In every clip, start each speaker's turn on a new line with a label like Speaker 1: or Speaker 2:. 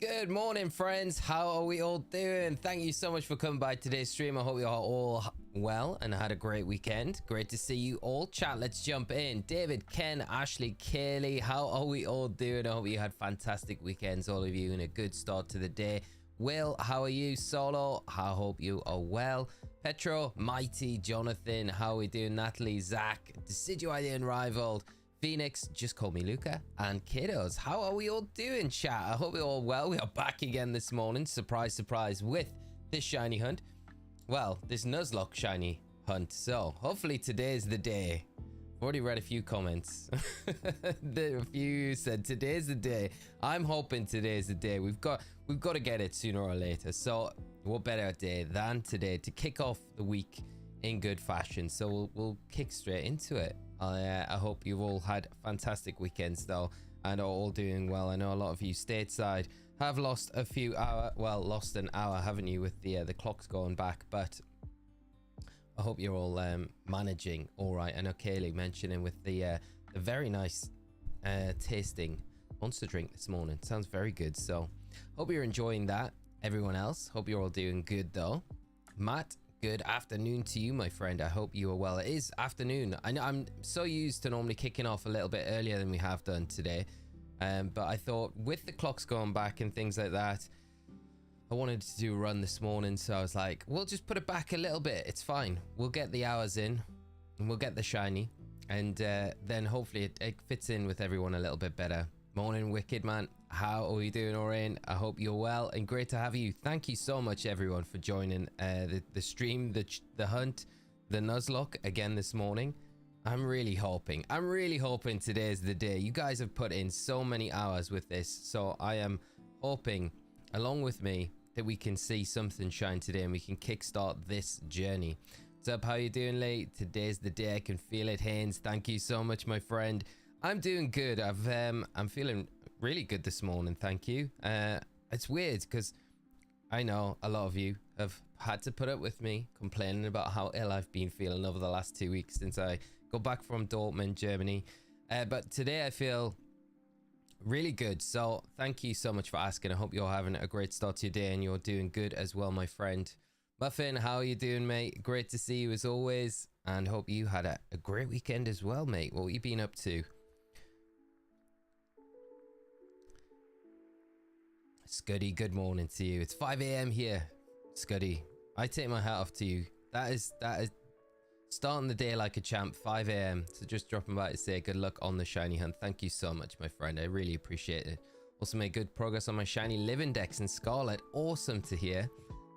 Speaker 1: Good morning, friends. How are we all doing? Thank you so much for coming by today's stream. I hope you are all well and had a great weekend. Great to see you all. Chat, let's jump in. David, Ken, Ashley, Kaylee, how are we all doing? I hope you had fantastic weekends, all of you, and a good start to the day. Will, how are you? Solo, I hope you are well. Petro, Mighty, Jonathan, how are we doing? Natalie, Zach, Decidueye Unrivaled, Phoenix, just call me Luca, and Kiddos. How are we all doing, chat? I hope you're all well. We are back again this morning. Surprise, surprise, with this shiny hunt. Well, this Nuzlocke shiny hunt. So, hopefully today's the day. I've already read a few comments. A few said today's the day. I'm hoping today's the day. We've got to get it sooner or later. So, what better day than today to kick off the week in good fashion. So, we'll kick straight into it. I hope you've all had fantastic weekends though and are all doing well. I know a lot of you stateside have lost a few hours, well, lost an hour, haven't you, with the clocks going back, but I hope you're all managing all right. I know Kaylee mentioning with the very nice tasting monster drink this morning. Sounds very good, so hope you're enjoying that. Everyone else, hope you're all doing good though. Matt, good afternoon to you, my friend. I hope you are well. It is afternoon. I know I'm so used to normally kicking off a little bit earlier than we have done today. But I thought with the clocks going back and things like that, I wanted to do a run this morning. So I was like, we'll just put it back a little bit. It's fine. We'll get the hours in and we'll get the shiny. And then hopefully it fits in with everyone a little bit better. Morning, Wicked Man. How are we doing, Oren? I hope you're well and great to have you. Thank you so much, everyone, for joining the stream, the hunt, the Nuzlocke again this morning. I'm really hoping today's the day. You guys have put in so many hours with this, so I am hoping, along with me, that we can see something shine today and we can kickstart this journey. What's up? How you doing, Lee? Today's the day. I can feel it, Haynes. Thank you so much, my friend. I'm doing good. I'm feeling really good this morning, thank you. It's weird because I know a lot of you have had to put up with me complaining about how ill I've been feeling over the last 2 weeks since I got back from Dortmund, Germany. But today I feel really good, so thank you so much for asking. I hope you're having a great start to your day and you're doing good as well, my friend. Muffin, how are you doing, mate? Great to see you as always, and hope you had a great weekend as well, mate. What have you been up to? Scuddy, good morning to you. It's 5 a.m. here, Scuddy. I take my hat off to you. That is starting the day like a champ. 5 a.m. So just dropping by to say good luck on the shiny hunt. Thank you so much, my friend. I really appreciate it. Also made good progress on my shiny live index in Scarlet. Awesome to hear.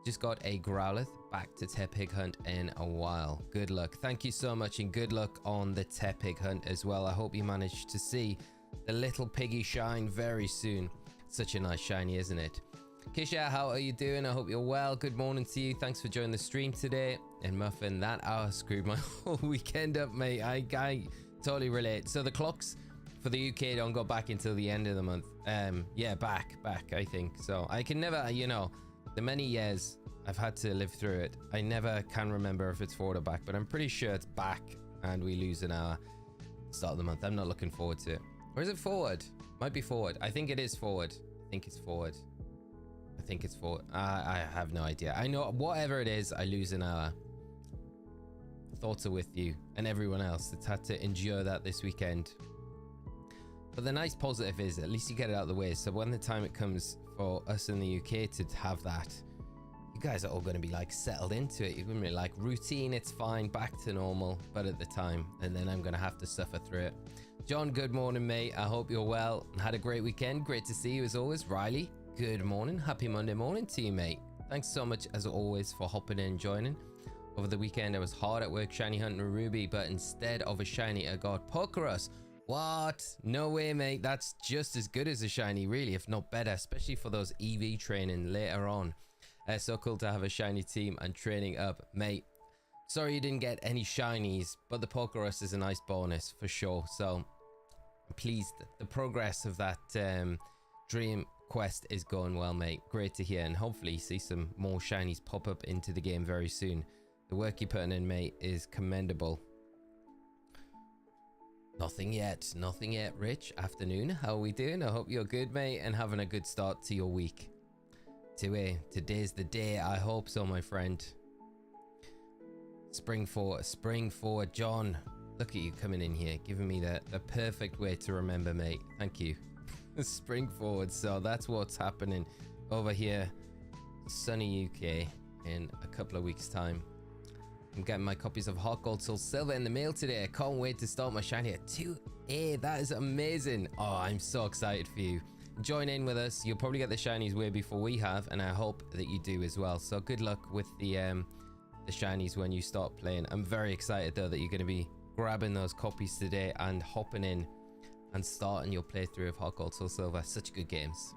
Speaker 1: Just got a Growlithe. Back to Tepig hunt in a while. Good luck. Thank you so much and good luck on the Tepig hunt as well. I hope you manage to see the little piggy shine very soon. Such a nice shiny, isn't it? Kisha, how are you doing? I hope you're well. Good morning to you. Thanks for joining the stream today. And Muffin, that hour screwed my whole weekend up, mate. I totally relate. So the clocks for the UK don't go back until the end of the month. Yeah, back, I think. So I can never, you know, the many years I've had to live through it, I never can remember if it's forward or back, but I'm pretty sure it's back and we lose an hour start of the month. I'm not looking forward to it. Or is it forward? Might be forward. I think it is forward. I think it's forward. I have no idea. I know whatever it is, I lose an hour. Thoughts are with you and everyone else that's had to endure that this weekend. But the nice positive is at least you get it out of the way. So when the time it comes for us in the UK to have that, you guys are all going to be like settled into it. You're going to be like routine. It's fine. Back to normal. But at the time, and then I'm going to have to suffer through it. John, good morning, mate. I hope you're well and had a great weekend. Great to see you as always. Riley, good morning. Happy Monday morning to you, mate. Thanks so much as always for hopping in and joining. Over the weekend, I was hard at work shiny hunting a Ruby, but instead of a shiny, I got Pokerus. What? No way, mate. That's just as good as a shiny, really, if not better, especially for those EV training later on. So cool to have a shiny team and training up, mate. Sorry you didn't get any shinies, but the Pokerus is a nice bonus for sure. So I'm pleased the progress of that dream quest is going well, mate. Great to hear, and hopefully see some more shinies pop up into the game very soon. The work you're putting in, mate, is commendable. Nothing yet. Nothing yet, Rich. Afternoon. How are we doing? I hope you're good, mate, and having a good start to your week. Today's the day. I hope so, my friend. Spring forward, John. Look at you coming in here, giving me the perfect way to remember, mate. Thank you. Spring forward. So that's what's happening over here, sunny UK, in a couple of weeks' time. I'm getting my copies of HeartGold Soul Silver in the mail today. I can't wait to start my shiny at 2A. That is amazing. Oh, I'm so excited for you. Join in with us. You'll probably get the shinies way before we have, and I hope that you do as well. So good luck with the shinies when you start playing. I'm very excited though that you're going to be grabbing those copies today and hopping in and starting your playthrough of HeartGold Soul Silver. Such good games.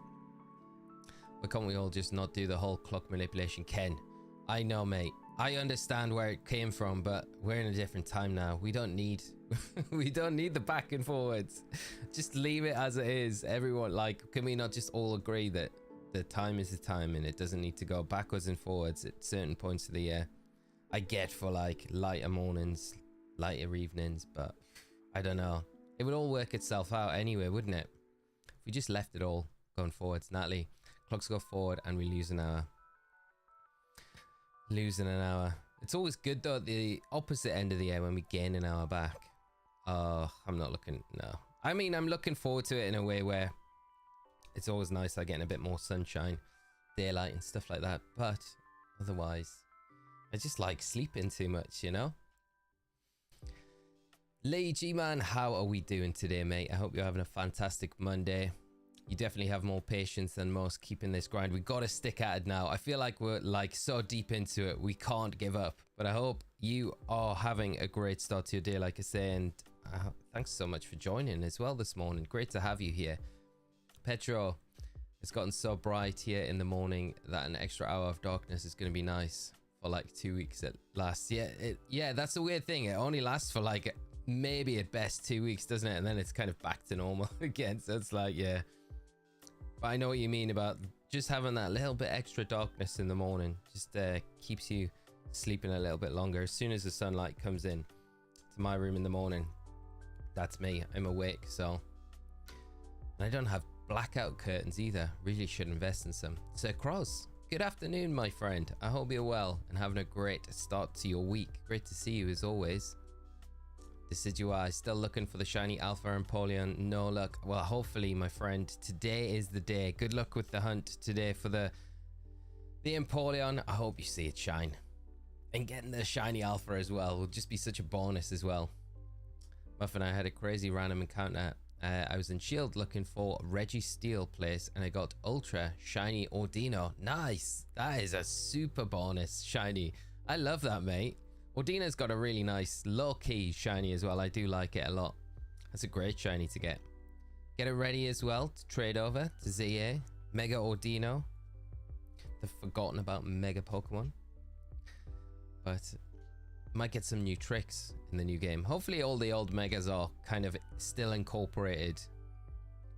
Speaker 1: Why can't we all just not do the whole clock manipulation? Ken, I know, mate. I understand where it came from, but we're in a different time now. We don't need we don't need the back and forwards. Just leave it as it is. Everyone, like, can we not just all agree that the time is the time and it doesn't need to go backwards and forwards at certain points of the year? I get for like lighter mornings, lighter evenings, but I don't know. It would all work itself out anyway, wouldn't it? If we just left it all going forwards. Natalie, clocks go forward and we lose an hour. Losing an hour. It's always good though at the opposite end of the year when we gain an hour back. Oh, I'm not looking, no. I mean, I'm looking forward to it in a way where it's always nice like getting a bit more sunshine, daylight and stuff like that. But otherwise, I just like sleeping too much, you know? Lee G-Man, how are we doing today, mate? I hope you're having a fantastic Monday. You definitely have more patience than most keeping this grind. We got to stick at it now. I feel like we're like so deep into it. We can't give up. But I hope you are having a great start to your day, like I say. And thanks so much for joining as well this morning. Great to have you here. Petro, it's gotten so bright here in the morning that an extra hour of darkness is going to be nice for like 2 weeks at last. Yeah, that's the weird thing. It only lasts for like maybe at best 2 weeks, doesn't it? And then it's kind of back to normal again. So it's like, yeah. But I know what you mean about just having that little bit extra darkness in the morning. Just keeps you sleeping a little bit longer. As soon as the sunlight comes in to my room in the morning, that's me. I'm awake. So and I don't have blackout curtains either. Really should invest in some. Sir Cross, good afternoon, my friend. I hope you're well and having a great start to your week. Great to see you as always. Decidui, still looking for the shiny Alpha Empoleon. No luck. Well, hopefully, my friend, today is the day. Good luck with the hunt today for the Empoleon. I hope you see it shine. And getting the shiny Alpha as well will just be such a bonus as well. Muff and I had a crazy random encounter. I was in Shield looking for Registeel place and I got Ultra Shiny Ordino. Nice. That is a super bonus shiny. I love that, mate. Ordino's got a really nice low-key shiny as well. I do like it a lot. That's a great shiny to get. Get it ready as well to trade over to ZA. Mega Ordino. The forgotten about Mega Pokemon. But might get some new tricks in the new game. Hopefully all the old Megas are kind of still incorporated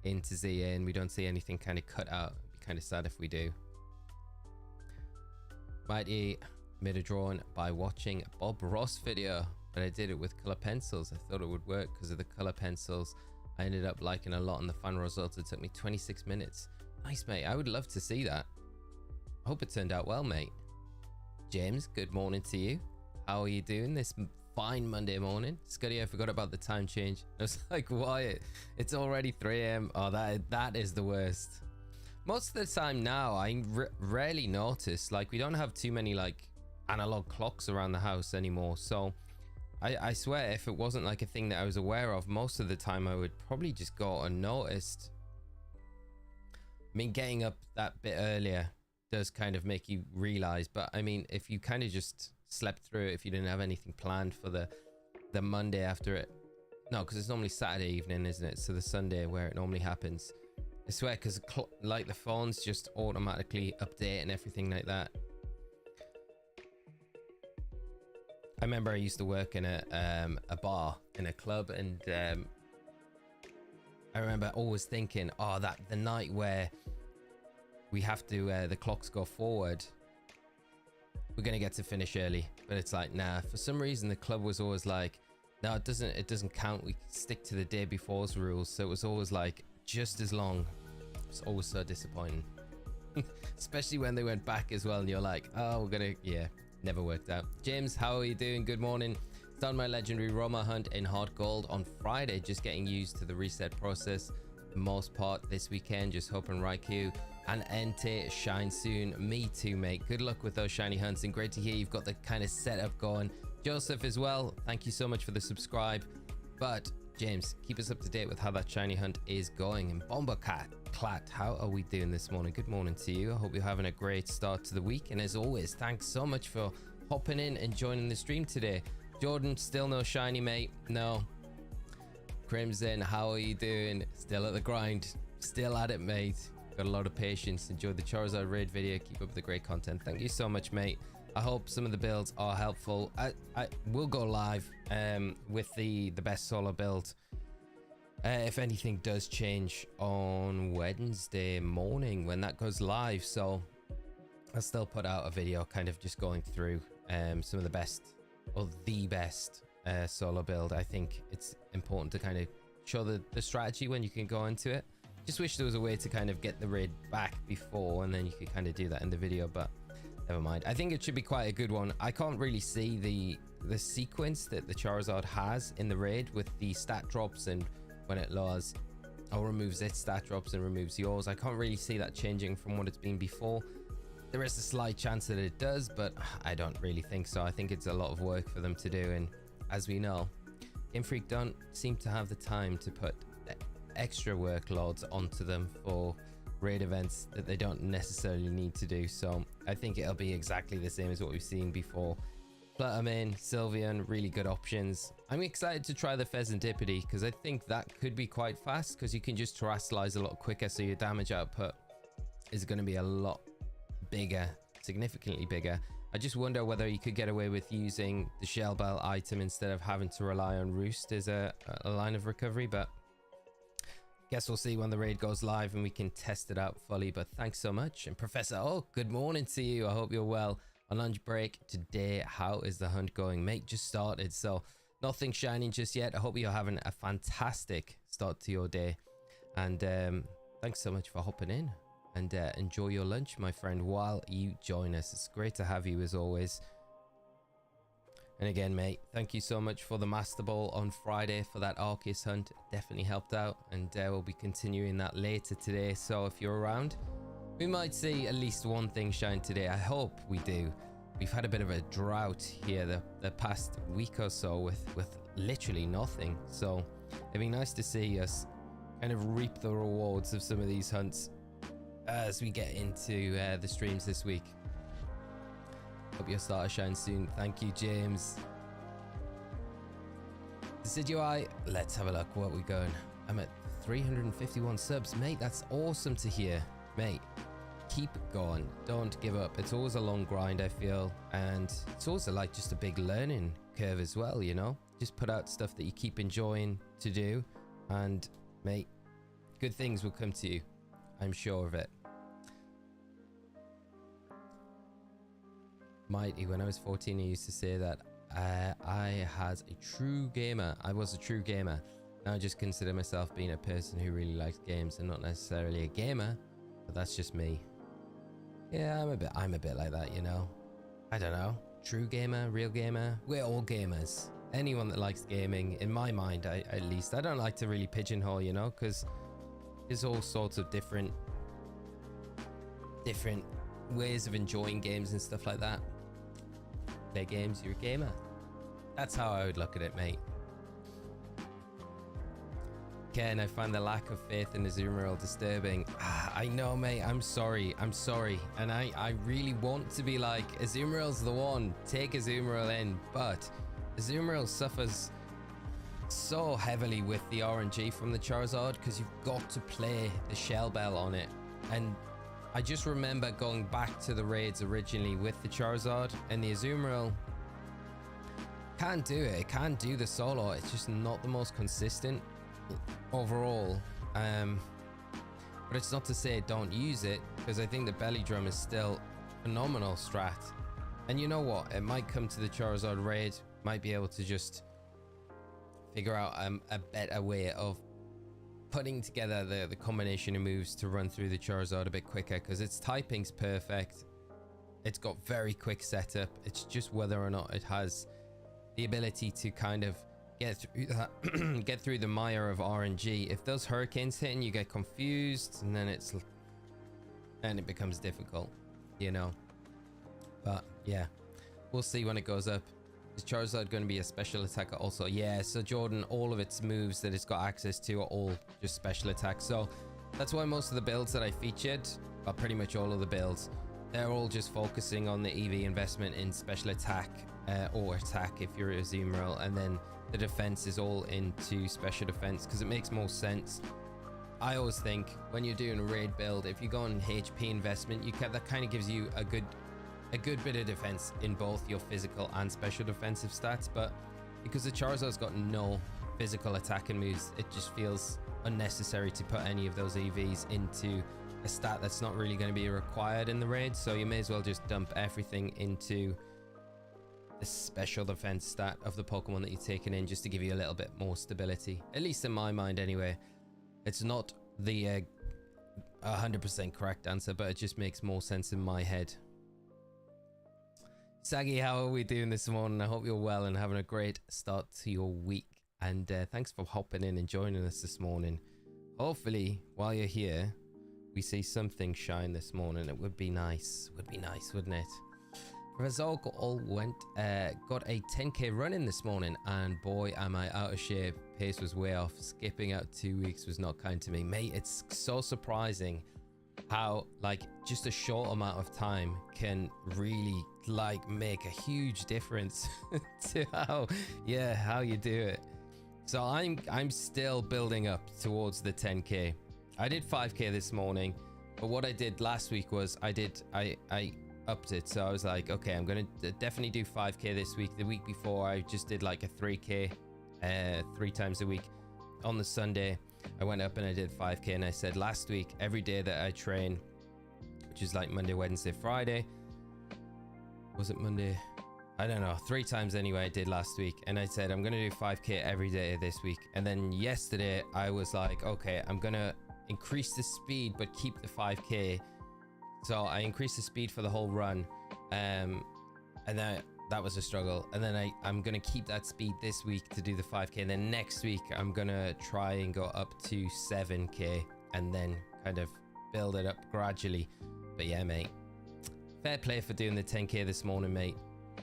Speaker 1: into ZA and we don't see anything kind of cut out. It'd be kind of sad if we do. Mighty made a drawing by watching Bob Ross video, but I did it with color pencils. I thought it would work because of the color pencils. I ended up liking a lot, and the final result, it took me 26 minutes. Nice, mate. I would love to see that. I hope it turned out well, mate. James, good morning to you. How are you doing this fine Monday morning? Scuddy, I forgot about the time change. I was like, why? It's already 3 a.m. Oh, that is the worst. Most of the time now, I rarely notice. Like, we don't have too many like analog clocks around the house anymore, so I swear if it wasn't like a thing that I was aware of, most of the time I would probably just go unnoticed. I mean, getting up that bit earlier does kind of make you realize, but I mean, if you kind of just slept through it, if you didn't have anything planned for the Monday after it, no, because it's normally Saturday evening, isn't it? So the Sunday where it normally happens. I swear, because like the phones just automatically update and everything like that. I remember I used to work in a bar in a club, and I remember always thinking, oh, that the night where we have to the clocks go forward, we're gonna get to finish early. But it's like, nah, for some reason the club was always like, No, it doesn't count. We stick to the day before's rules, so it was always like just as long. It's always so disappointing. Especially when they went back as well and you're like, oh, we're gonna, yeah, never worked out. James, how are you doing? Good morning. Started my legendary Roma hunt in HeartGold on Friday, just getting used to the reset process. For the most part this weekend, just hoping Raikou and Entei shine soon. Me too, mate. Good luck with those shiny hunts, and great to hear you've got the kind of setup going. Joseph as well, thank you so much for the subscribe. But James, keep us up to date with how that shiny hunt is going. And Bombercat Clat, how are we doing this morning? Good morning to you. I hope you're having a great start to the week, and as always, thanks so much for hopping in and joining the stream today. Jordan, still no shiny, mate. No. Crimson, how are you doing? Still at the grind, still at it, mate. Got a lot of patience. Enjoyed the Charizard raid video. Keep up the great content. Thank you so much, mate. I hope some of the builds are helpful. I will go live with the best solo build if anything does change on Wednesday morning when that goes live. So I'll still put out a video kind of just going through some of the best, or the best solo build. I think it's important to kind of show the strategy when you can go into it. Just wish there was a way to kind of get the raid back before, and then you could kind of do that in the video, but never mind. I think it should be quite a good one. I can't really see the sequence that the Charizard has in the raid with the stat drops, and when it lowers or removes its stat drops and removes yours. I can't really see that changing from what it's been before. There is a slight chance that it does, but I don't really think so. I think it's a lot of work for them to do, and as we know, Game Freak don't seem to have the time to put extra workloads onto them for raid events that they don't necessarily need to do. So I think it'll be exactly the same as what we've seen before. Fluttermane, Sylveon, really good options. I'm excited to try the Pheasantipede because I think that could be quite fast, because you can just terrestrialize a lot quicker, so your damage output is going to be a lot bigger, significantly bigger. I just wonder whether you could get away with using the Shell Bell item instead of having to rely on Roost as a line of recovery, but guess we'll see when the raid goes live and we can test it out fully. But thanks so much. And Professor, oh, good morning to you. I hope you're well on lunch break today. How is the hunt going, mate? Just started, so nothing shining just yet. I hope you're having a fantastic start to your day, and thanks so much for hopping in, and enjoy your lunch, my friend, while you join us. It's great to have you as always. And again, mate, thank you so much for the Master Ball on Friday for that Arceus hunt. It definitely helped out, and we'll be continuing that later today. So if you're around, we might see at least one thing shine today. I hope we do. We've had a bit of a drought here the past week or so with literally nothing. So it'd be nice to see us kind of reap the rewards of some of these hunts as we get into the streams this week. Hope your starter shines soon. Thank you, James. Decidui, let's have a look. What are we going? I'm at 351 subs, mate. That's awesome to hear, mate. Keep going. Don't give up. It's always a long grind, I feel, and it's also like just a big learning curve as well, you know. Just put out stuff that you keep enjoying to do, and mate, good things will come to you. I'm sure of it. Mighty, when I was 14, I used to say that I was a true gamer. Now I just consider myself being a person who really likes games and not necessarily a gamer, but that's just me. Yeah, I'm a bit like that, you know. I don't know. True gamer, real gamer. We're all gamers. Anyone that likes gaming, in my mind, at least. I don't like to really pigeonhole, you know, because there's all sorts of different ways of enjoying games and stuff like that. Play games, you're a gamer. That's how I would look at it, mate. Ken, I find the lack of faith in Azumarill disturbing. I know, mate. I'm sorry. And I really want to be like, Azumarill's the one. Take Azumarill in. But Azumarill suffers so heavily with the RNG from the Charizard because you've got to play the Shell Bell on it. And I just remember going back to the raids originally with the Charizard, and the Azumarill can't do it. It can't do the solo. It's just not the most consistent overall. But it's not to say don't use it, because I think the Belly Drum is still phenomenal strat. And you know what? It might come to the Charizard raid, might be able to just figure out a better way of putting together the combination of moves to run through the Charizard a bit quicker, because its typing's perfect. It's got very quick setup. It's just whether or not it has the ability to kind of get through that, get through the mire of RNG. If those hurricanes hit and you get confused, and then it becomes difficult, you know. But yeah, we'll see when it goes up. Is Charizard going to be a special attacker also? Yeah, so Jordan, all of its moves that it's got access to are all just special attacks. So that's why most of the builds that I featured, or pretty much all of the builds, they're all just focusing on the EV investment in special attack or attack if you're a Azumarill, and then the defense is all into special defense because it makes more sense. I always think when you're doing a raid build, if you go on HP investment, that kind of gives you a good bit of defense in both your physical and special defensive stats. But because the Charizard's got no physical attacking moves, it just feels unnecessary to put any of those EVs into a stat that's not really going to be required in the raid. So you may as well just dump everything into the special defense stat of the Pokemon that you're taking in, just to give you a little bit more stability, at least in my mind anyway. It's not the 100% correct answer, but it just makes more sense in my head. Saggy, how are we doing this morning? I hope you're well and having a great start to your week. And thanks for hopping in and joining us this morning. Hopefully, while you're here, we see something shine this morning. It would be nice. Would be nice, wouldn't it? Professor all got a 10k run in this morning, and boy, am I out of shape. Pace was way off. Skipping out 2 weeks was not kind to me. Mate, it's so surprising how like just a short amount of time can really like make a huge difference to how you do it. So I'm still building up towards the 10k. I did 5k this morning, but what I did last week was I upped it. So I was like, okay, I'm gonna definitely do 5k this week. The week before I just did like a 3k 3 times a week. On the Sunday I went up and I did 5k, and I said last week every day that I train, which is like Monday, Wednesday, Friday, was it Monday? I don't know, 3 times anyway I did last week, and I said I'm gonna do 5k every day this week. And then yesterday I was like, okay, I'm gonna increase the speed but keep the 5k. So I increased the speed for the whole run, and then that was a struggle. And then I'm gonna keep that speed this week to do the 5k, and then next week I'm gonna try and go up to 7k and then kind of build it up gradually. But yeah, mate, fair play for doing the 10k this morning, mate.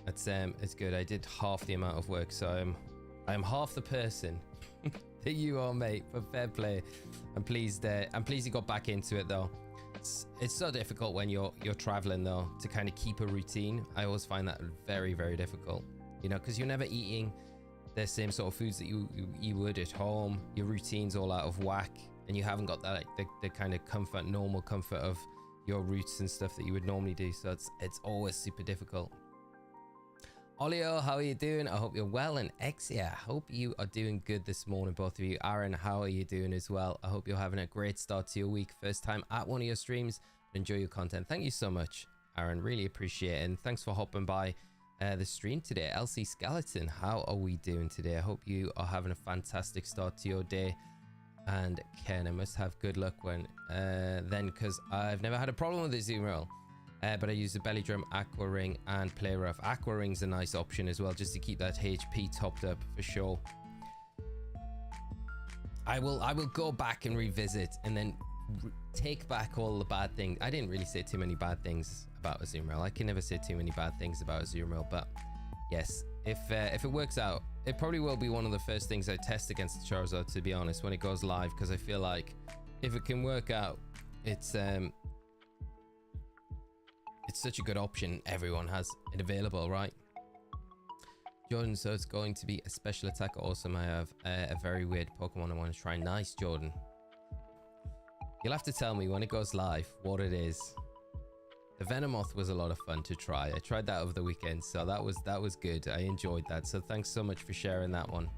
Speaker 1: That's it's good. I did half the amount of work, so I'm half the person that you are, mate. But fair play. I'm pleased you got back into it though. It's so difficult when you're traveling though to kind of keep a routine. I always find that very, very difficult, you know, because you're never eating the same sort of foods that you would at home. Your routine's all out of whack, and you haven't got that like the kind of comfort, normal comfort of your routes and stuff that you would normally do. So it's always super difficult. Olio, how are you doing? I hope you're well. And Exia, I hope you are doing good this morning, both of you. Aaron, how are you doing as well? I hope you're having a great start to your week. First time at one of your streams. Enjoy your content. Thank you so much, Aaron. Really appreciate it. And thanks for hopping by the stream today. LC Skeleton, how are we doing today? I hope you are having a fantastic start to your day. And Ken, I must have good luck when then, because I've never had a problem with the Azumarill. But I use the Belly Drum, Aqua Ring, and Play Rough. Aqua Ring's a nice option as well, just to keep that HP topped up for sure. I will go back and revisit, and then take back all the bad things. I didn't really say too many bad things about Azumarill. I can never say too many bad things about Azumarill, but yes, if it works out, it probably will be one of the first things I test against the Charizard, to be honest, when it goes live, because I feel like if it can work out, it's such a good option. Everyone has it available, right? Jordan, so it's going to be a special attack. Awesome. I have a very weird Pokemon I want to try. Nice, Jordan. You'll have to tell me when it goes live what it is. The Venomoth was a lot of fun to try. I tried that over the weekend, so that was good. I enjoyed that. So thanks so much for sharing that one.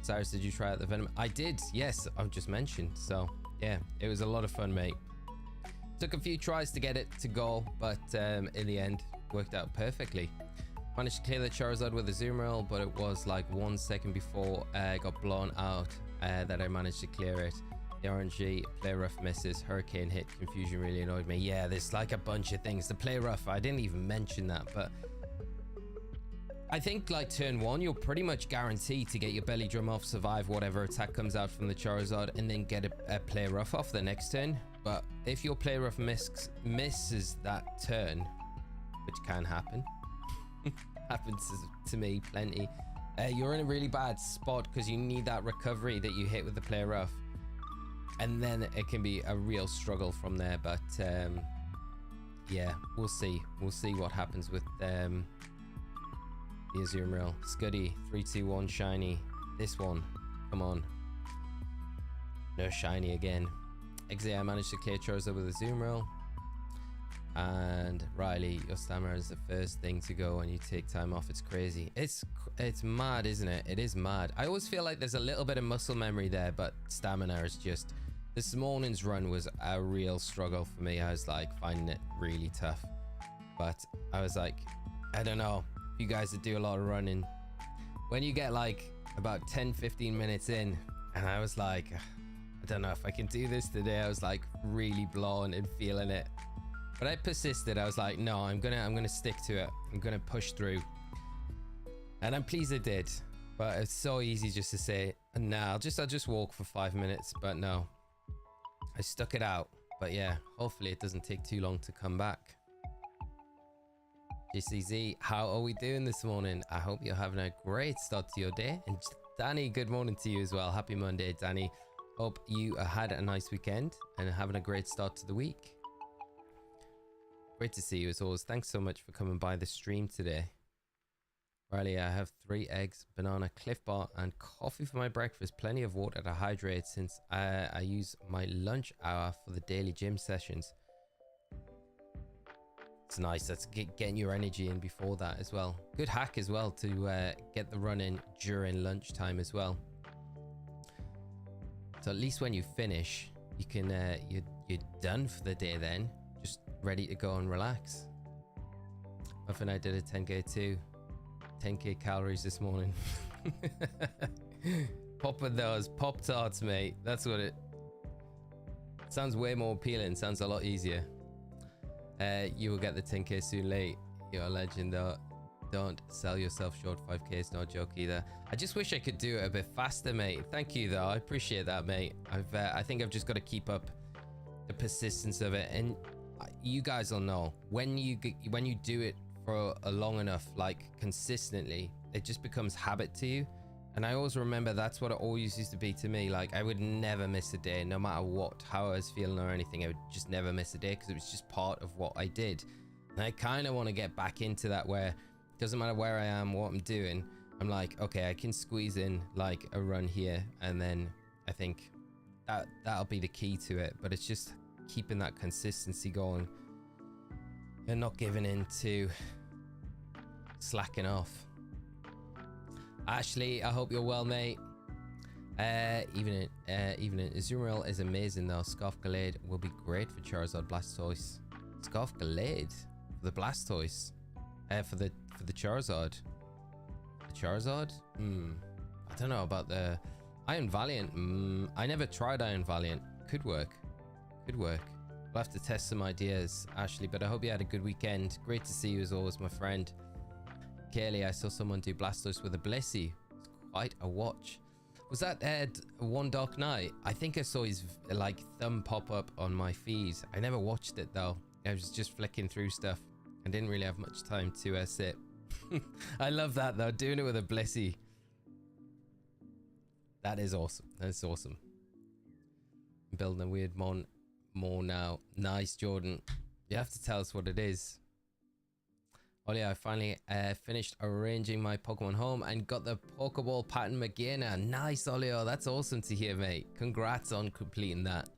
Speaker 1: Cyrus, did you try out the Venom? I did, yes. I've just mentioned. So yeah, it was a lot of fun, mate. Took a few tries to get it to go, but in the end, worked out perfectly. Managed to clear the Charizard with a Azumarill, but it was like 1 second before I got blown out that I managed to clear it. The RNG, play rough misses, hurricane hit, confusion really annoyed me. Yeah, there's like a bunch of things. The play rough, I didn't even mention that, but I think like turn 1, you're pretty much guaranteed to get your belly drum off, survive whatever attack comes out from the Charizard, and then get a play rough off the next turn. But if your play rough misses that turn, which can happen, happens to me plenty, you're in a really bad spot because you need that recovery that you hit with the play rough. And then it can be a real struggle from there. But yeah, we'll see. We'll see what happens with the Azumarill. Scuddy, 3, 2, 1, shiny. This one, come on. No shiny again. Exit, I managed to clear Charizard with Azumarill. And Riley, your stamina is the first thing to go when you take time off. It's crazy. It's mad, isn't it? It is mad. I always feel like there's a little bit of muscle memory there, but stamina is just... This morning's run was a real struggle for me. I was like finding it really tough, but I was like, I don't know, you guys that do a lot of running, when you get like about 10-15 minutes in, and I was like, I don't know if I can do this today. I was like really blown and feeling it, but I persisted. I was like, no, I'm gonna stick to it. I'm gonna push through, and I'm pleased I did. But it's so easy just to say, nah, I'll just walk for 5 minutes, but no, I stuck it out. But yeah, hopefully it doesn't take too long to come back. JCZ, how are we doing this morning? I hope you're having a great start to your day. And Danny, good morning to you as well. Happy Monday, Danny. Hope you had a nice weekend and having a great start to the week. Great to see you as always. Thanks so much for coming by the stream today. Riley, I have 3 eggs, banana, Cliff Bar, and coffee for my breakfast. Plenty of water to hydrate since I use my lunch hour for the daily gym sessions. It's nice. That's getting your energy in before that as well. Good hack as well to get the run in during lunchtime as well. So at least when you finish, you can you're done for the day then. Just ready to go and relax. Muffin, I did a 10k too. 10k calories this morning. Popping those Pop Tarts, mate. That's what it sounds way more appealing. Sounds a lot easier. You will get the 10k soon, late. You're a legend though. Don't sell yourself short. 5k is no joke either. I just wish I could do it a bit faster, mate. Thank you though. I appreciate that, mate. I think I've just got to keep up the persistence of it, and you guys will know when you do it for a long enough, like consistently, it just becomes habit to you. And I always remember that's what it always used to be to me. Like I would never miss a day, no matter what, how I was feeling or anything. I would just never miss a day because it was just part of what I did. And I kind of want to get back into that, where it doesn't matter where I am, what I'm doing, I'm like, okay, I can squeeze in like a run here, and then I think that'll be the key to it. But it's just keeping that consistency going and not giving in to slacking off. Ashley, I hope you're well, mate. Even Azumarill is amazing though. Scarf Gallade will be great for Charizard Blastoise. Scarf Gallade for the Blastoise, for the Charizard. The Charizard? I don't know about the Iron Valiant. I never tried Iron Valiant. Could work. Could work. We'll have to test some ideas, Ashley, but I hope you had a good weekend. Great to see you as always, my friend. Kaylee, I saw someone do Blastoise with a Blissey. It's quite a watch. Was that One Dark Night? I think I saw his like thumb pop up on my feed. I never watched it though. I was just flicking through stuff. I didn't really have much time to sit. I love that though, doing it with a Blissey. That is awesome. That's awesome. I'm building a weird more now. Nice, Jordan. You have to tell us what it is. Oh yeah, I finally finished arranging my Pokemon home and got the Pokeball pattern Magearna. Nice, Olio. That's awesome to hear, mate. Congrats on completing that.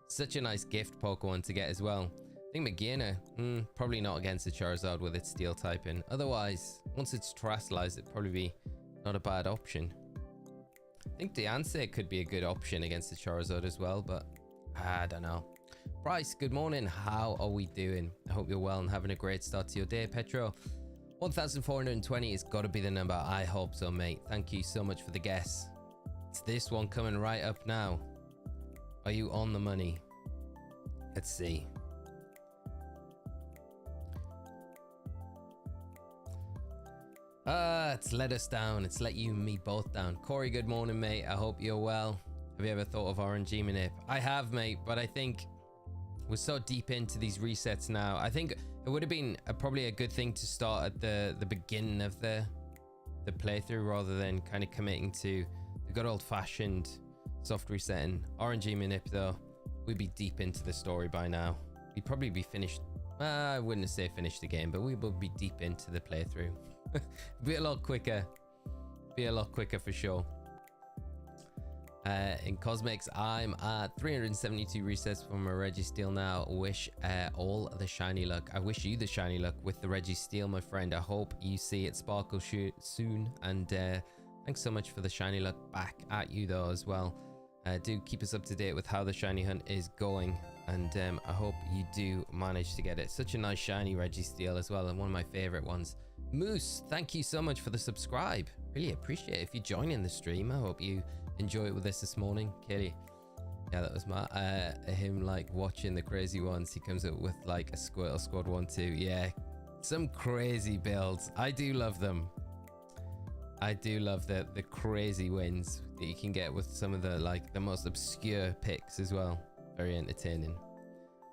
Speaker 1: Such a nice gift Pokemon to get as well. I think Magearna, probably not against the Charizard with its steel typing. Otherwise, once it's terrestrialized, it'd probably be not a bad option. I think the answer could be a good option against the Charizard as well, but I don't know. Bryce, good morning. How are we doing? I hope you're well and having a great start to your day. Petro, 1,420 has got to be the number. I hope so, mate. Thank you so much for the guess. It's this one coming right up now. Are you on the money? Let's see. It's let us down. It's let you and me both down. Corey, good morning, mate. I hope you're well. Have you ever thought of RNG manip? I have, mate, but I think we're so deep into these resets now. I think it would have been probably a good thing to start at the beginning of the playthrough rather than kind of committing to the good old-fashioned soft resetting. RNG manip, though, we'd be deep into the story by now. We'd probably be finished. I wouldn't say finished the game, but we would be deep into the playthrough. Be a lot quicker. Be a lot quicker for sure. In Cosmics, I'm at 372 resets from a Registeel now. Wish all the shiny luck. I wish you the shiny luck with the Registeel, my friend. I hope you see it sparkle soon. And thanks so much for the shiny luck back at you though as well. Do keep us up to date with how the shiny hunt is going. And I hope you do manage to get it. Such a nice shiny Registeel as well, and one of my favorite ones. Moose, thank you so much for the subscribe. Really appreciate it. If you're joining the stream, I hope you enjoy it with us this morning. Kelly, yeah, that was my him like watching the crazy ones. He comes up with like a Squirtle Squad 1-2. Yeah, some crazy builds. I do love them. I do love the crazy wins that you can get with some of the like the most obscure picks as well. Very entertaining,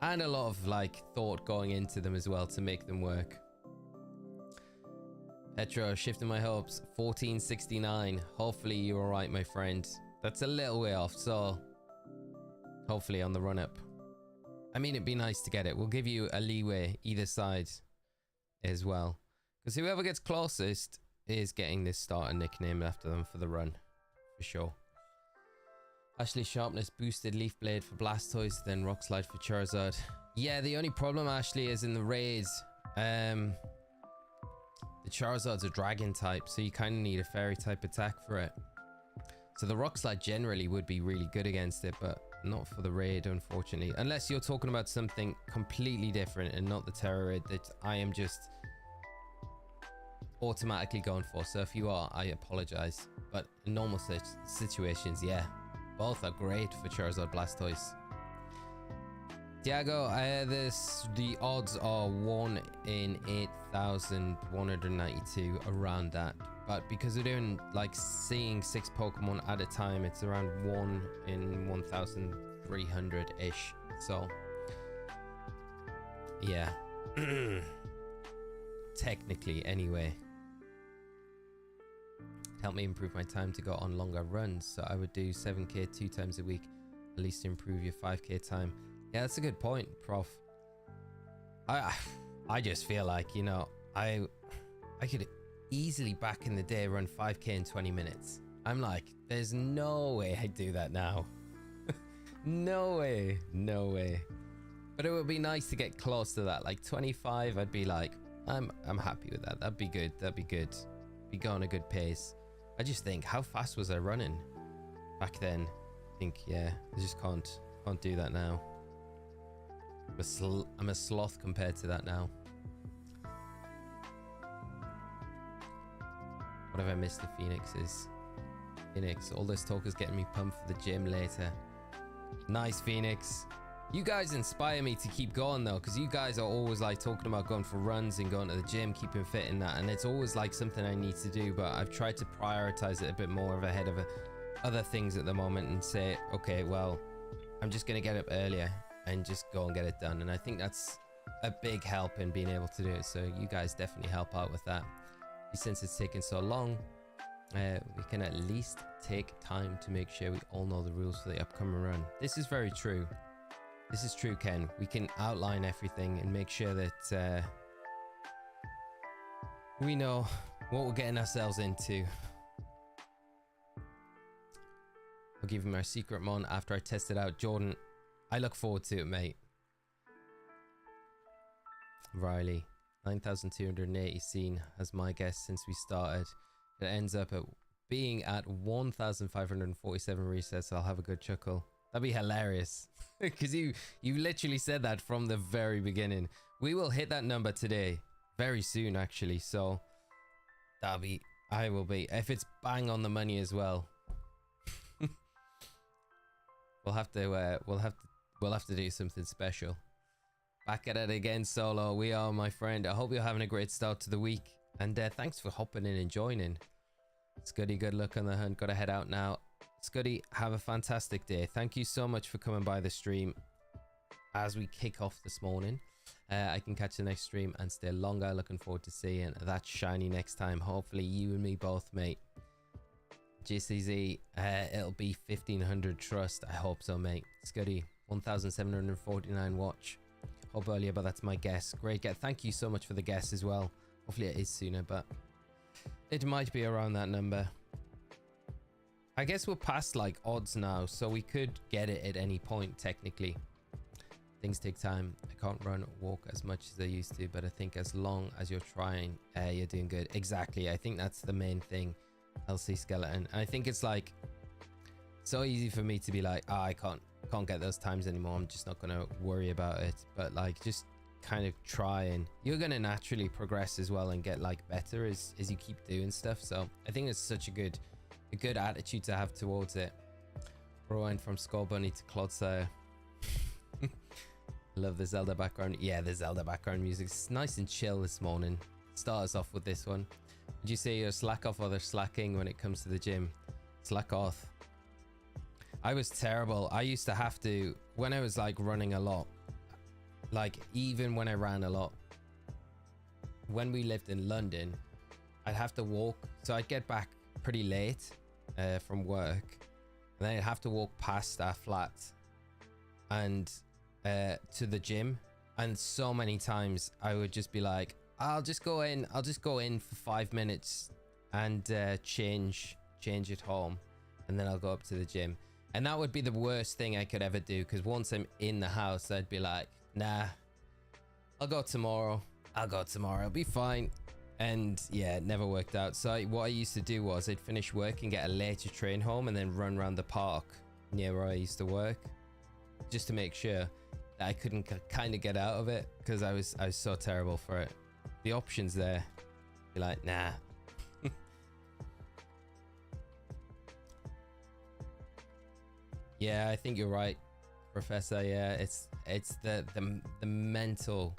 Speaker 1: and a lot of like thought going into them as well to make them work. Petro, shifting my hopes. 1469. Hopefully you're all right, my friend. That's a little way off, so hopefully on the run up. I mean, it'd be nice to get it. We'll give you a leeway either side as well, because whoever gets closest is getting this starter nickname after them for the run, for sure. Ashley, sharpness boosted, leaf blade for Blastoise, then rock slide for Charizard. Yeah, the only problem, Ashley, is in the raids. The Charizard's a dragon type, so you kind of need a fairy type attack for it. So the rock slide generally would be really good against it, but not for the raid, unfortunately. Unless you're talking about something completely different and not the terror raid that I am just automatically going for. So if you are, I apologize. But in normal situations, yeah, both are great for Charizard Blastoise. Diago, the odds are 1 in 8,192, around that. But because we're doing like seeing 6 Pokemon at a time, it's around 1 in 1,300-ish. So, yeah. Technically, anyway. Help me improve my time to go on longer runs. So I would do 7k 2 times a week, at least to improve your 5k time. Yeah, that's a good point, Prof. I just feel like, you know, I could easily back in the day run 5k in 20 minutes. I'm like, there's no way I'd do that now. No way, no way. But it would be nice to get close to that. Like 25, I'd be like, I'm happy with that. That'd be good. That'd be good. Be going a good pace. I just think, how fast was I running back then? I think, yeah, I just can't do that now. I'm a sloth compared to that now. What have I missed the Phoenixes? Phoenix, all this talk is getting me pumped for the gym later. Nice, Phoenix. You guys inspire me to keep going though, because you guys are always like talking about going for runs and going to the gym, keeping fit in that, and it's always like something I need to do, but I've tried to prioritize it a bit more ahead of other things at the moment and say, okay, well, I'm just going to get up earlier and just go and get it done. And I think that's a big help in being able to do it. So you guys definitely help out with that. Since it's taken so long, we can at least take time to make sure we all know the rules for the upcoming run. This is very true. This is true, Ken. We can outline everything and make sure that we know what we're getting ourselves into. I'll give him our secret mon after I test it out. Jordan, I look forward to it, mate. Riley, 9,280 seen as my guess since we started. It ends up at being at 1,547 resets. I'll have a good chuckle. That'd be hilarious. Because you literally said that from the very beginning. We will hit that number today. very soon actually, so I will be, if it's bang on the money as well. we'll have to do something special. Back at it again, Solo. We are, my friend. I hope you're having a great start to the week, and thanks for hopping in and joining. Scuddy, good luck on the hunt. Gotta head out now. Scuddy, have a fantastic day. Thank you so much for coming by the stream as we kick off this morning. I can catch the next stream and stay longer. Looking forward to seeing that shiny next time. Hopefully you and me both, mate. GCZ, it'll be 1500 trust. I hope so, mate. Scuddy, 1749 watch. Hope earlier, but that's my guess. Great get. Thank you so much for the guess as well. Hopefully it is sooner, but it might be around that number. I guess we're past like odds now, so we could get it at any point technically. Things take time. I can't run or walk as much as I used to, but I think as long as you're trying, you're doing good. Exactly. I think that's the main thing. LC Skeleton. I think it's like so easy for me to be like, oh, I can't get those times anymore. I'm just not gonna worry about it. But like, just kind of try, and you're gonna naturally progress as well and get like better as you keep doing stuff. So I think it's such a good attitude to have towards it. Went from Skull Bunny to Clodsire. Love the Zelda background. Yeah, the Zelda background music. It's nice and chill this morning. Start us off with this one. Would you say you're slack off or they're slacking when it comes to the gym? Slack off. I was terrible. I used to have to, when I was like running a lot, like even when I ran a lot, when we lived in London, I'd have to walk. So I'd get back pretty late from work, and then I'd have to walk past our flat and to the gym. And so many times I would just be like, I'll just go in for 5 minutes and change at home, and then I'll go up to the gym. And that would be the worst thing I could ever do, because once I'm in the house, I'd be like, nah, I'll go tomorrow, it'll be fine. And yeah, it never worked out. So what I used to do was I'd finish work and get a later train home and then run around the park near where I used to work, just to make sure that I couldn't kind of get out of it, because I was so terrible for it. The options there, be like, nah. Yeah, I think you're right, Professor. Yeah, it's the mental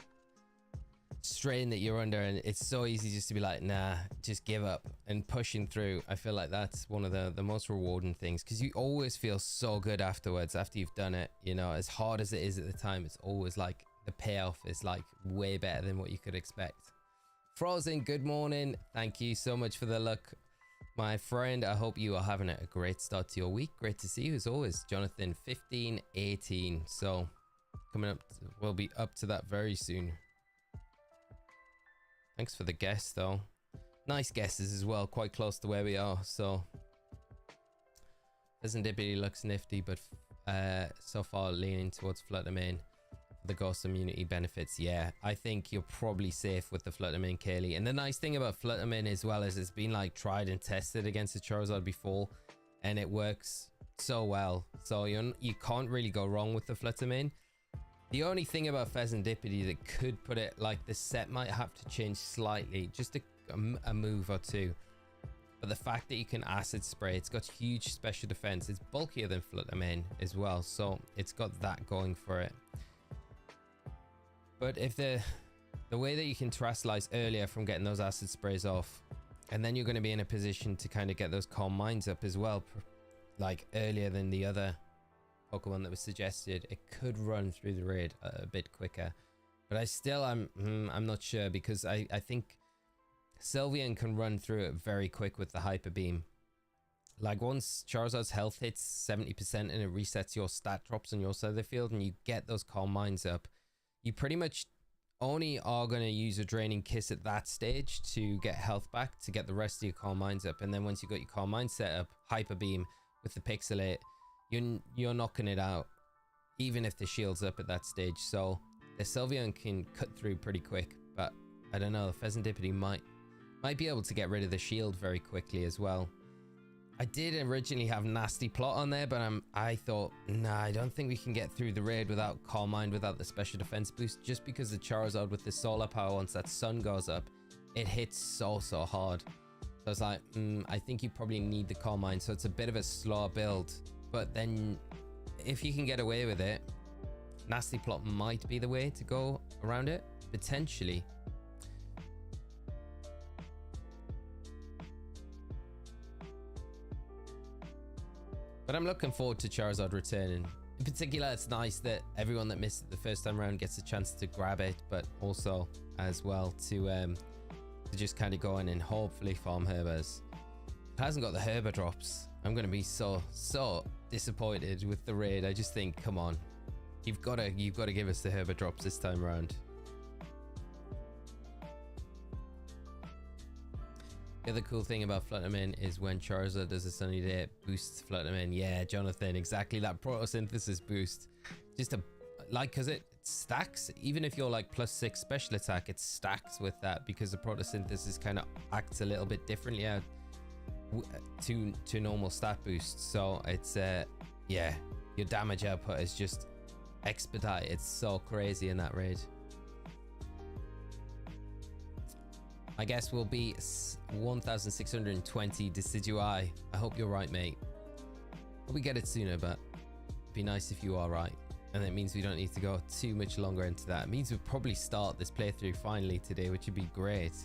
Speaker 1: strain that you're under, and it's so easy just to be like, nah, just give up. And pushing through, I feel like that's one of the most rewarding things, because you always feel so good afterwards, after you've done it. You know, as hard as it is at the time, it's always like the payoff is like way better than what you could expect. Frozen, good morning. Thank you so much for the luck, my friend. I hope you are having a great start to your week. Great to see you as always, Jonathan. 1518. So coming up, we'll be up to that very soon. Thanks for the guess though. Nice guesses as well, quite close to where we are. So Serendipity looks nifty, but so far leaning towards Fluttermane. The Ghost immunity benefits. Yeah, I think you're probably safe with the Fluttermane, Kaylee. And the nice thing about Fluttermane as well is it's been like tried and tested against the Charizard before, and it works so well. So you can't really go wrong with the Fluttermane. The only thing about Serendipity that could put it, like, the set might have to change slightly, just a move or two. But the fact that you can acid spray, it's got huge special defense. It's bulkier than Fluttermane as well, so it's got that going for it. But if the way that you can Terrasilize earlier from getting those acid sprays off, and then you're going to be in a position to kind of get those Calm Minds up as well, like earlier than the other Pokemon that was suggested, it could run through the raid a bit quicker. But I'm not sure, because I think Sylveon can run through it very quick with the Hyper Beam. Like, once Charizard's health hits 70% and it resets your stat drops on your side of the field, and you get those Calm Minds up, you pretty much only are going to use a Draining Kiss at that stage to get health back, to get the rest of your Calm Minds up. And then once you've got your Calm Mind set up, Hyper Beam with the Pixelate, you're knocking it out, even if the shield's up at that stage. So the Sylveon can cut through pretty quick, but I don't know, Serendipity might be able to get rid of the shield very quickly as well. I did originally have Nasty Plot on there, but I thought, nah, I don't think we can get through the raid without Calm Mind, without the special defense boost, just because the Charizard with the solar power, once that sun goes up, it hits so hard. So I was like, I think you probably need the Calm Mind, so it's a bit of a slower build. But then if you can get away with it, Nasty Plot might be the way to go around it, potentially. But I'm looking forward to Charizard returning. In particular, it's nice that everyone that missed it the first time around gets a chance to grab it, but also as well to just kind of go in and hopefully farm Herbers. It hasn't got the Herber drops. I'm going to be so disappointed with the raid. I just think, come on, you've got to give us the Herber drops this time around. The other cool thing about Flutterman is when Charizard does a sunny day, it boosts Flutterman. Yeah, Jonathan, exactly that photosynthesis boost. Just because it stacks, even if you're like +6 special attack, it stacks with that because the photosynthesis kind of acts a little bit differently to normal stat boosts. So it's yeah, your damage output is just expedite. It's so crazy in that raid. I guess we'll be 1,620 Decidui. I hope you're right, mate. Hope we get it sooner, but it'd be nice if you are right. And that means we don't need to go too much longer into that. It means we'll probably start this playthrough finally today, which would be great.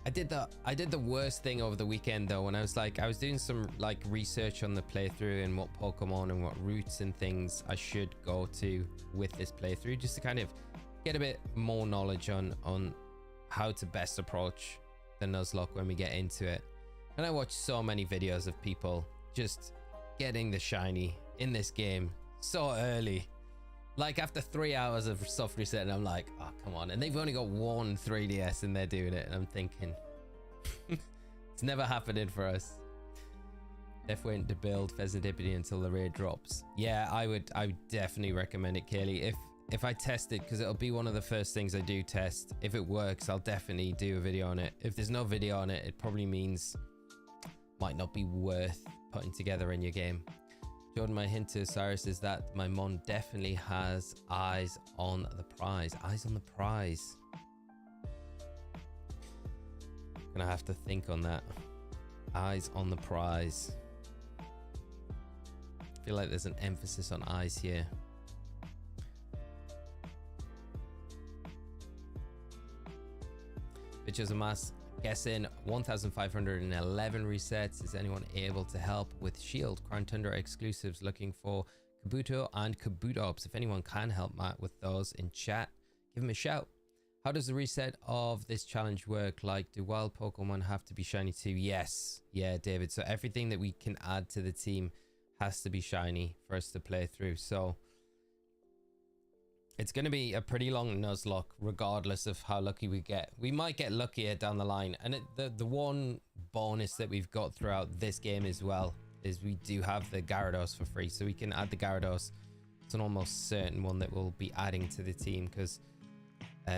Speaker 1: I did the worst thing over the weekend though, when I was doing some like research on the playthrough and what Pokemon and what routes and things I should go to with this playthrough, just to kind of get a bit more knowledge on how to best approach the Nuzlocke when we get into it. And I watched so many videos of people just getting the shiny in this game so early, like after 3 hours of soft reset, and I'm like, oh come on. And they've only got one 3DS and they're doing it, and I'm thinking it's never happening for us. Def waiting to build Pheasantipity until the raid drops. Yeah, I would definitely recommend it, Kaylee. If I test it, because it'll be one of the first things I do test. If it works, I'll definitely do a video on it. If there's no video on it, it probably means might not be worth putting together in your game. Jordan, my hint to Osirus is that my mon definitely has eyes on the prize. Eyes on the prize. Gonna have to think on that. Eyes on the prize. I feel like there's an emphasis on eyes here. Bitches a mass guessing 1,511 resets. Is anyone able to help with Shield Crown Tundra exclusives? Looking for Kabuto and Kabutops. If anyone can help Matt with those in chat, give him a shout. How does the reset of this challenge work? Like, do wild Pokemon have to be shiny too? Yes. Yeah, David. So everything that we can add to the team has to be shiny for us to play through. So it's going to be a pretty long Nuzlocke, regardless of how lucky we get. We might get luckier down the line. And the one bonus that we've got throughout this game as well is we do have the Gyarados for free. So we can add the Gyarados. It's an almost certain one that we'll be adding to the team, because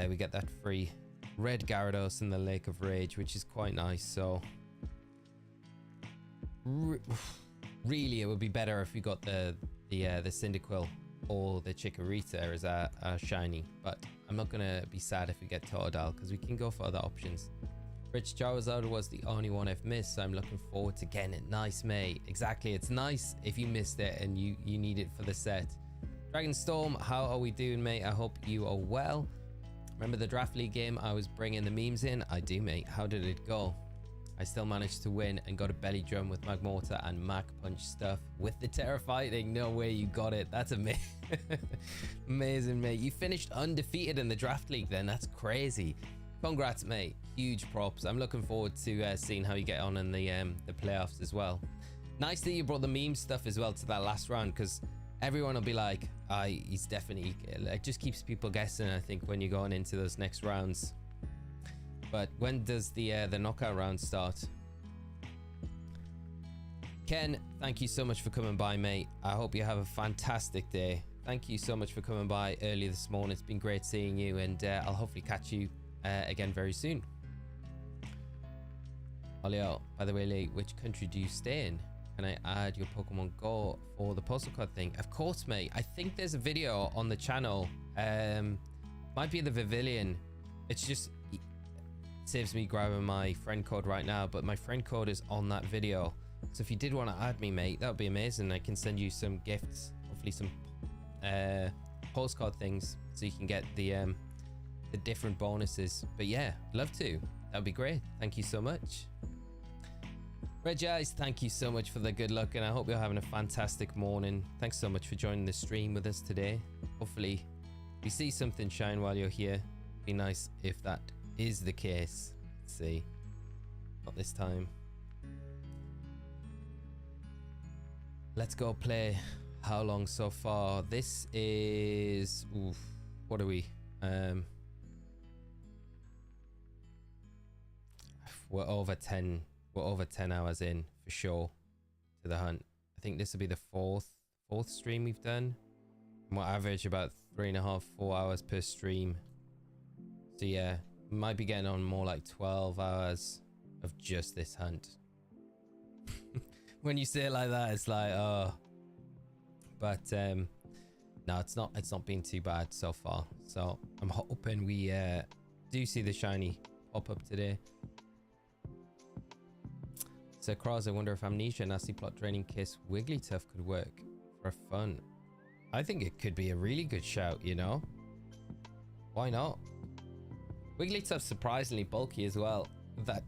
Speaker 1: we get that free red Gyarados in the Lake of Rage, which is quite nice. So really, it would be better if we got the Cyndaquil or the Chikorita as our shiny, but I'm not gonna be sad if we get Totodile, because we can go for other options. Rich Charizard was the only one I've missed, so I'm looking forward to getting it. Nice, mate. Exactly, it's nice if you missed it and you need it for the set. Dragonstorm, how are we doing, mate? I hope you are well. Remember the Draft League game I was bringing the memes in? I do, mate. How did it go? I still managed to win and got a belly drum with Magmortar and Mach Punch stuff with the Terra Fighting. No way you got it. That's amazing. Amazing, mate. You finished undefeated in the Draft League then. That's crazy. Congrats, mate. Huge props. I'm looking forward to seeing how you get on in the playoffs as well. Nice that you brought the meme stuff as well to that last round, because everyone will be like, he's definitely, like, just keeps people guessing, I think, when you're going into those next rounds. But when does the knockout round start? Ken, thank you so much for coming by, mate. I hope you have a fantastic day. Thank you so much for coming by early this morning. It's been great seeing you, and I'll hopefully catch you again very soon. Olio, by the way, Lee, which country do you stay in? Can I add your Pokemon Go for the postal card thing? Of course, mate. I think there's a video on the channel. Might be the Pavilion. It's just it saves me grabbing my friend code right now, but my friend code is on that video. So if you did want to add me, mate, that would be amazing. I can send you some gifts, hopefully some postcard things, so you can get the different bonuses. But yeah, love to. That would be great. Thank you so much. Reg Eyes, thank you so much for the good luck, and I hope you're having a fantastic morning. Thanks so much for joining the stream with us today. Hopefully you see something shine while you're here. Be nice if that is the case. Let's see. Not this time. Let's go play. How long so far? This is... Oof, what are we? We're over 10 hours in for sure to the hunt. I think this will be the fourth stream we've done, and we'll average about 3.5 to 4 hours per stream. So yeah, might be getting on more like 12 hours of just this hunt. When you say it like that, it's like, oh, but no, it's not been too bad so far. So I'm hoping we do see the shiny pop up today. So Cross, I wonder if Amnesia Nasty Plot Draining Kiss Wigglytuff could work for fun. I think it could be a really good shout, you know? Why not? Wigglytuff's surprisingly bulky as well. That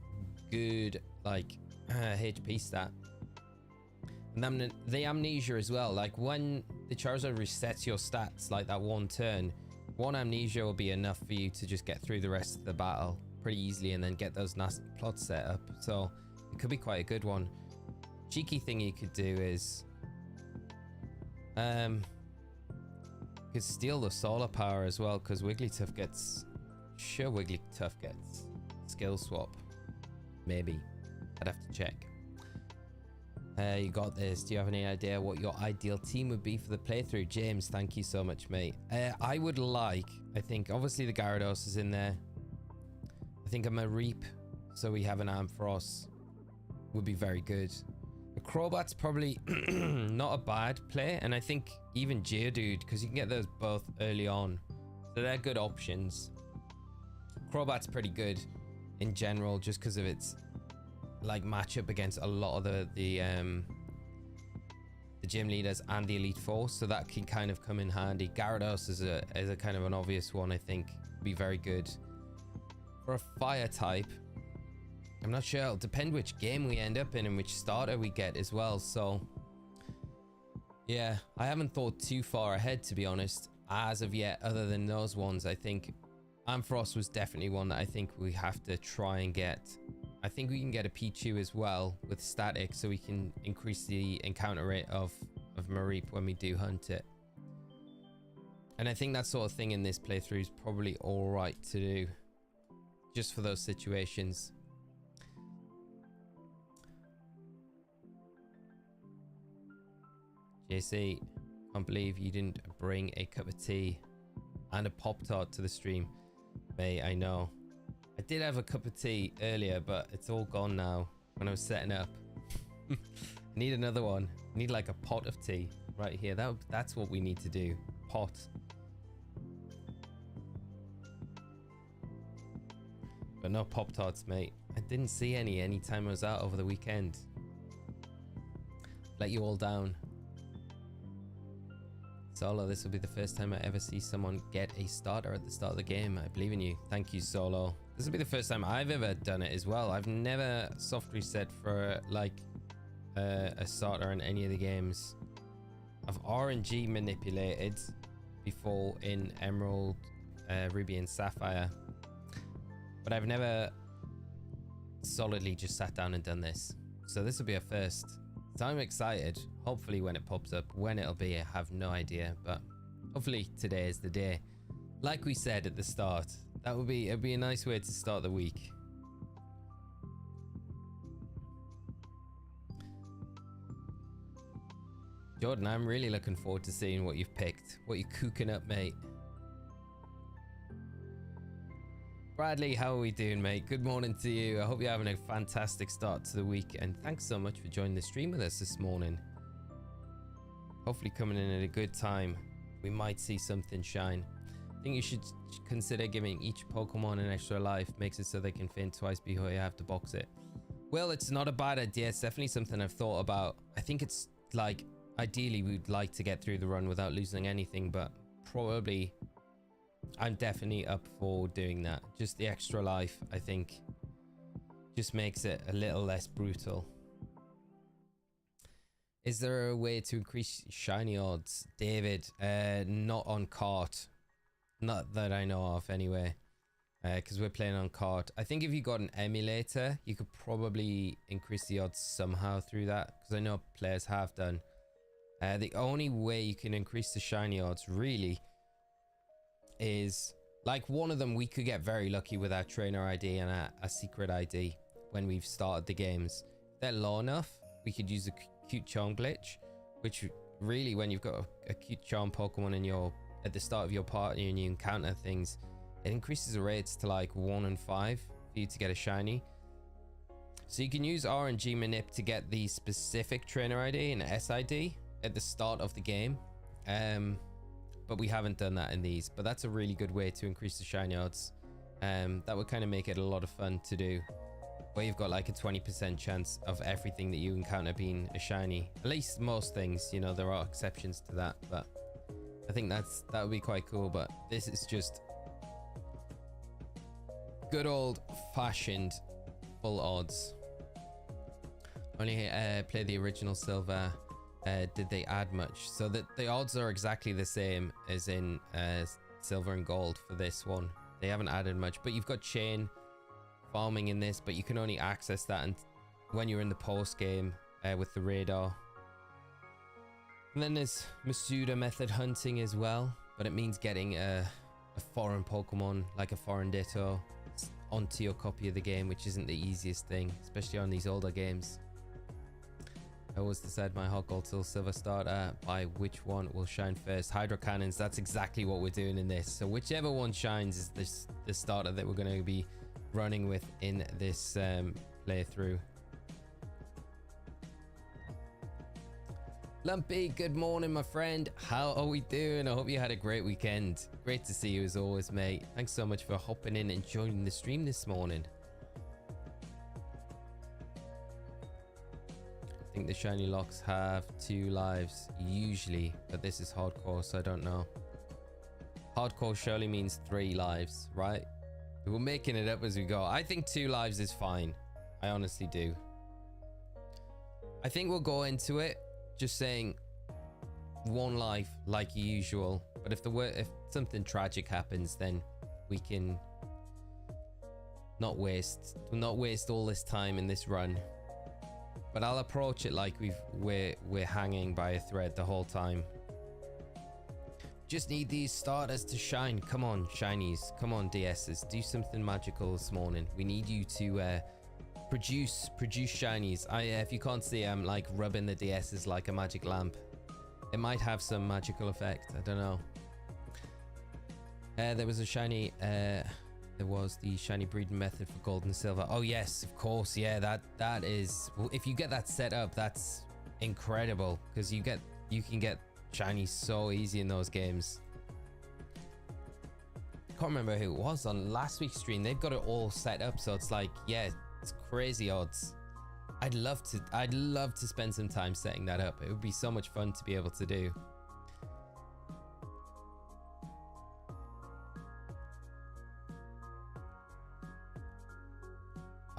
Speaker 1: good, like, HP stat. And then the Amnesia as well. Like, when the Charizard resets your stats, like that one turn, one Amnesia will be enough for you to just get through the rest of the battle pretty easily and then get those nasty plots set up. So it could be quite a good one. Cheeky thing you could do is you could steal the solar power as well, because Wigglytuff gets skill swap. Maybe. I'd have to check. You got this. Do you have any idea what your ideal team would be for the playthrough? James, thank you so much, mate. I would like, I think obviously the Gyarados is in there. I think I'm a Reap, so we have an Ampharos. Would be very good. The Crobat's probably not a bad play, and I think even Geodude, because you can get those both early on, so they're good options. Crobat's pretty good in general, just because of its like matchup against a lot of the gym leaders and the Elite Four, so that can kind of come in handy. Gyarados is a kind of an obvious one. I think would be very good for a fire type. I'm not sure. It'll depend which game we end up in and which starter we get as well. So yeah, I haven't thought too far ahead, to be honest, as of yet, other than those ones. I think Ampharos was definitely one that I think we have to try and get. I think we can get a Pichu as well with static, so we can increase the encounter rate of Mareep when we do hunt it. And I think that sort of thing in this playthrough is probably all right to do, just for those situations. JC, can't believe you didn't bring a cup of tea and a Pop-Tart to the stream. Mate, I know. I did have a cup of tea earlier, but it's all gone now when I was setting up. I need another one. I need like a pot of tea right here. That's what we need to do. Pot. But no Pop-Tarts, mate. I didn't see any time I was out over the weekend. Let you all down. Solo, this will be the first time I ever see someone get a starter at the start of the game. I believe in you. Thank you, Solo. This will be the first time I've ever done it as well. I've never soft reset for like a starter in any of the games. I've RNG manipulated before in Emerald, Ruby and Sapphire, but I've never solidly just sat down and done this. So this will be a first. So I'm excited. Hopefully when it pops up, when it'll be, I have no idea, but hopefully today is the day. Like we said at the start, it'd be a nice way to start the week. Jordan, I'm really looking forward to seeing what you've picked, what you're cooking up, mate. Bradley, how are we doing, mate? Good morning to you. I hope you're having a fantastic start to the week, and thanks so much for joining the stream with us this morning. Hopefully coming in at a good time. We might see something shine. I think you should consider giving each Pokemon an extra life. Makes it so they can faint twice before you have to box it. Well, it's not a bad idea. It's definitely something I've thought about. I think it's like, ideally we'd like to get through the run without losing anything, but probably I'm definitely up for doing that. Just the extra life, I think, just makes it a little less brutal. Is there a way to increase shiny odds, David? Not on cart, not that I know of anyway, because we're playing on cart. I think if you got an emulator, you could probably increase the odds somehow through that, because I know players have done. The only way you can increase the shiny odds really is, like, one of them, we could get very lucky with our trainer ID and a secret ID when we've started the games. If they're low enough, we could use a cute charm glitch, which really, when you've got a cute charm Pokemon in your at the start of your party and you encounter things, it increases the rates to like 1 in 5 for you to get a shiny. So you can use RNG manip to get the specific trainer ID and SID at the start of the game, but we haven't done that in these. But that's a really good way to increase the shiny odds. That would kind of make it a lot of fun to do, where you've got like a 20% chance of everything that you encounter being a shiny. At least most things, you know, there are exceptions to that, but I think that would be quite cool. But this is just good old fashioned full odds. Only play the original Silver. Did they add much? So that the odds are exactly the same as in Silver and Gold for this one. They haven't added much, but you've got chain farming in this, but you can only access that and when you're in the post game with the radar. And then there's Masuda method hunting as well, but it means getting a foreign Pokemon, like a foreign Ditto, onto your copy of the game, which isn't the easiest thing, especially on these older games. I always decide my HeartGold till Silver starter by which one will shine first. Hydro Cannons, that's exactly what we're doing in this. So whichever one shines is the starter that we're going to be running with in this playthrough. Lumpy, good morning, my friend. How are we doing? I hope you had a great weekend. Great to see you as always, mate. Thanks so much for hopping in and joining the stream this morning. I think the shiny locks have 2 lives usually, but this is hardcore, so I don't know. Hardcore surely means 3 lives, right? We're making it up as we go. I think 2 lives is fine. I honestly do. I think we'll go into it just saying 1 life like usual, but if something tragic happens, then we can not waste all this time in this run. But I'll approach it like we're hanging by a thread the whole time. Just need these starters to shine. Come on, shinies. Come on, DSs. Do something magical this morning. We need you to produce shinies. If you can't see, I'm like rubbing the DSs like a magic lamp. It might have some magical effect. I don't know. There was a shiny. There was the shiny breeding method for Gold and Silver. Oh yes, of course. Yeah, that is. Well, if you get that set up, that's incredible, because you can get shiny so easy in those games. Can't remember who it was on last week's stream. They've got it all set up, so it's like, yeah, it's crazy odds. I'd love to spend some time setting that up. It would be so much fun to be able to do.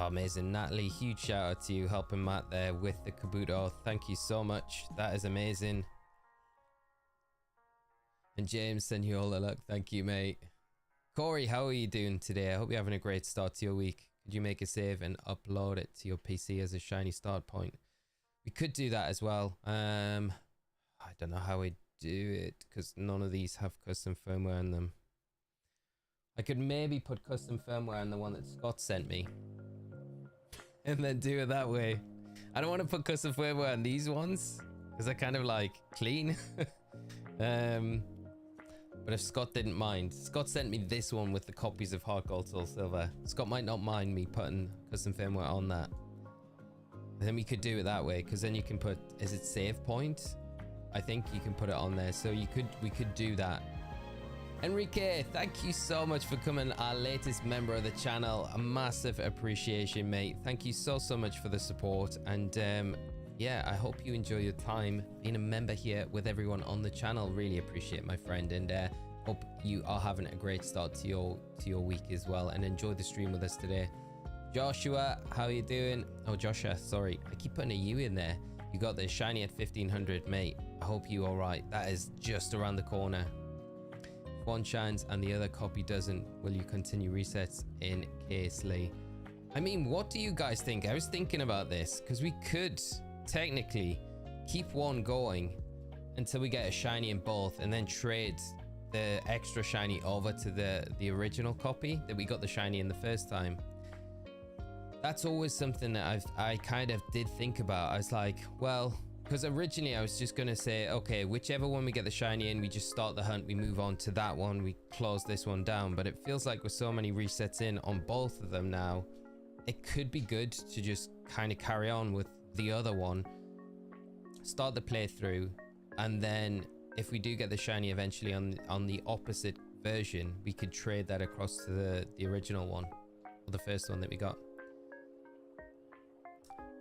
Speaker 1: Oh, amazing. Natalie, huge shout out to you helping Matt there with the Kabuto. Thank you so much. That is amazing. And James, send you all the luck. Thank you, mate. Corey, how are you doing today? I hope you're having a great start to your week. Could you make a save and upload it to your PC as a shiny start point? We could do that as well. I don't know how we do it, because none of these have custom firmware in them. I could maybe put custom firmware on the one that Scott sent me and then do it that way. I don't want to put custom firmware on these ones because they're kind of like clean. But But if Scott didn't mind, Scott sent me this one with the copies of HeartGold, Soul Silver. Scott might not mind me putting custom firmware on that. Then we could do it that way, because then you can put, is it save point? I think you can put it on there, so we could do that. Enrique, thank you so much for coming, our latest member of the channel. A massive appreciation, mate. Thank you so much for the support, and yeah, I hope you enjoy your time being a member here with everyone on the channel. Really appreciate it, my friend, and hope you are having a great start to your week as well, and enjoy the stream with us today. Joshua, how are you doing? Oh, Joshua, sorry, I keep putting a U in there. You got the shiny at 1500, mate. I hope you all right. That is just around the corner. If one shines and the other copy doesn't, will you continue resets in case Lee? I mean, what do you guys think? I was thinking about this, because we could technically keep one going until we get a shiny in both, and then trade the extra shiny over to the original copy that we got the shiny in the first time. That's always something that I kind of did think about. I was like, well, because originally I was just gonna say, okay, whichever one we get the shiny in, we just start the hunt, we move on to that one, we close this one down. But it feels like with so many resets in on both of them now, it could be good to just kind of carry on with the other one, start the playthrough, and then if we do get the shiny eventually on the opposite version, we could trade that across to the original one, or the first one that we got.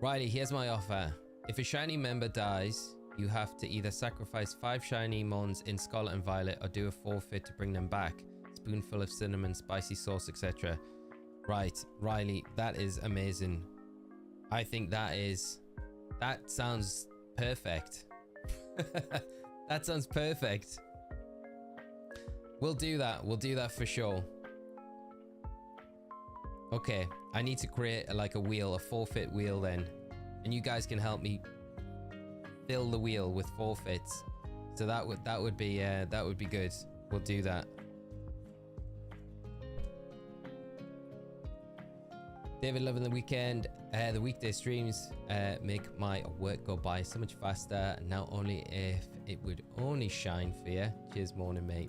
Speaker 1: Riley, here's my offer. If a shiny member dies, you have to either sacrifice 5 shiny mons in Scarlet and Violet, or do a forfeit to bring them back. Spoonful of cinnamon, spicy sauce, etc. Right, Riley, that is amazing. I think that sounds perfect. That sounds perfect. We'll do that for sure. Okay, I need to create like a wheel, a forfeit wheel then, and you guys can help me fill the wheel with forfeits. So that would be good. We'll do that. David, loving the weekend. The weekday streams make my work go by so much faster. Now only if it would only shine for you. Cheers, morning, mate.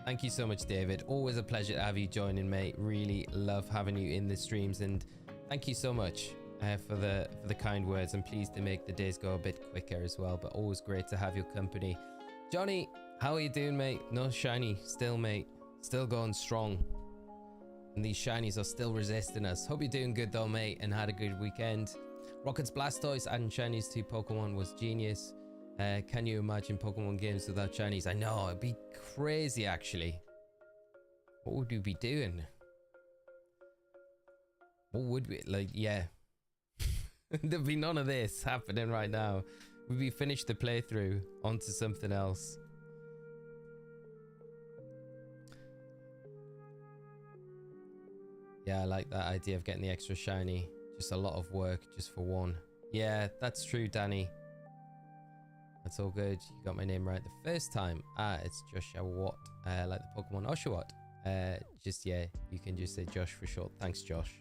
Speaker 1: Thank you so much, David. Always a pleasure to have you joining, mate. Really love having you in the streams, and thank you so much for the kind words. I'm pleased to make the days go a bit quicker as well, but always great to have your company. Johnny, how are you doing, mate? No shiny still, mate. Still going strong. And these shinies are still resisting us. Hope you're doing good though, mate, and had a good weekend. Rockets Blastoise adding shinies to Pokemon was genius. Can you imagine Pokemon games without shinies? I know, it'd be crazy actually. What would we be doing? What would we, like, yeah. There'd be none of this happening right now. We'd be finished the playthrough, onto something else. Yeah, I like that idea of getting the extra shiny. Just a lot of work just for one. Yeah, that's true, Danny. That's all good. You got my name right the first time. It's Joshua Watt, like the Pokemon Oshawott. Just, yeah, you can just say Josh for short. Thanks, Josh.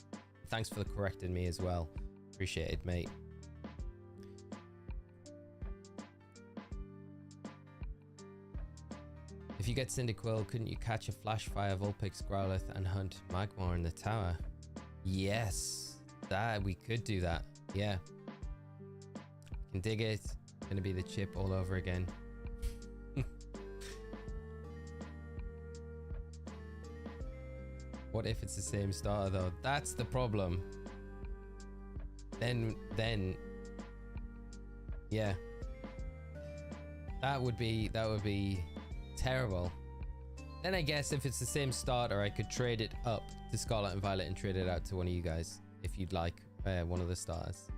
Speaker 1: Thanks for correcting me as well. Appreciate it, mate. If you get Cyndaquil, couldn't you catch a Flashfire, Vulpix, Growlithe, and hunt Magmar in the tower? Yes, that we could do that. Yeah, can dig it. Gonna be the chip all over again. What if it's the same starter though? That's the problem. Then yeah, that would be terrible. Then I guess if it's the same starter, I could trade it up to Scarlet and Violet and trade it out to one of you guys if you'd like one of the starters.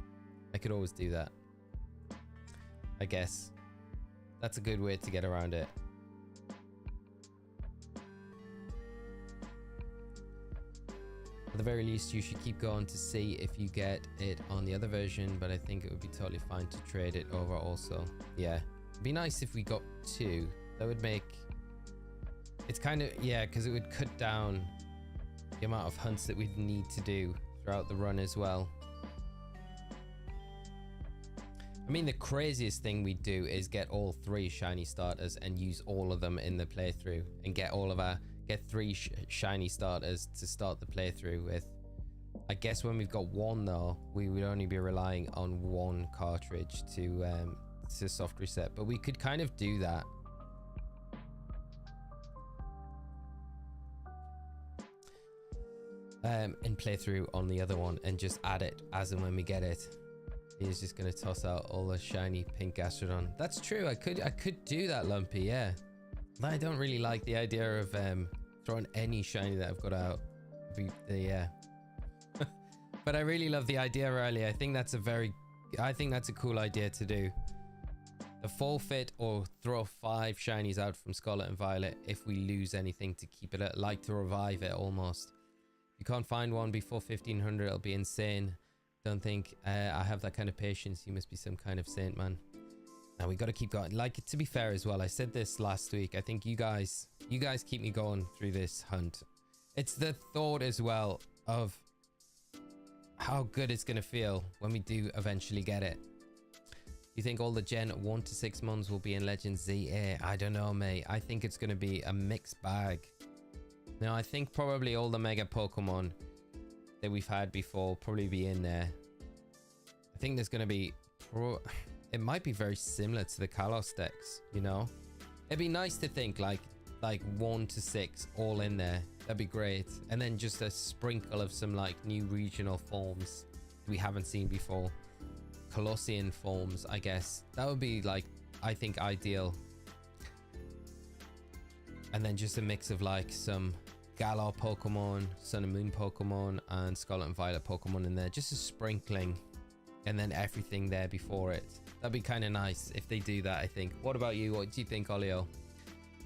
Speaker 1: I could always do that. I guess that's a good way to get around it. At the very least, you should keep going to see if you get it on the other version, but I think it would be totally fine to trade it over also. Yeah, it'd be nice if we got 2. That would make it's kind of, yeah, because it would cut down the amount of hunts that we'd need to do throughout the run as well. I mean, the craziest thing we do is get all 3 shiny starters and use all of them in the playthrough and get 3 shiny starters to start the playthrough with. I guess when we've got 1 though, we would only be relying on 1 cartridge to soft reset, but we could kind of do that. And play through on the other one and just add it as and when we get it. He's just gonna toss out all the shiny pink Gastrodon. That's true. I could do that, Lumpy. Yeah, I don't really like the idea of throwing any shiny that I've got out. Yeah, but I really love the idea, Riley. I think that's a cool idea to do. The forfeit or throw 5 shinies out from Scarlet and Violet if we lose anything to keep it, like to revive it almost. If you can't find one before 1500, it'll be insane. Don't think I have that kind of patience. You must be some kind of saint, man. Now we got to keep going. Like, to be fair as well, I said this last week. I think you guys keep me going through this hunt. It's the thought as well of how good it's gonna feel when we do eventually get it. You think all the Gen 1 to 6 months will be in Legends ZA? I don't know, mate. I think it's gonna be a mixed bag. Now I think probably all the Mega Pokemon that we've had before probably be in there. I think there's going to be it might be very similar to the Kalos decks, you know. It'd be nice to think like 1 to 6 all in there. That'd be great. And then just a sprinkle of some like new regional forms we haven't seen before. Colossian forms, I guess. That would be like, I think, ideal. And then just a mix of like some Galar Pokemon, Sun and Moon Pokemon, and Scarlet and Violet Pokemon in there. Just a sprinkling, and then everything there before it. That'd be kind of nice if they do that, I think. What about you? What do you think, Olio?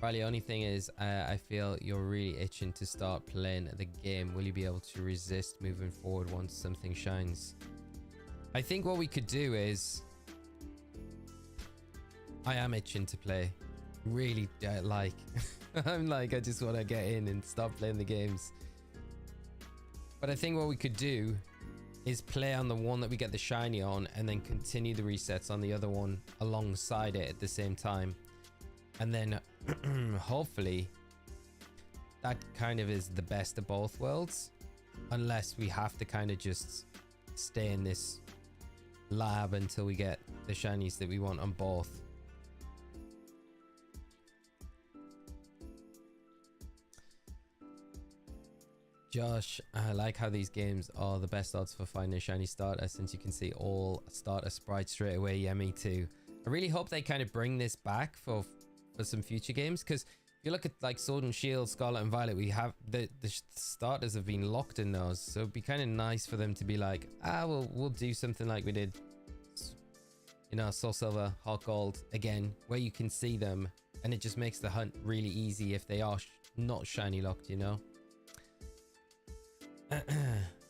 Speaker 1: Riley, only thing is, I feel you're really itching to start playing the game. Will you be able to resist moving forward once something shines? I think what we could do is, I am itching to play. Really like I'm like, I just want to get in and start playing the games. But I think what we could do is play on the one that we get the shiny on and then continue the resets on the other one alongside it at the same time. And then hopefully that kind of is the best of both worlds, unless we have to kind of just stay in this lab until we get the shinies that we want on both. Josh, I like how these games are the best odds for finding a shiny starter, since you can see all starter sprites straight away. Yeah, me too. I really hope they kind of bring this back for some future games, because if you look at like Sword and Shield, Scarlet and Violet, we have the starters have been locked in those, so it'd be kind of nice for them to be like, we'll do something like we did, you know, Soul Silver, HeartGold again, where you can see them, and it just makes the hunt really easy if they are not shiny locked, you know.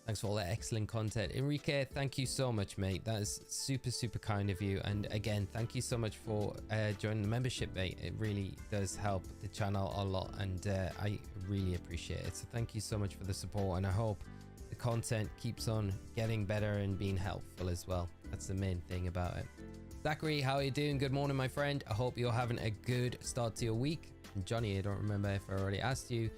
Speaker 1: Thanks for all that excellent content, Enrique. Thank you so much, mate. That is super kind of you. And again, thank you so much for joining the membership, mate. It really does help the channel a lot, and I really appreciate it. So thank you so much for the support, and I hope the content keeps on getting better and being helpful as well. That's the main thing about it. Zachary, how are you doing? Good morning, my friend. I hope you're having a good start to your week. And Johnny, I don't remember if I already asked you,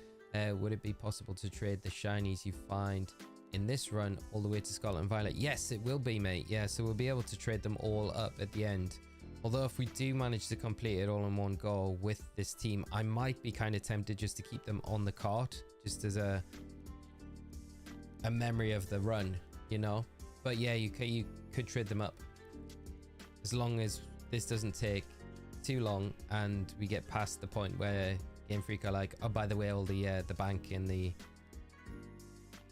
Speaker 1: would it be possible to trade the shinies you find in this run all the way to Scarlet and Violet? Yes, it will be, mate. Yeah, so we'll be able to trade them all up at the end. Although if we do manage to complete it all in one go with this team, I might be kind of tempted just to keep them on the cart, just as a memory of the run, you know. But yeah, you could trade them up, as long as this doesn't take too long and we get past the point where Game Freak are like, oh, by the way, all the bank and the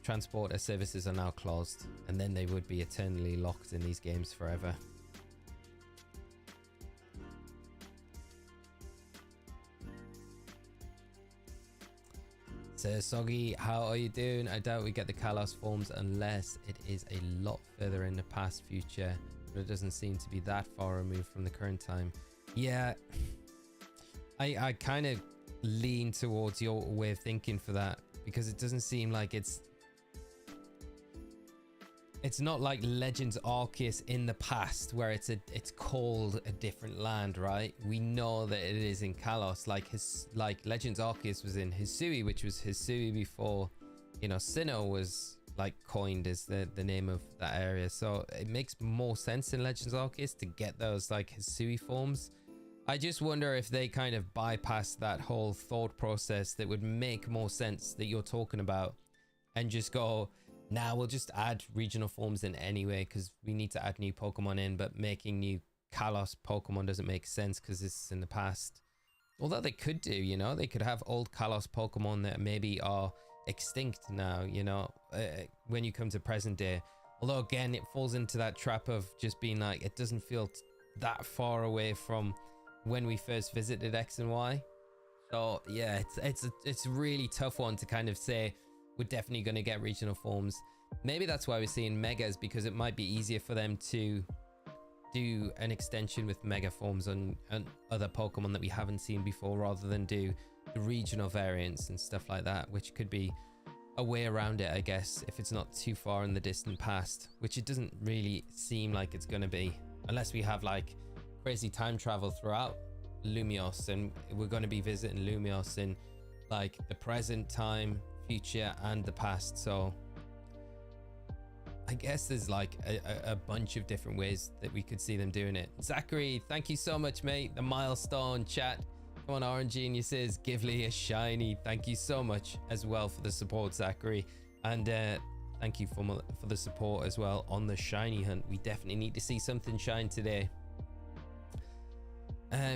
Speaker 1: transporter services are now closed, and then they would be eternally locked in these games forever. So Soggy, how are you doing? I doubt we get the Kalos forms unless it is a lot further in the past future, but it doesn't seem to be that far removed from the current time. Yeah, I kind of lean towards your way of thinking for that, because it doesn't seem like it's it's not like Legends Arceus in the past where it's called a different land, right? We know that it is in Kalos. Like Legends Arceus was in Hisui, which was Hisui before, you know, Sinnoh was like coined as the name of that area. So it makes more sense in Legends Arceus to get those like Hisui forms. I just wonder if they kind of bypass that whole thought process that would make more sense that you're talking about and just go, nah, we'll just add regional forms in anyway because we need to add new Pokemon in, but making new Kalos Pokemon doesn't make sense because this is in the past. Although they could do, you know, they could have old Kalos Pokemon that maybe are extinct now, you know, when you come to present day. Although again, it falls into that trap of just being like, it doesn't feel that far away from when we first visited X and Y. So yeah, it's a really tough one to kind of say we're definitely going to get regional forms. Maybe that's why we're seeing megas, because it might be easier for them to do an extension with mega forms on other Pokemon that we haven't seen before, rather than do the regional variants and stuff like that, which could be a way around it, I guess, if it's not too far in the distant past, which it doesn't really seem like it's going to be, unless we have like crazy time travel throughout Lumios and we're going to be visiting Lumios in like the present time, future and the past. So I guess there's like a bunch of different ways that we could see them doing it. Zachary, thank you so much, mate. The milestone chat. Come on, Orange Geniuses, give Lee a shiny. Thank you so much as well for the support, Zachary. And thank you for the support as well on the shiny hunt. We definitely need to see something shine today.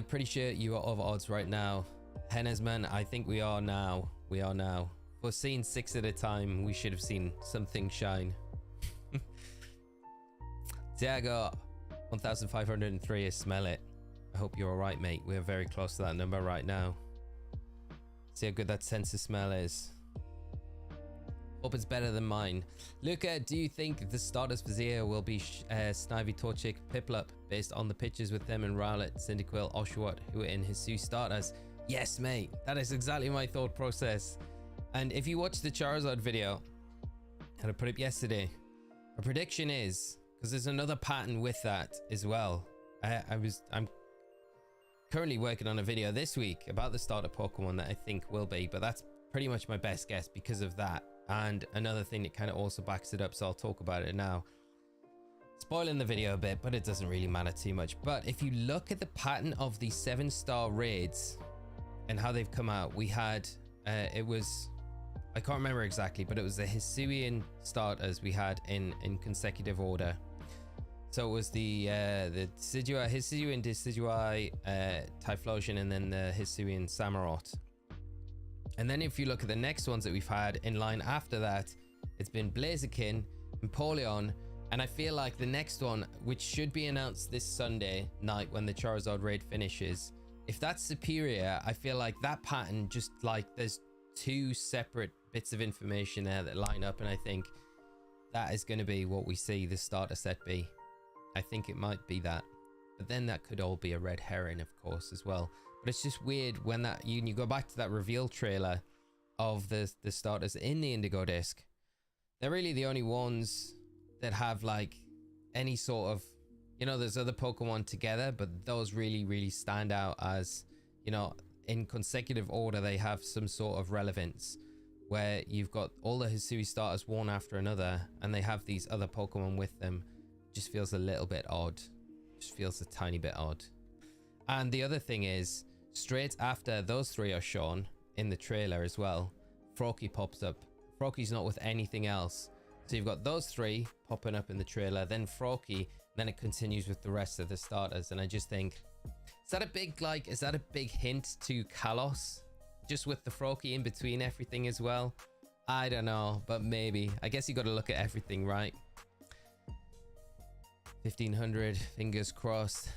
Speaker 1: Pretty sure you are over odds right now. Hennesman, I think we are now. We are now. For seeing 6 at a time, we should have seen something shine. Diago 1503 is smell it. I hope you're all right, mate. We're very close to that number right now. See how good that sense of smell is. Hope it's better than mine. Luca, do you think the starters for Zia will be Snivy, Torchic, Piplup based on the pictures with them and Rowlet, Cyndaquil, Oshawott who are in Hisui starters? Yes, mate. That is exactly my thought process. And if you watch the Charizard video that I put up yesterday, a prediction is, because there's another pattern with that as well. I'm currently working on a video this week about the starter Pokemon that I think will be, but that's pretty much my best guess because of that. And another thing that kind of also backs it up, so I'll talk about it now. Spoiling the video a bit, but it doesn't really matter too much. But if you look at the pattern of the 7-star raids and how they've come out, we had it was, I can't remember exactly, but it was the Hisuian starters we had in consecutive order. So it was the Decidueye, Hisuian Decidueye, Typhlosion, and then the Hisuian Samurott. And then if you look at the next ones that we've had in line after that, it's been Blaziken, Empoleon, and I feel like the next one, which should be announced this Sunday night when the Charizard raid finishes, if that's superior, I feel like that pattern, just like there's 2 separate bits of information there that line up, and I think that is going to be what we see the starter set be. I think it might be that, but then that could all be a red herring, of course, as well. But it's just weird when that you go back to that reveal trailer of the starters in the Indigo disc. They're really the only ones that have like any sort of, you know, there's other Pokemon together, but those really stand out as, you know, in consecutive order. They have some sort of relevance where you've got all the Hisui starters one after another, and they have these other Pokemon with them. It just feels a little bit odd. Just feels a tiny bit odd. And the other thing is, straight after those 3 are shown in the trailer as well, Froakie pops up. Froakie's not with anything else. So you've got those 3 popping up in the trailer, then Froakie, then it continues with the rest of the starters. And I just think, is that a big hint to Kalos? Just with the Froakie in between everything as well? I don't know, but maybe. I guess you got to look at everything, right? 1500, fingers crossed.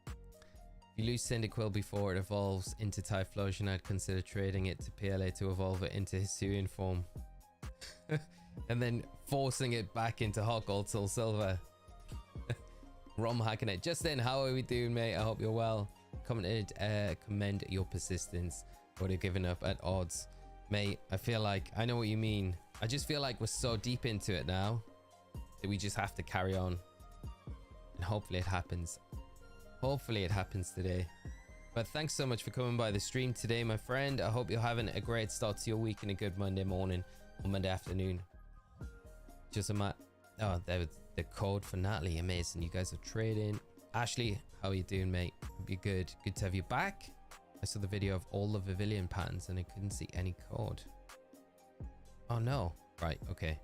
Speaker 1: If you lose Cyndaquil before it evolves into Typhlosion, I'd consider trading it to PLA to evolve it into Hisuian form. And then forcing it back into HeartGold Soul Silver. Rom hacking it. Justin, how are we doing, mate? I hope you're well. Commented, commend your persistence. Would have given up at odds. Mate, I feel like I know what you mean. I just feel like we're so deep into it now that we just have to carry on. And hopefully it happens. Hopefully it happens today. But thanks so much for coming by the stream today, my friend. I hope you're having a great start to your week and a good Monday morning or Monday afternoon. Just a oh, there was the code for Natalie. Amazing. You guys are trading. Ashley, how are you doing, mate? Hope you're good. Good to have you back. I saw the video of all the Pavilion patterns and I couldn't see any code. Oh no. Right, okay.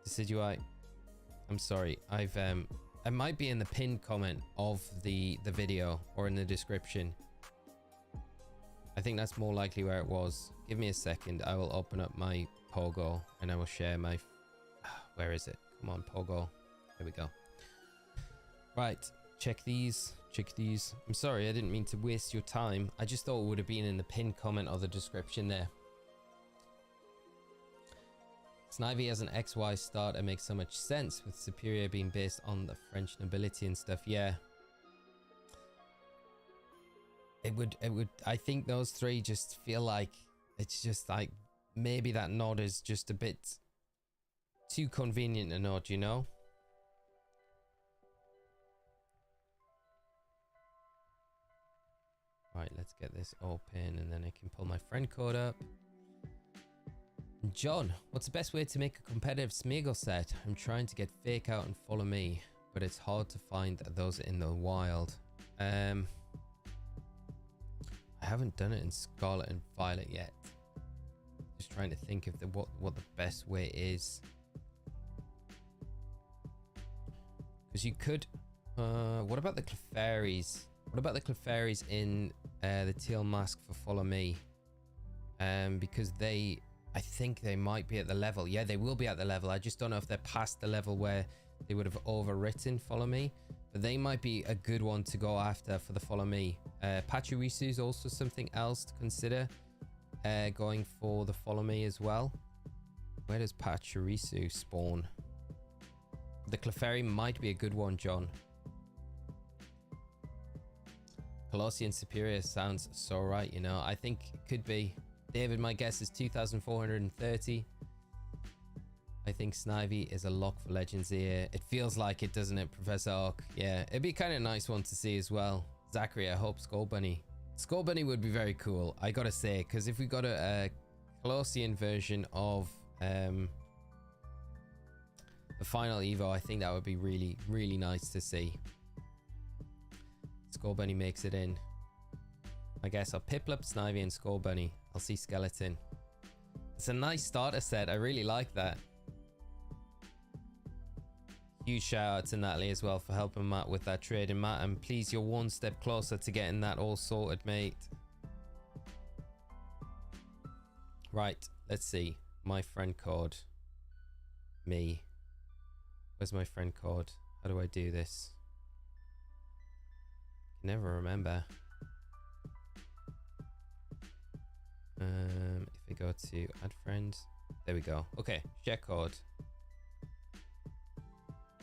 Speaker 1: Decidui, I'm sorry. I might be in the pinned comment of the video or in the description. I think that's more likely where it was. Give me a second. I will open up my Pogo and I will share my... Where is it? Come on, Pogo. There we go. Right. Check these. Check these. I'm sorry. I didn't mean to waste your time. I just thought it would have been in the pinned comment or the description there. Snivy as an XY starter makes so much sense, with Superior being based on the French nobility and stuff. Yeah. It would, I think those three just feel like, it's just like, maybe that nod is just a bit too convenient a nod, you know? Right, let's get this open and then I can pull my friend code up. John, what's the best way to make a competitive Smeagol set? I'm trying to get Fake Out and Follow Me, but it's hard to find those in the wild. I haven't done it in Scarlet and Violet yet. Just trying to think of what the best way is. Because you could... what about the Clefairies? What about the Clefairies in the Teal Mask for Follow Me? Because they... I think they might be at the level. Yeah, they will be at the level. I just don't know if they're past the level where they would have overwritten Follow Me. But they might be a good one to go after for the Follow Me. Pachirisu is also something else to consider. Going for the Follow Me as well. Where does Pachirisu spawn? The Clefairy might be a good one, John. Colossian Superior sounds so right, you know. I think it could be. David, my guess is 2,430. I think Snivy is a lock for Legends here. It feels like it, doesn't it, Professor Oak? Yeah, it'd be kind of a nice one to see as well. Zachary, I hope Skull Bunny. Skull Bunny would be very cool, I gotta say, because if we got a Colossian version of the final Evo, I think that would be really, really nice to see. Skull Bunny makes it in. I guess I'll Piplup, Snivy, and Skull Bunny. I'll see Skeleton. It's a nice starter set. I really like that. Huge shout out to Natalie as well for helping Matt with that trading, Matt. And please, you're one step closer to getting that all sorted, mate. Right, let's see. My friend code. Me. Where's my friend code? How do I do this? Can never remember. If we go to add friend, there we go. Okay, share code.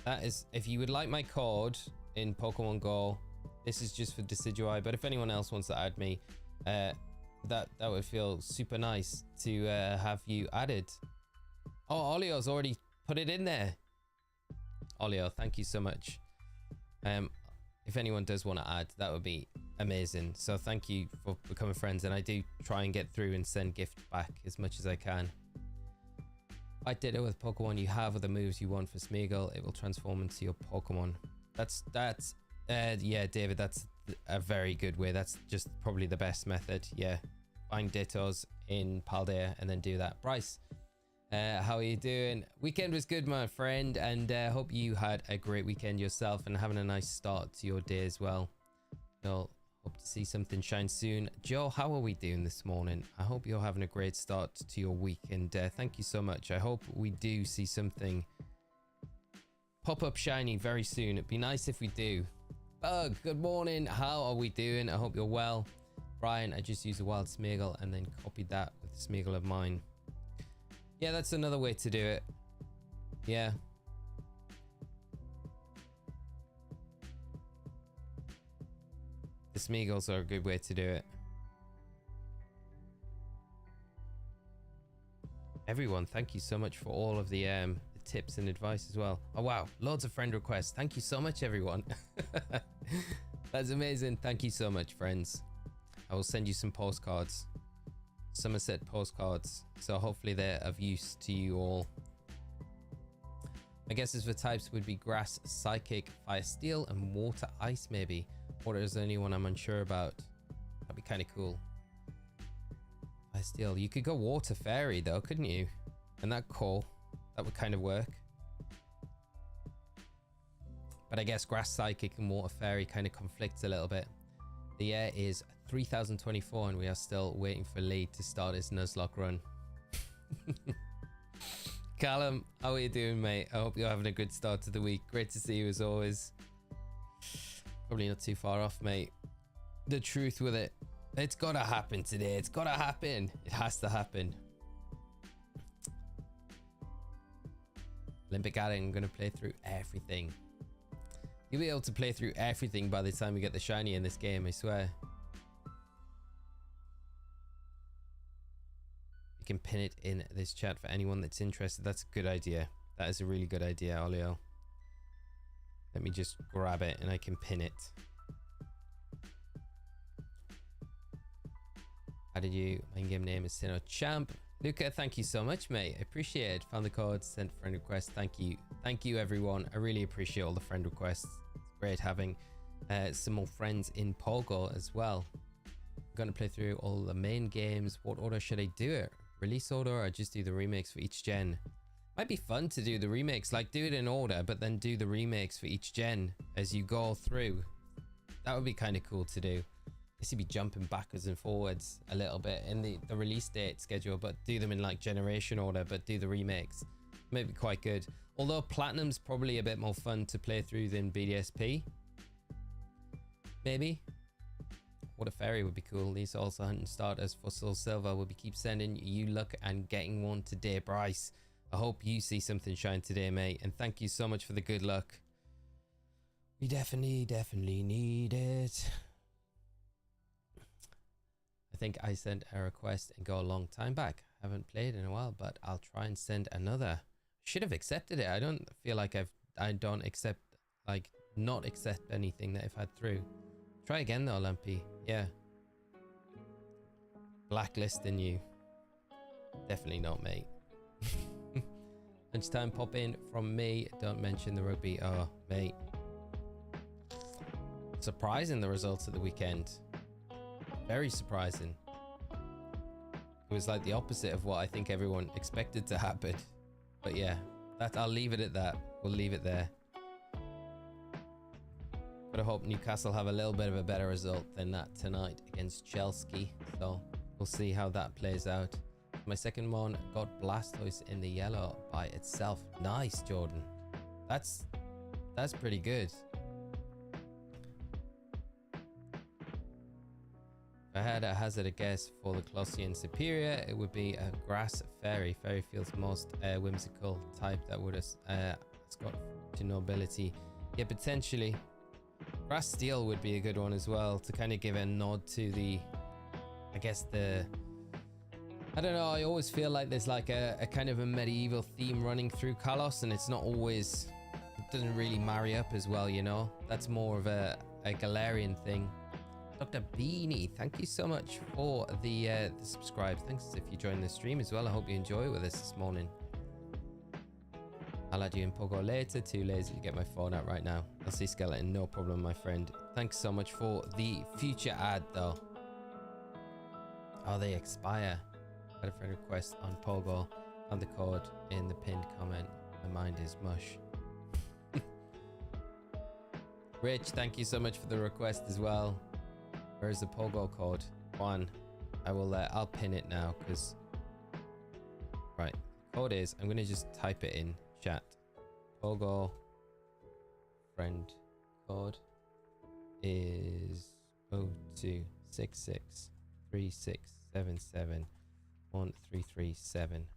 Speaker 1: That is, if you would like my code in Pokemon Go, this is just for Decidui, but if anyone else wants to add me, that would feel super nice to have you added. Oh, Olio's already put it in there. Olio, thank you so much. If anyone does want to add, that would be amazing. So thank you for becoming friends, and I do try and get through and send gifts back as much as I can. I did it with Pokemon you have, with the moves you want for Smeagol, it will transform into your Pokemon. That's yeah, David, that's a very good way. That's just probably the best method. Yeah, find Dittos in Paldea and then do that. Bryce, how are you doing? Weekend was good, my friend, and hope you had a great weekend yourself and having a nice start to your day as well. Well, hope to see something shine soon. Joe, how are we doing this morning? I hope you're having a great start to your week, and thank you so much. I hope we do see something pop up shiny very soon. It'd be nice if we do. Bug, good morning. How are we doing? I hope you're well. Brian, I just used a wild Smeagol and then copied that with the Smeagol of mine. Yeah, that's another way to do it. Yeah. The Smeagols are a good way to do it. everyone, thank you so much for all of the tips and advice as well. Oh wow, loads of friend requests. Thank you so much, everyone. That's amazing. Thank you so much, friends. I will send you some postcards, Somerset postcards, so hopefully they're of use to you all. My guesses for types would be grass, psychic, fire, steel, and water, ice maybe. Water is the only one I'm unsure about. That'd be kind of cool. Fire, steel. You could go water fairy though, couldn't you? And that cool. That would kind of work. But I guess grass, psychic, and water fairy kind of conflicts a little bit. The year is 3024 and we are still waiting for Lee to start his Nuzlocke run. Callum, how are you doing, mate? I hope you're having a good start to the week. Great to see you as always. Probably not too far off, mate. The truth with it. It's gotta happen today. It's gotta happen. It has to happen. Olympic Addict, I'm gonna play through everything. You'll be able to play through everything by the time we get the shiny in this game, I swear. You can pin it in this chat for anyone that's interested. That's a good idea. That is a really good idea, Olio. Let me just grab it and I can pin it. How did you? My in-game name is Cannnot Champ. Luca, thank you so much, mate. I appreciate it. Found the code, sent friend request. Thank you. Thank you, everyone. I really appreciate all the friend requests. It's great having some more friends in Pogo as well. I'm going to play through all the main games. What order should I do it? Release order or just do the remakes for each gen? Might be fun to do the remakes, like do it in order, but then do the remakes for each gen as you go through. That would be kind of cool to do. This would be jumping backwards and forwards a little bit in the release date schedule, but do them in like generation order, but do the remakes. Maybe quite good. Although Platinum's probably a bit more fun to play through than BDSP. Maybe. What a fairy would be cool. These also hunting starters for Soul Silver will be keep sending you luck and getting one today, Bryce. I hope you see something shine today, mate. And thank you so much for the good luck. We definitely need it. I think I sent a request and go a long time back. Haven't played in a while, but I'll try and send another. Should have accepted it. I don't feel like I don't accept, like, not accept anything that I've had through. Try again though, Lumpy. Yeah. Blacklisting you. Definitely not, mate. Lunchtime pop in from me. Don't mention the rugby. Oh, mate. Surprising the results at the weekend. Very surprising. It was like the opposite of what I think everyone expected to happen. But yeah, I'll leave it at that. We'll leave it there. But I hope Newcastle have a little bit of a better result than that tonight against Chelsea. So we'll see how that plays out. My second one got Blastoise in the yellow by itself. Nice, Jordan. That's pretty good. If I had a hazard a guess for the Colossian Superior, it would be a Grass Fairy. Fairy feels most whimsical type that would have got to nobility. Yeah, potentially. Grass Steel would be a good one as well to kind of give a nod to the, I guess I don't know, I always feel like there's like a kind of a medieval theme running through Kalos, and it's not always, it doesn't really marry up as well, you know? That's more of a Galarian thing. Dr. Beanie, thank you so much for the subscribe. Thanks if you joined the stream as well. I hope you enjoy it with us this morning. I'll add you in Pogo later. Too lazy to get my phone out right now. I'll see Skeleton, no problem, my friend. Thanks so much for the future ad though. Oh, they expire. Had a friend request on Pogo. Found the code in the pinned comment. My mind is mush. Rich, thank you so much for the request as well. Where's the Pogo code? One. I'll pin it now because. Right. Code is, I'm gonna just type it in chat. Pogo friend code is 026636771337.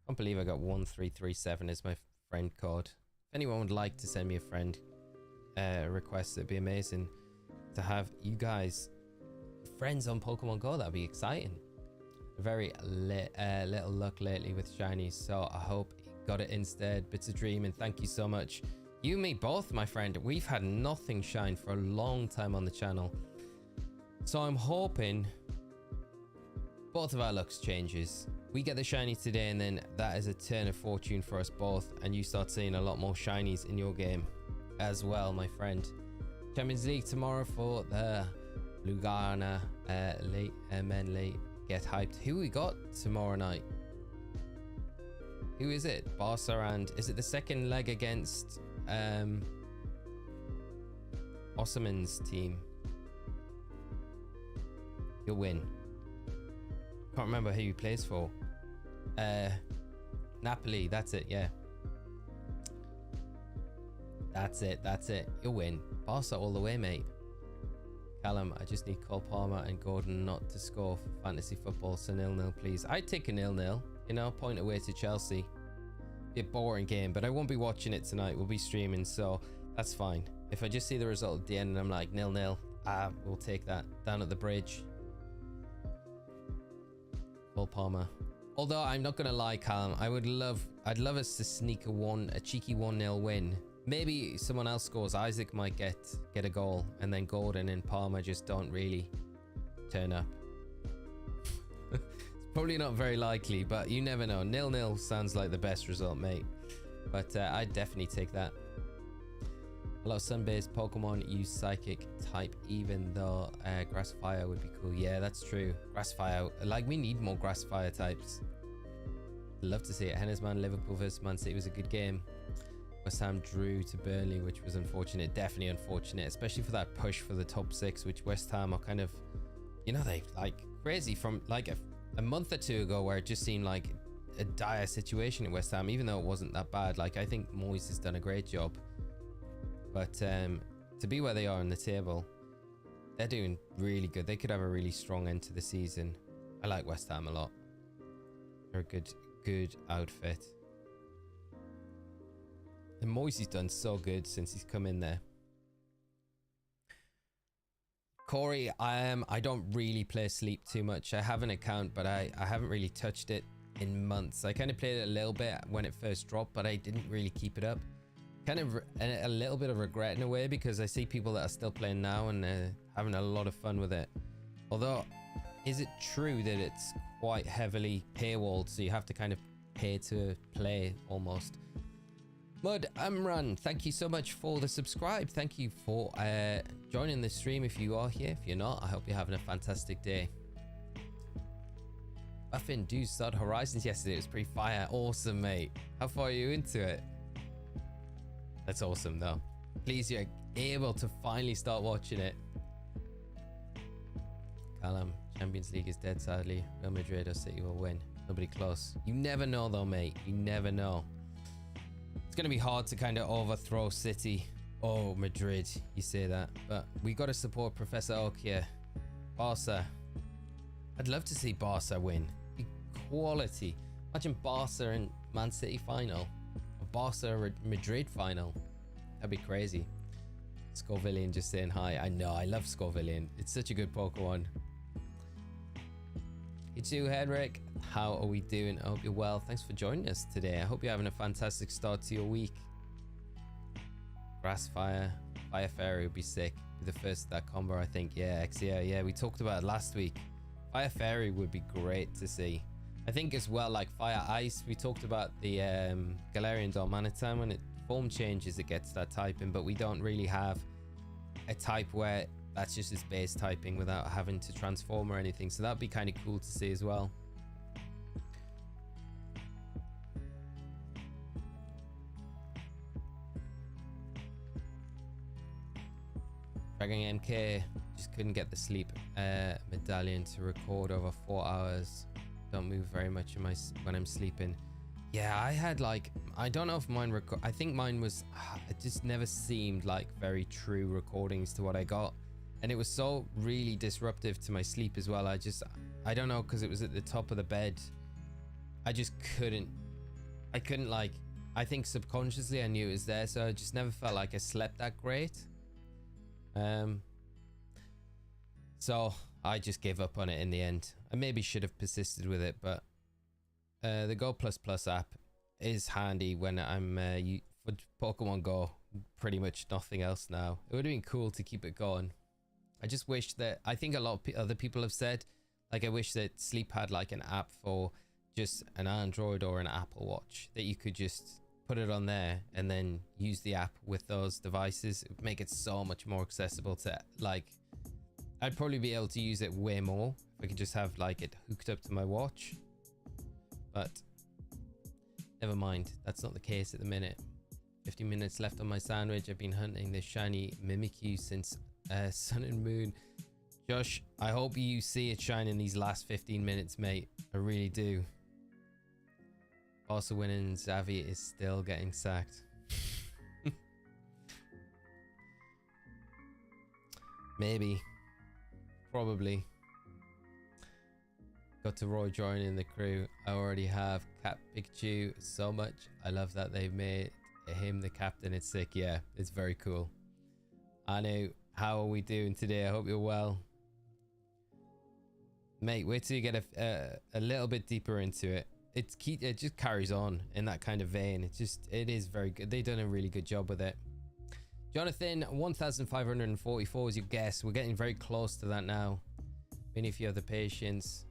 Speaker 1: Can't believe I got 1337 as my friend code. If anyone would like to send me a friend request, it'd be amazing to have you guys friends on Pokemon Go. That'd be exciting. Very little luck lately with shinies, so I hope you got it instead. Bits of dream, and thank you so much. You and me both, my friend. We've had nothing shine for a long time on the channel, so I'm hoping both of our lucks changes. We get the shiny today, and then that is a turn of fortune for us both, and you start seeing a lot more shinies in your game as well, my friend. Champions League tomorrow for the Lugana men late. Get hyped. Who we got tomorrow night? Who is it? Barca, and is it the second leg against Osirus's team? You'll win. Can't remember who he plays for. Napoli, that's it, yeah. That's it. You'll win. Barca all the way, mate. Callum, I just need Cole Palmer and Gordon not to score for fantasy football, so 0-0 please. I'd take a 0-0, you know, point away to Chelsea. Be a boring game, but I won't be watching it tonight. We'll be streaming, so that's fine. If I just see the result at the end and I'm like 0-0, we'll take that. Down at the bridge. Cole Palmer. Although I'm not gonna lie, Callum, I'd love us to sneak a cheeky 1-0 win. Maybe someone else scores. Isaac might get a goal, and then Gordon and Palmer just don't really turn up. It's probably not very likely, but you never know. 0-0 sounds like the best result, mate. But I'd definitely take that. A lot of sun-based Pokemon use Psychic type, even though Grass Fire would be cool. Yeah, that's true. Grass Fire, like, we need more Grass Fire types. Love to see it. Hennesman, Liverpool vs Man City was a good game. West Ham drew to Burnley, which was unfortunate. Definitely unfortunate, especially for that push for the top 6, which West Ham are kind of, you know, they like crazy from like a month or two ago, where it just seemed like a dire situation in West Ham, even though it wasn't that bad. Like, I think Moyes has done a great job, but to be where they are in the table, they're doing really good. They could have a really strong end to the season. I like West Ham a lot. They're a good outfit. And Moisey's done so good since he's come in there. Corey, I don't really play Sleep too much. I have an account, but I haven't really touched it in months. I kind of played it a little bit when it first dropped, but I didn't really keep it up. Kind of a little bit of regret in a way, because I see people that are still playing now and having a lot of fun with it. Although, is it true that it's quite heavily paywalled, so you have to kind of pay to play almost? Mud Amran, thank you so much for the subscribe. Thank you for joining the stream if you are here. If you're not, I hope you're having a fantastic day. Buffin, do start Horizons yesterday. It was pretty fire. Awesome, mate. How far are you into it? That's awesome, though. Please, you're able to finally start watching it. Callum, Champions League is dead, sadly. Real Madrid or City will win. Nobody close. You never know, though, mate. You never know. It's going to be hard to kind of overthrow City. Oh, Madrid, you say that. But we got to support Professor Oak here. Barca. I'd love to see Barca win. Equality. Imagine Barca and Man City final. Or Barca Madrid final. That'd be crazy. Scorvillian just saying hi. I know, I love Scorvillian. It's such a good Pokemon. You too, Henrik. How are we doing? I hope you're well. Thanks for joining us today. I hope you're having a fantastic start to your week. Grass Fire. Fire Fairy would be sick. Be the first of that combo, I think. Yeah, yeah, we talked about it last week. Fire Fairy would be great to see. I think as well, like Fire Ice, we talked about the Galarian Darmanitan. When it form changes, it gets that typing, but we don't really have a type where that's just its base typing without having to transform or anything. So that'd be kind of cool to see as well. Dragon MK, just couldn't get the sleep medallion to record over 4 hours. Don't move very much in when I'm sleeping. Yeah, I had like, I don't know if mine I think mine was, it just never seemed like very true recordings to what I got. And it was so really disruptive to my sleep as well. I don't know, because it was at the top of the bed. I just couldn't, like, I think subconsciously I knew it was there, so I just never felt like I slept that great. So I just gave up on it in the end. I maybe should have persisted with it, but the Go++ app is handy when I'm for Pokemon Go. Pretty much nothing else now. It would have been cool to keep it going. I just wish that, I think a lot of other people have said, like, I wish that Sleep had like an app for just an Android or an Apple Watch that you could just put it on there and then use the app with those devices. It would make it so much more accessible to, like, I'd probably be able to use it way more if I could just have like it hooked up to my watch. But never mind, that's not the case at the minute. 50 minutes left on my sandwich. I've been hunting this shiny Mimikyu since Sun and Moon. Josh, I hope you see it shine in these last 15 minutes, mate. I really do. Also winning, Xavi is still getting sacked. Maybe. Probably. Got to Roy joining the crew. I already have Cat Pikachu so much. I love that they've made him the captain. It's sick. Yeah, it's very cool. Anu, how are we doing today? I hope you're well. Mate, wait till you get a little bit deeper into it. It just carries on in that kind of vein. It is very good. They've done a really good job with it. Jonathan, 1544 is your guess. We're getting very close to that now. Many if you have the patience.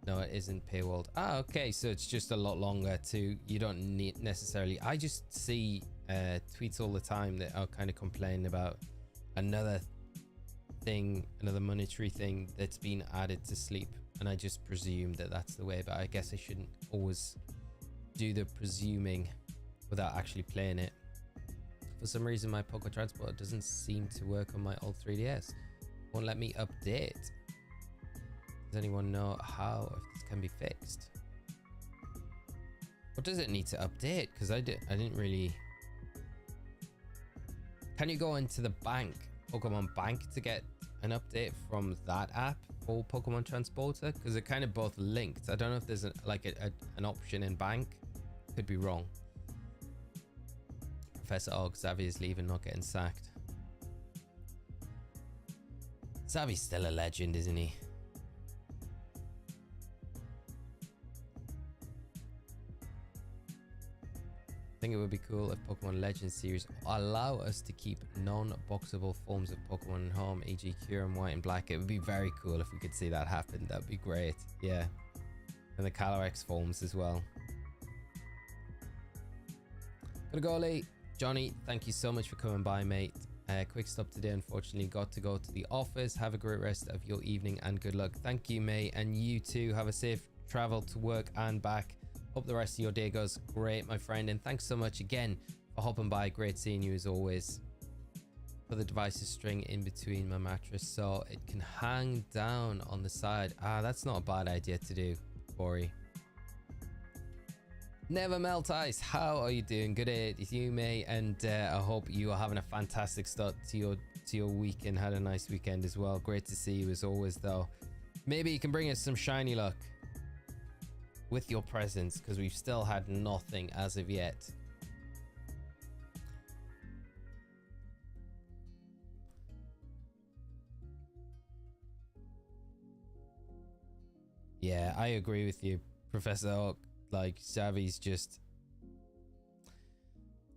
Speaker 1: No, it isn't paywalled. Ah, okay, so it's just a lot longer too. You don't need necessarily. I just see tweets all the time that are kind of complaining about another thing, another monetary thing that's been added to Sleep, and I just presume that that's the way. But I guess I shouldn't always do the presuming without actually playing it. For some reason, my Poké Transporter doesn't seem to work on my old 3DS. Won't let me update. Does anyone know how, if this can be fixed? Or does it need to update? Because I didn't really... Can you go into the bank, Pokemon Bank, to get an update from that app for Pokemon Transporter? Because they're kind of both linked. I don't know if there's an option in bank. Could be wrong. Professor Og, Xavi is leaving, not getting sacked. Xavi's still a legend, isn't he? I think it would be cool if Pokemon Legends series allow us to keep non-boxable forms of Pokemon in home, e.g. Kyurem, White and Black. It would be very cool if we could see that happen. That'd be great. Yeah. And the Calyrex forms as well. Gotta go, Lee. Johnny, thank you so much for coming by, mate. Quick stop today, unfortunately. Got to go to the office. Have a great rest of your evening and good luck. Thank you, mate. And you too. Have a safe travel to work and back. Hope the rest of your day goes great, my friend. And thanks so much again for hopping by. Great seeing you as always. Put the device's string in between my mattress so it can hang down on the side. Ah, that's not a bad idea to do, Bori. Never Melt Ice, how are you doing? Good day to you, mate. And I hope you are having a fantastic start to your weekend. Had a nice weekend as well. Great to see you as always, though. Maybe you can bring us some shiny luck with your presence, because we've still had nothing as of yet. Yeah, I agree with you, Professor Oak. Like, Xavi's just...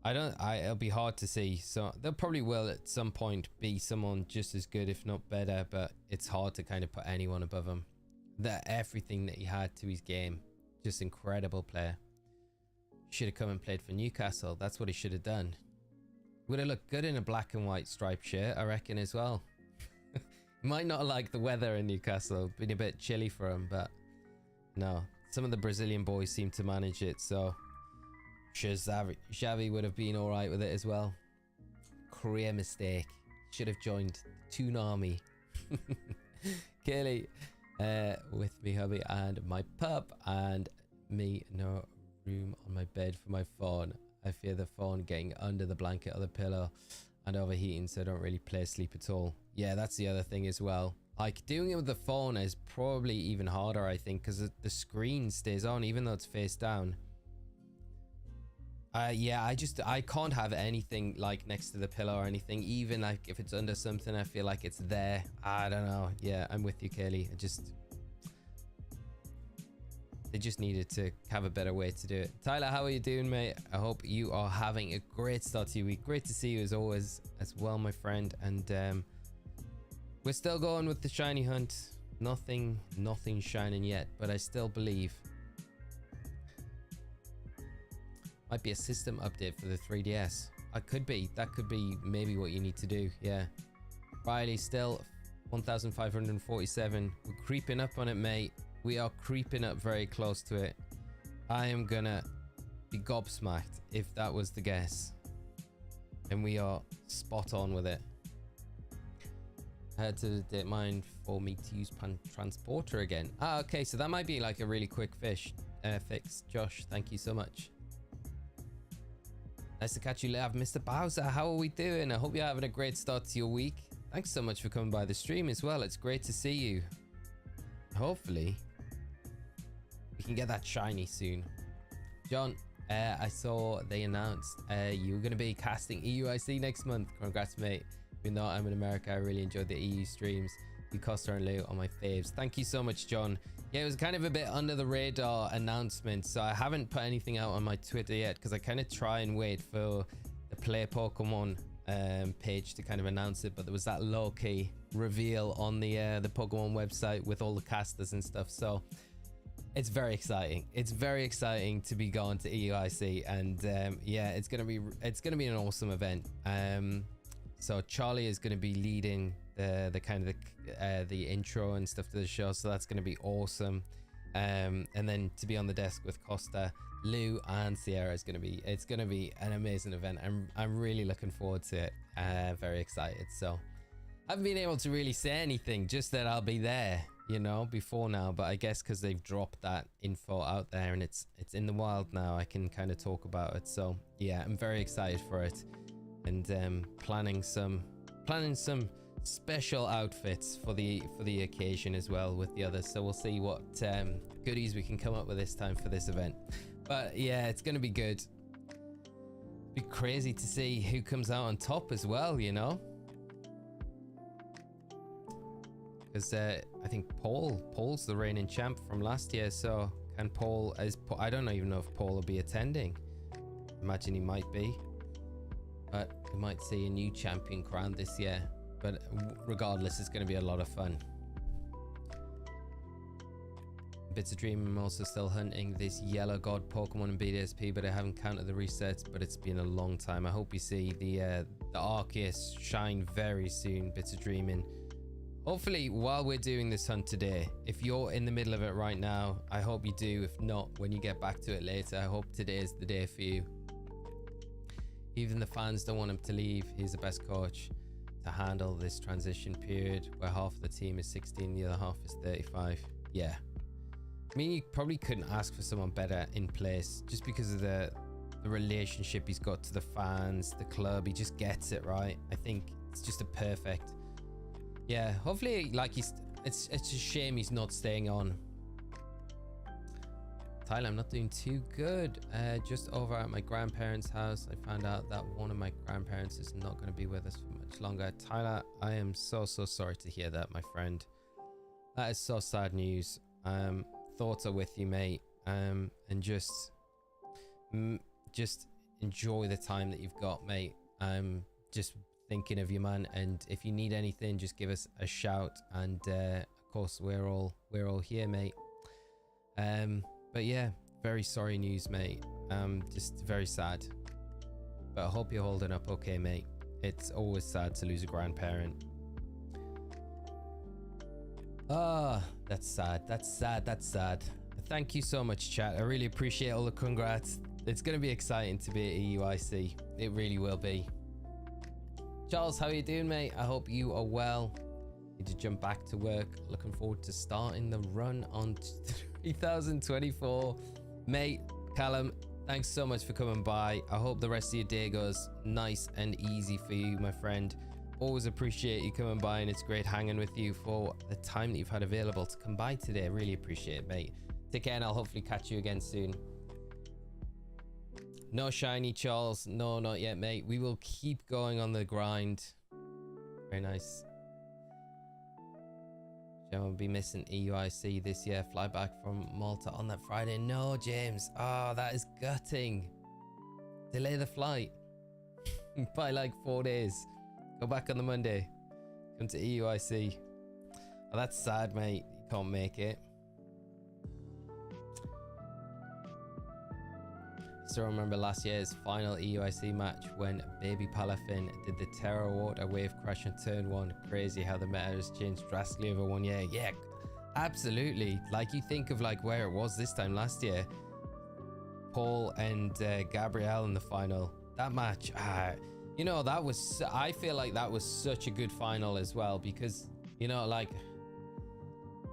Speaker 1: it'll be hard to see. So there probably will at some point be someone just as good, if not better, but it's hard to kind of put anyone above him. Everything that he had to his game, just incredible player. Should have come and played for Newcastle. That's what he should have done. Would have looked good in a black and white striped shirt, I reckon, as well. Might not like the weather in Newcastle. Been a bit chilly for him, but no. Some of the Brazilian boys seem to manage it, so Xavi would have been alright with it as well. Career mistake. Should have joined Toon Army. Kaylee, with me, hubby, and my pup, and me, no room on my bed for my phone. I fear the phone getting under the blanket or the pillow and overheating, so I don't really play sleep at all. Yeah, that's the other thing as well. Like, doing it with the phone is probably even harder, I think, because the screen stays on even though it's face down. Yeah, I can't have anything like next to the pillow or anything. Even like if it's under something, I feel like it's there. I don't know. Yeah, I'm with you, Kaylee. They just needed to have a better way to do it. Tyler, how are you doing, mate? I hope you are having a great start to your week. Great to see you as always as well, my friend. And we're still going with the shiny hunt. Nothing shining yet, but I still believe. Might be a system update for the 3DS. That could be maybe what you need to do. Yeah. Riley still 1547. We're creeping up on it, mate. We are creeping up very close to it. I am gonna be gobsmacked if that was the guess. And we are spot on with it. I had to date mine for me to use transporter again. Ah, okay, so that might be like a really quick fix. Josh, thank you so much. Nice to catch you live, Mr. Bowser. How are we doing? I hope you're having a great start to your week. Thanks so much for coming by the stream as well. It's great to see you. Hopefully, we can get that shiny soon. John, I saw they announced you were going to be casting EUIC next month. Congrats, mate. Even though I'm in America, I really enjoyed the EU streams. You, Costa and Lou are my faves. Thank you so much, John. Yeah, it was kind of a bit under the radar announcement, so I haven't put anything out on my Twitter yet because I kind of try and wait for the Play Pokemon page to kind of announce it, but there was that low-key reveal on the Pokemon website with all the casters and stuff, so it's very exciting. It's very exciting to be going to EUIC, and yeah, it's gonna be an awesome event. So Charlie is going to be leading the kind of the intro and stuff to the show, so that's going to be awesome. And then to be on the desk with Costa, Lou, and Sierra is going to be an amazing event. I'm really looking forward to it. Very excited. So I haven't been able to really say anything, just that I'll be there, you know, before now. But I guess because they've dropped that info out there and it's in the wild now, I can kind of talk about it. So yeah, I'm very excited for it. And planning some special outfits for the occasion as well with the others, so we'll see what goodies we can come up with this time for this event. But yeah, it's gonna be good. Be crazy to see who comes out on top as well, you know, because I think Paul's the reigning champ from last year, so can Paul, I don't even know if Paul will be attending. Imagine he might be. But we might see a new champion crowned this year. But regardless, it's going to be a lot of fun. Bits of Dream, I'm also still hunting this Yellow God Pokemon in BDSP, but I haven't counted the resets, but it's been a long time. I hope you see the Arceus shine very soon, Bits of Dreaming. Hopefully, while we're doing this hunt today, if you're in the middle of it right now, I hope you do. If not, when you get back to it later, I hope today is the day for you. Even the fans don't want him to leave. He's the best coach to handle this transition period where half of the team is 16, the other half is 35. Yeah. I mean, you probably couldn't ask for someone better in place just because of the relationship he's got to the fans, the club. He just gets it, right? I think it's just a perfect. Yeah, hopefully, like, it's a shame he's not staying on. Tyler, I'm not doing too good. Just over at my grandparents' house, I found out that one of my grandparents is not going to be with us for much longer. Tyler, I am so sorry to hear that, my friend. That is so sad news. Thoughts are with you, mate. And just enjoy the time that you've got, mate. I'm just thinking of you, man. And if you need anything, just give us a shout. And of course, we're all here, mate. But yeah, very sorry news, mate. Just very sad. But I hope you're holding up okay, mate. It's always sad to lose a grandparent. Ah, that's sad. That's sad. That's sad. Thank you so much, chat. I really appreciate all the congrats. It's going to be exciting to be at EUIC. It really will be. Charles, how are you doing, mate? I hope you are well. Need to jump back to work. Looking forward to starting the run on 3024. Mate, Callum, thanks so much for coming by. I hope the rest of your day goes nice and easy for you, my friend. Always appreciate you coming by, and it's great hanging with you for the time that you've had available to come by today. Really appreciate it, mate. Take care, and I'll hopefully catch you again soon. No shiny, Charles. No, not yet, mate. We will keep going on the grind. Very nice. Gemma will be missing EUIC this year. Fly back from Malta on that Friday. No, James. Oh, that is gutting. Delay the flight by like 4 days. Go back on the Monday. Come to EUIC. Oh, that's sad, mate. You can't make it. Still remember last year's final EUIC match when Baby Palafin did the Terra Water Wave Crash on turn 1. Crazy how the meta has changed drastically over 1 year. Yeah, absolutely. Like, you think of like where it was this time last year. Paul and Gabrielle in the final. That match, you know, that was, I feel like that was such a good final as well, because, you know, like,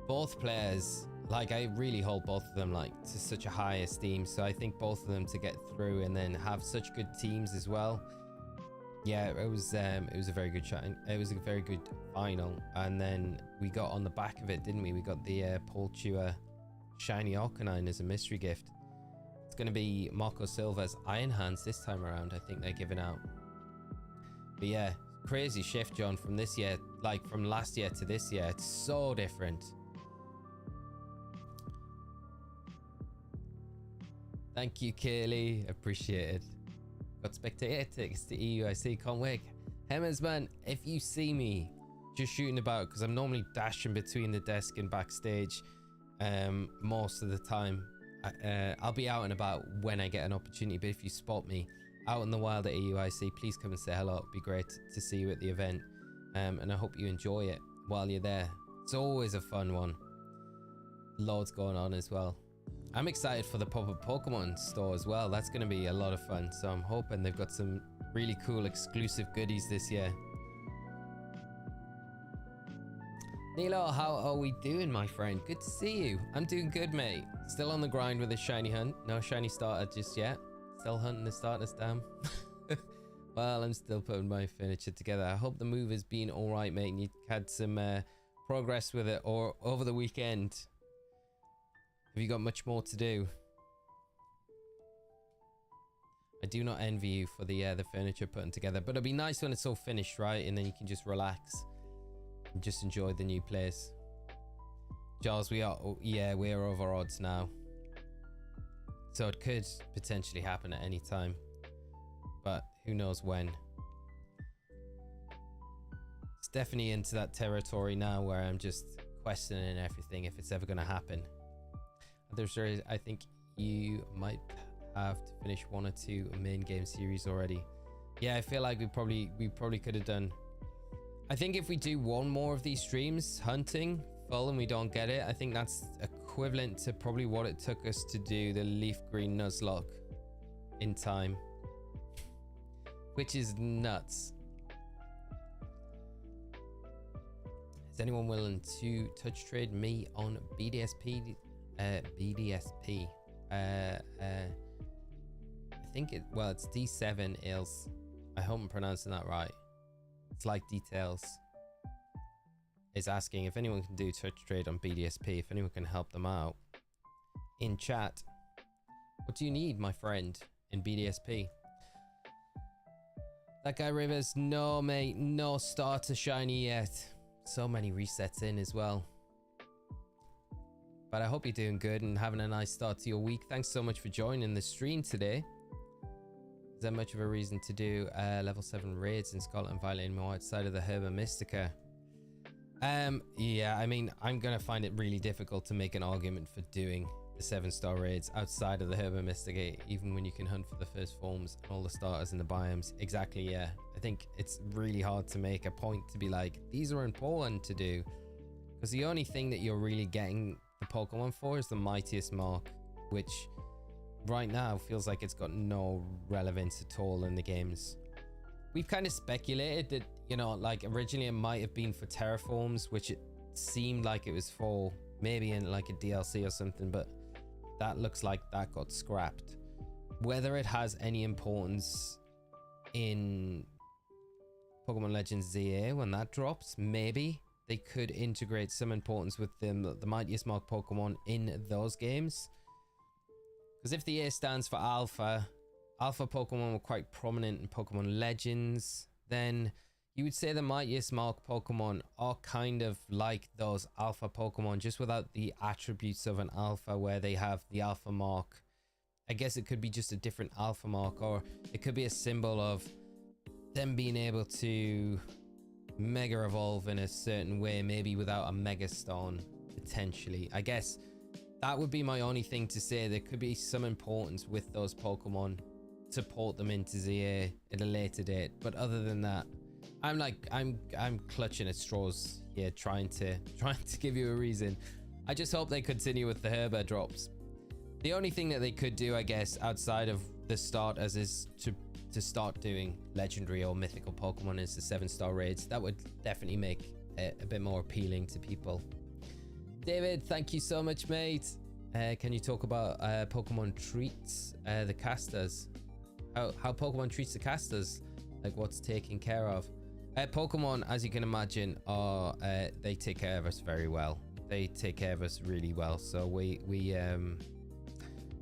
Speaker 1: both players, like, I really hold both of them like to such a high esteem. So I think both of them to get through and then have such good teams as well. Yeah, it was a very good shot. It was a very good final. And then we got on the back of it, didn't we? We got the Paul Chua Shiny Arcanine as a mystery gift. It's going to be Marco Silva's Iron Hands this time around. I think they're giving out. But yeah, crazy shift, John, from this year, like from last year to this year. It's so different. Thank you, Kaylee. Appreciate it. Got spectator tickets to EUIC. Can't wait. Hemmers, man, if you see me just shooting about, because I'm normally dashing between the desk and backstage most of the time. I'll be out and about when I get an opportunity, but if you spot me out in the wild at EUIC, please come and say hello. It'd be great to see you at the event, and I hope you enjoy it while you're there. It's always a fun one. Loads going on as well. I'm excited for the pop-up Pokemon store as well. That's going to be a lot of fun, so I'm hoping they've got some really cool exclusive goodies this year. Nilo, how are we doing, my friend? Good to see you. I'm doing good, mate. Still on the grind with a shiny hunt. No shiny starter just yet. Still hunting the starters down. Well, I'm still putting my furniture together. I hope the move has been all right, mate, and you had some progress with it or over the weekend. Have you got much more to do? I do not envy you for the furniture putting together, but it'll be nice when it's all finished, right? And then you can just relax and just enjoy the new place. Charles, we're over odds now. So it could potentially happen at any time, but who knows when. It's definitely into that territory now where I'm just questioning everything, if it's ever going to happen. I think you might have to finish 1 or 2 main game series already. Yeah, I feel like we probably could have done. I think if we do 1 more of these streams hunting full and we don't get it, I think that's equivalent to probably what it took us to do the leaf green Nuzlocke in time, which is nuts. Is anyone willing to touch trade me on BDSP? BDSP. I think it's D7 Ils. I hope I'm pronouncing that right. It's like details. Is asking if anyone can do touch trade on BDSP, if anyone can help them out in chat. What do you need, my friend, in BDSP? That guy Rivers, no mate, no starter shiny yet. So many resets in as well. But I hope you're doing good and having a nice start to your week. Thanks so much for joining the stream today. Is there much of a reason to do level 7 raids in Scotland and violating more outside of the Herba Mystica? Yeah, I mean, I'm going to find it really difficult to make an argument for doing the 7-star raids outside of the Herba Mystica, even when you can hunt for the first forms and all the starters in the biomes. Exactly, yeah. I think it's really hard to make a point to be like, these are important to do. Because the only thing that you're really getting the Pokemon for is the Mightiest Mark, which right now feels like it's got no relevance at all in the games. We've kind of speculated that, you know, like originally it might have been for Terraforms, which it seemed like it was for maybe in like a DLC or something, but that looks like that got scrapped. Whether it has any importance in Pokemon Legends ZA when that drops, maybe they could integrate some importance with the Mightiest Mark Pokemon in those games. Because if the A stands for Alpha, alpha Pokemon were quite prominent in Pokemon Legends, then you would say the mightiest mark Pokemon are kind of like those alpha Pokemon, just without the attributes of an alpha where they have the alpha mark. I guess it could be just a different alpha mark, or it could be a symbol of them being able to mega evolve in a certain way, maybe without a mega stone, potentially. I guess that would be my only thing to say. There could be some importance with those Pokemon to port them into ZA at a later date, but other than that, I'm clutching at straws here, trying to give you a reason. I just hope they continue with the Herba drops. The only thing that they could do, I guess, outside of the starters is to start doing legendary or mythical Pokemon as the 7-star raids. That would definitely make it a bit more appealing to people. David, thank you so much, mate. Can you talk about Pokemon treats the casters? How Pokemon treats the casters? Like what's taken care of? Pokemon, as you can imagine, are they take care of us very well. They take care of us really well. So we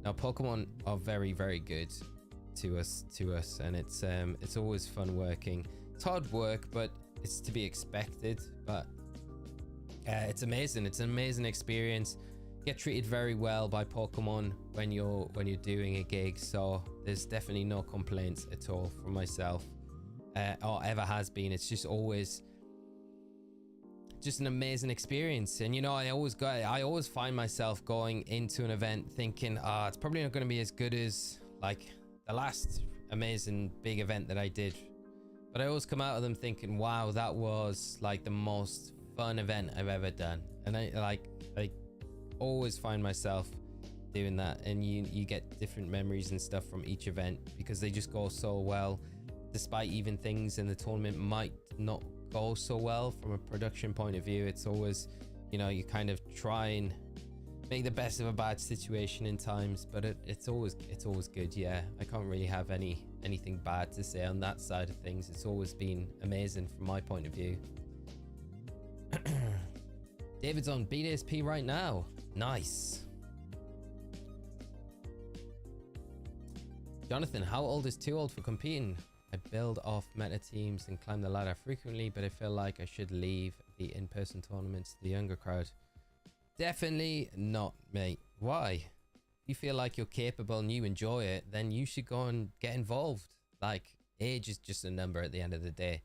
Speaker 1: now Pokemon are very, very good to us, and it's always fun working. It's hard work, but it's to be expected. But it's amazing. It's an amazing experience. Get treated very well by Pokemon when you're doing a gig. So there's definitely no complaints at all from myself, or ever has been. It's just always just an amazing experience. And you know, I always find myself going into an event thinking, it's probably not going to be as good as like the last amazing big event that I did, but I always come out of them thinking, wow, that was like the most fun event I've ever done. And I always find myself doing that, and you get different memories and stuff from each event because they just go so well, despite even things in the tournament might not go so well from a production point of view. It's always, you know, you kind of try and make the best of a bad situation in times, but it's always good. Yeah, I can't really have anything bad to say on that side of things. It's always been amazing from my point of view. David's on BDSP right now. Nice. Jonathan, how old is too old for competing? I build off meta teams and climb the ladder frequently, but I feel like I should leave the in-person tournaments to the younger crowd. Definitely not, mate. Why? If you feel like you're capable and you enjoy it, then you should go and get involved. Like, age is just a number at the end of the day,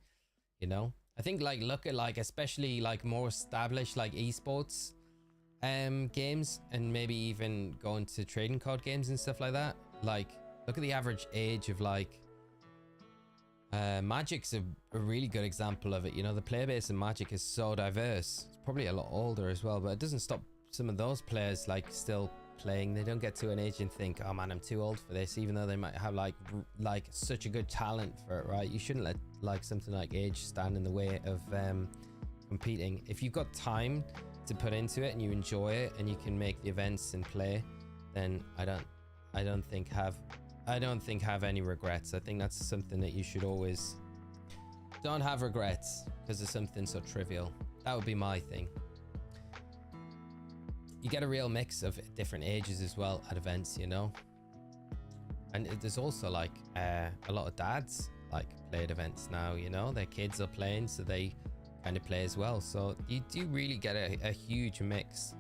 Speaker 1: you know? I think like look at like especially like more established like esports games, and maybe even going to trading card games and stuff like that. Like look at the average age of like Magic's a really good example of it. You know, the player base in Magic is so diverse. It's probably a lot older as well, but it doesn't stop some of those players like still playing. They don't get to an age and think, oh man, I'm too old for this, even though they might have like such a good talent for it, right? You shouldn't let like something like age stand in the way of competing. If you've got time to put into it and you enjoy it and you can make the events and play, then I don't think have any regrets. I think that's something that you should always don't have regrets because of something so trivial. That would be my thing. You get a real mix of different ages as well at events, you know. And there's also like a lot of dads like play at events now, you know. Their kids are playing, so they kind of play as well. So you do really get a huge mix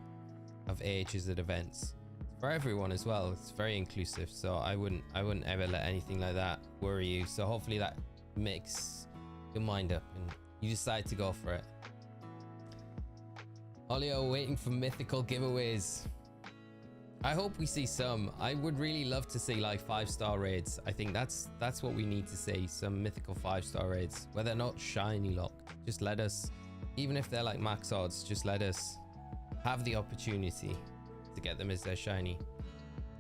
Speaker 1: of ages at events for everyone as well. It's very inclusive, so I wouldn't ever let anything like that worry you. So hopefully that makes your mind up and you decide to go for it. Olio waiting for mythical giveaways. I hope we see some. I would really love to see like 5-star raids. I think that's what we need to see, some mythical 5-star raids, where they're not shiny locked. Just let us, even if they're like max odds, just let us have the opportunity to get them as their shiny.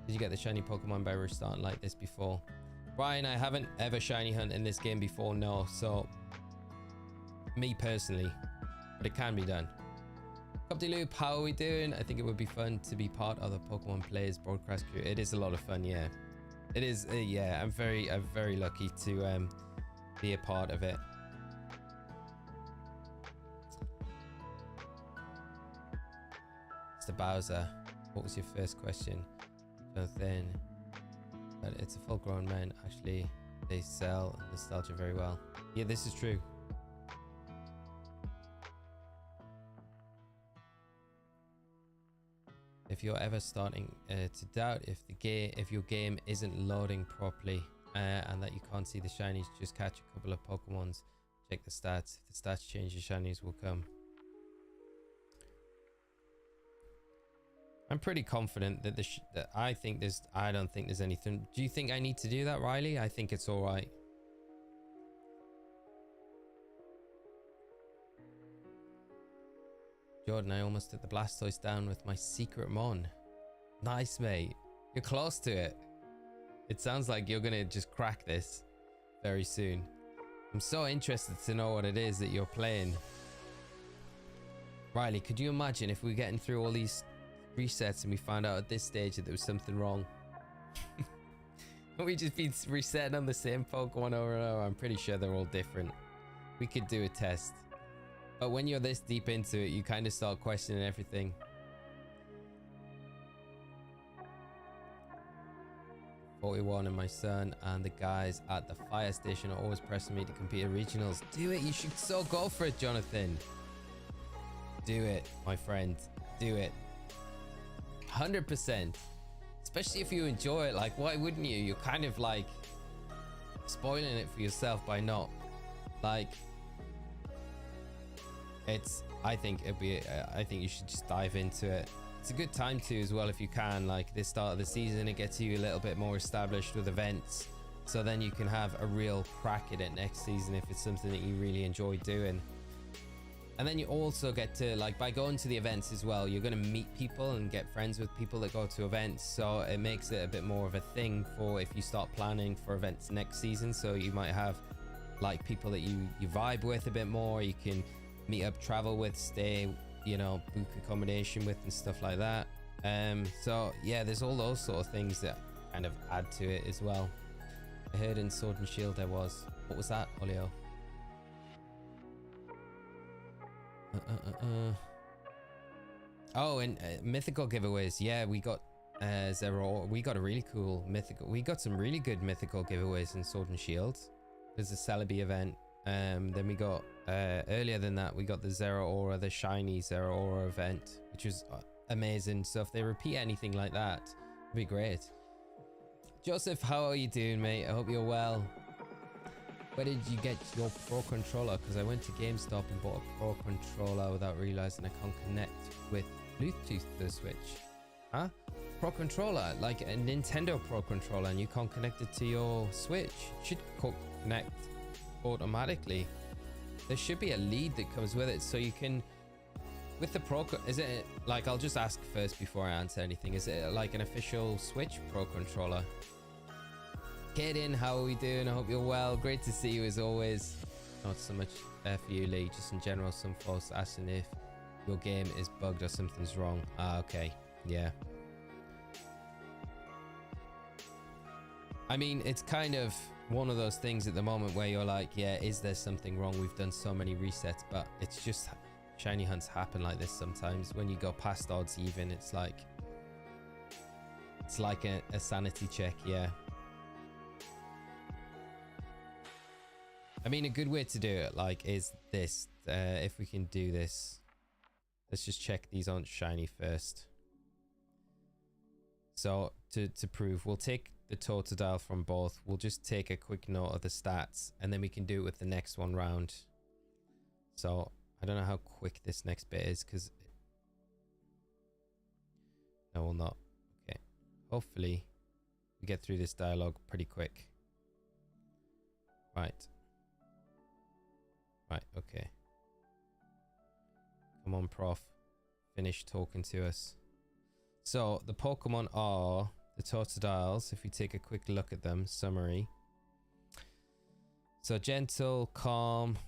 Speaker 1: Did you get the shiny Pokemon by restarting like this before? Brian, I haven't ever shiny hunt in this game before, no. So me personally, but it can be done. Loop, how are we doing? I think it would be fun to be part of the Pokemon Players broadcast crew. It is a lot of fun, yeah. It is, yeah. I'm very lucky to be a part of it. Mr. Bowser, what was your first question? Jonathan, that but it's a full-grown man. Actually, they sell nostalgia very well. Yeah, this is true. If you're ever starting to doubt if your game isn't loading properly and that you can't see the shinies, just catch a couple of Pokemons, check the stats. If the stats change, the shinies will come. I'm pretty confident that I don't think there's anything. Do you think I need to do that, Riley? I think it's all right. Jordan, I almost took the Blastoise down with my secret Mon. Nice, mate. You're close to it. It sounds like you're gonna just crack this very soon. I'm so interested to know what it is that you're playing. Riley, could you imagine if we were getting through all these resets and we found out at this stage that there was something wrong? We just be resetting on the same Pokemon over and over. I'm pretty sure they're all different. We could do a test. But when you're this deep into it, you kind of start questioning everything. "41 and my son and the guys at the fire station are always pressing me to compete at regionals." Do it. You should so go for it, Jonathan. Do it, my friend. Do it. 100%. Especially if you enjoy it. Like, why wouldn't you? You're kind of like spoiling it for yourself by not. Like, I think you should just dive into it. It's a good time to as well if you can. Like, this start of the season, it gets you a little bit more established with events, so then you can have a real crack at it next season if it's something that you really enjoy doing. And then you also get to, like, by going to the events as well, you're going to meet people and get friends with people that go to events, so it makes it a bit more of a thing for if you start planning for events next season. So you might have like people that you vibe with a bit more, you can meet up, travel with, stay, you know, book accommodation with and stuff like that. So yeah, there's all those sort of things that kind of add to it as well. I heard in Sword and Shield there was, what was that, Olio? Oh, and mythical giveaways. Yeah, we got Zero. We got a really cool mythical. We got some really good mythical giveaways in Sword and Shield. There's a Celebi event. Then we got earlier than that, we got the Zero Aura, the shiny Zero Aura event, which was amazing. So if they repeat anything like that, it'd be great. Joseph, how are you doing, mate? I hope you're well. Where did you get your Pro Controller? Because I went to GameStop and bought a Pro Controller without realizing I can't connect with Bluetooth to the Switch. Huh? Pro Controller, like a Nintendo Pro Controller, and you can't connect it to your Switch. It should connect automatically. There should be a lead that comes with it, so you can, with the Pro, is it like, I'll just ask first before I answer anything, is it like an official Switch Pro Controller? Kaden, how are we doing? I hope you're well. Great to see you as always. Not so much for you, Lee, just in general, some folks asking if your game is bugged or something's wrong. Ah, okay, yeah. I mean, it's kind of one of those things at the moment where you're like, yeah, is there something wrong? We've done so many resets, but it's just, shiny hunts happen like this sometimes. When you go past odds even, it's like a sanity check, yeah. I mean, a good way to do it, like, is this. If we can do this, let's just check these aren't shiny first. So to prove, we'll take the Totodile from both. We'll just take a quick note of the stats, and then we can do it with the next one round. So I don't know how quick this next bit is, because no, we'll not. Okay, hopefully we get through this dialogue pretty quick. Right. Right, okay. Come on, prof. Finish talking to us. So, the Pokemon are the Totodiles. If we take a quick look at them, summary. So, gentle, calm,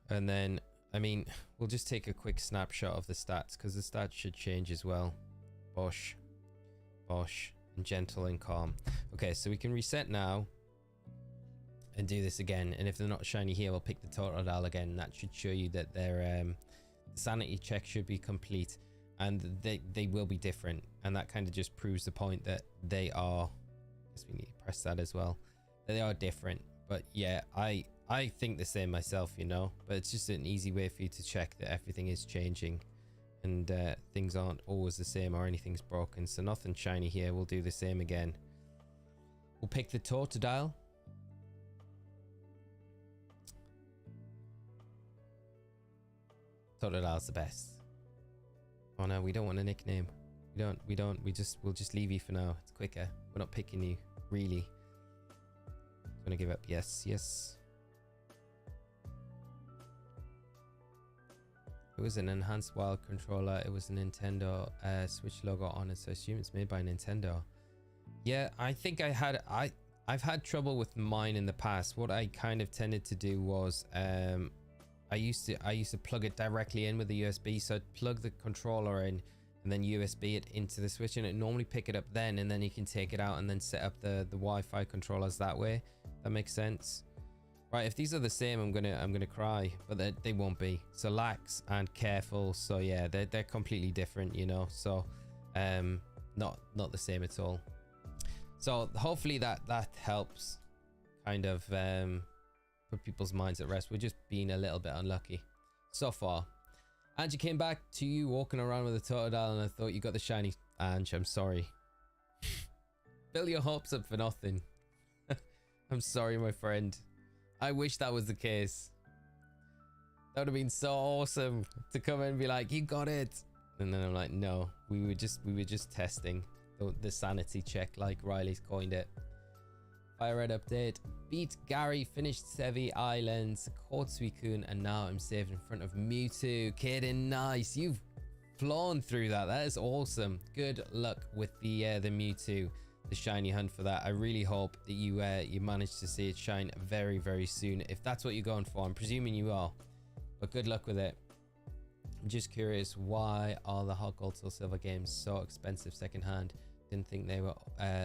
Speaker 1: and then, I mean, we'll just take a quick snapshot of the stats, because the stats should change as well. Bosh, and gentle and calm. Okay, so we can reset now and do this again, and if they're not shiny here, we'll pick the Totodile again, and that should show you that their sanity check should be complete, and they will be different, and that kind of just proves the point that they are guess we need to press that as well. They are different, but yeah, I think the same myself, you know, but it's just an easy way for you to check that everything is changing and things aren't always the same or anything's broken. So nothing shiny here. We'll do the same again. We'll pick the Totodile. Totodile's the best. Oh no, we don't want a nickname. We'll just leave you for now. It's quicker. We're not picking you, really. I'm gonna give up. Yes, yes. It was an enhanced wild controller. It was a Nintendo Switch logo on it, so I assume it's made by Nintendo. Yeah, I think I've had trouble with mine in the past. What I kind of tended to do was I used to plug it directly in with the USB. So I'd plug the controller in and then USB it into the Switch, and it normally pick it up then, and then you can take it out and then set up the Wi-Fi controllers that way. That makes sense. Right, if these are the same, I'm gonna cry, but they won't be. So lax and careful. So yeah, they're completely different, you know. So not the same at all. So hopefully that helps kind of put people's minds at rest. We're just being a little bit unlucky so far. Angie came back to you walking around with a Totodile, and I thought you got the shiny. Ange, I'm sorry. Fill your hopes up for nothing. I'm sorry, my friend. I wish that was the case. That would have been so awesome to come in and be like, you got it. And then I'm like, no, we were just testing the sanity check, like Riley's coined it. Fire Red update. Beat Gary, finished Sevi Islands, caught Suicune, and now I'm safe in front of Mewtwo. Kaden, nice. You've flown through that. That is awesome. Good luck with the Mewtwo, the shiny hunt for that. I really hope that you manage to see it shine very, very soon. If that's what you're going for, I'm presuming you are. But good luck with it. I'm just curious, why are the HeartGold Soul Silver games so expensive secondhand? Didn't think they were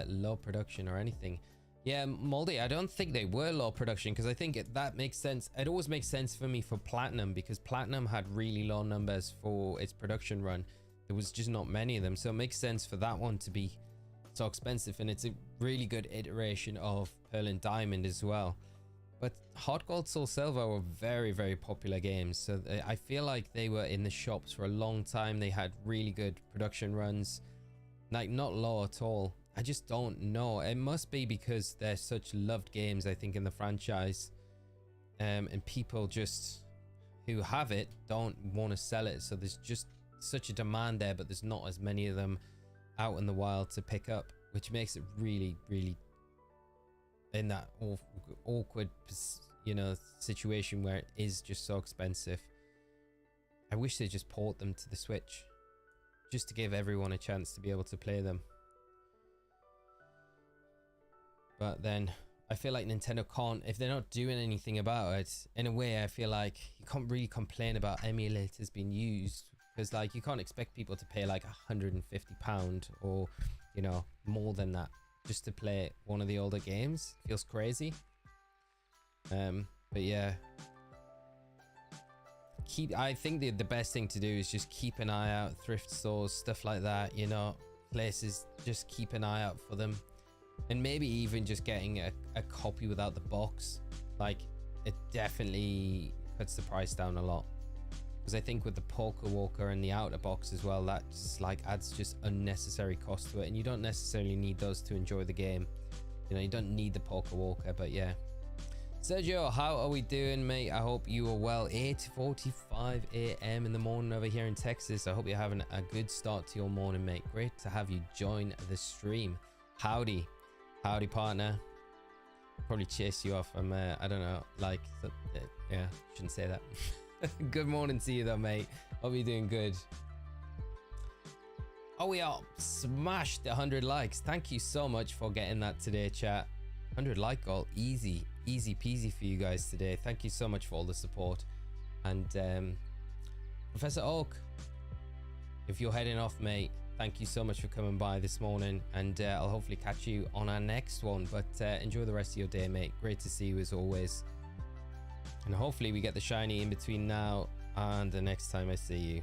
Speaker 1: low production or anything. Yeah, Moldy, I don't think they were low production, because I think that makes sense. It always makes sense for me for Platinum, because Platinum had really low numbers for its production run. There was just not many of them, so it makes sense for that one to be so expensive, and it's a really good iteration of Pearl and Diamond as well. But HeartGold Soul Silver were very, very popular games, so I feel like they were in the shops for a long time. They had really good production runs, like not low at all. I just don't know. It must be because they're such loved games, I think, in the franchise, and people just who have it don't want to sell it, so there's just such a demand there, but there's not as many of them out in the wild to pick up, which makes it really, really in that awkward, you know, situation where it is just so expensive. I wish they just port them to the Switch, just to give everyone a chance to be able to play them. But then I feel like Nintendo can't, if they're not doing anything about it, in a way I feel like you can't really complain about emulators being used, because like you can't expect people to pay like £150 or, you know, more than that just to play one of the older games. Feels crazy. But yeah, I think the best thing to do is just keep an eye out, thrift stores, stuff like that, you know, places, just keep an eye out for them. And maybe even just getting a copy without the box, like it definitely cuts the price down a lot. Because I think with the Poker Walker and the outer box as well, that just like adds just unnecessary cost to it, and you don't necessarily need those to enjoy the game. You know, you don't need the Poker Walker, but yeah. Sergio, how are we doing, mate? I hope you are well. 8:45 a.m. in the morning over here in Texas. I hope you're having a good start to your morning, mate. Great to have you join the stream. Howdy. Howdy, partner. Probably chase you off. I don't know, like, yeah, shouldn't say that. Good morning to you though, mate. Hope you're doing good. Oh, we are smashed 100 likes. Thank you so much for getting that today, chat. 100 like goal, easy peasy for you guys today. Thank you so much for all the support. And Professor Oak, if you're heading off, mate, thank you so much for coming by this morning, and I'll hopefully catch you on our next one. But enjoy the rest of your day, mate. Great to see you as always. And hopefully we get the shiny in between now and the next time I see you.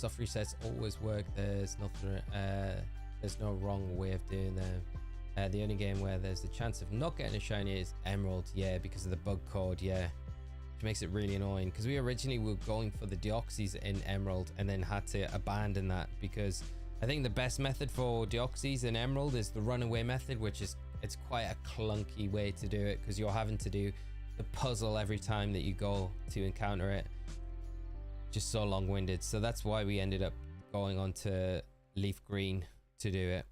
Speaker 1: soft resets always work. There's nothing, there's no wrong way of doing them. The only game where there's the chance of not getting a shiny is Emerald. Yeah, because of the bug code. Yeah, which makes it really annoying, because we originally were going for the Deoxys in Emerald and then had to abandon that, because I think the best method for Deoxys in Emerald is the runaway method, which is, it's quite a clunky way to do it, because you're having to do the puzzle every time that you go to encounter it. Just so long-winded. So that's why we ended up going on to Leaf Green to do it,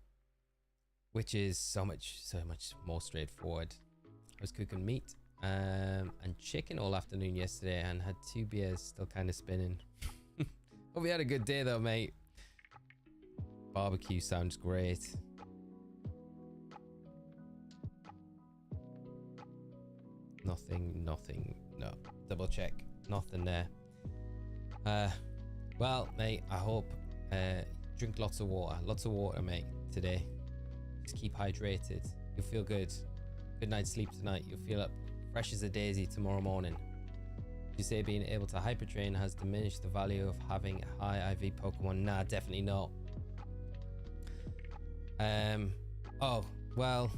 Speaker 1: which is so much more straightforward. I was cooking meat and chicken all afternoon yesterday and had 2 beers, still kind of spinning. Hope we had a good day though, mate. Barbecue sounds great. Nothing, no, double check, nothing there. Well, mate, I hope drink lots of water, mate, today. Just keep hydrated. You'll feel good. Good night's sleep tonight. You'll feel up fresh as a daisy tomorrow morning. You say being able to hyper train has diminished the value of having a high IV Pokemon? Nah, definitely not. Oh, well,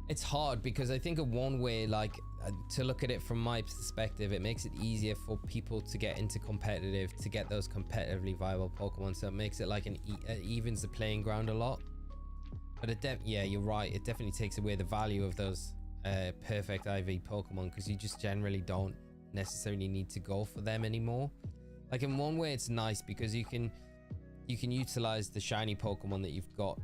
Speaker 1: it's hard, because I think of one way, like, to look at it from my perspective, it makes it easier for people to get into competitive, to get those competitively viable Pokemon. So it makes it like it evens the playing ground a lot. But yeah, you're right. It definitely takes away the value of those perfect IV Pokemon, because you just generally don't necessarily need to go for them anymore. Like, in one way, it's nice because you can utilize the shiny Pokemon that you've got,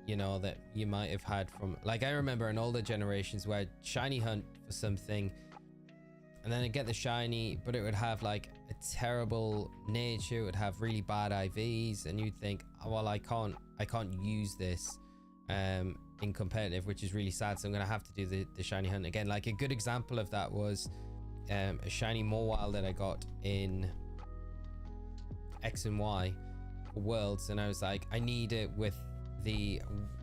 Speaker 1: you know, that you might have had from, like, I remember in older generations where I'd shiny hunt for something and then I'd get the shiny, but it would have like a terrible nature, it would have really bad IVs, and you'd think, oh, well, I can't use this in competitive, which is really sad, so I'm gonna have to do the shiny hunt again. Like, a good example of that was a shiny Mawile that I got in X and Y Worlds, and I was like, I need it with the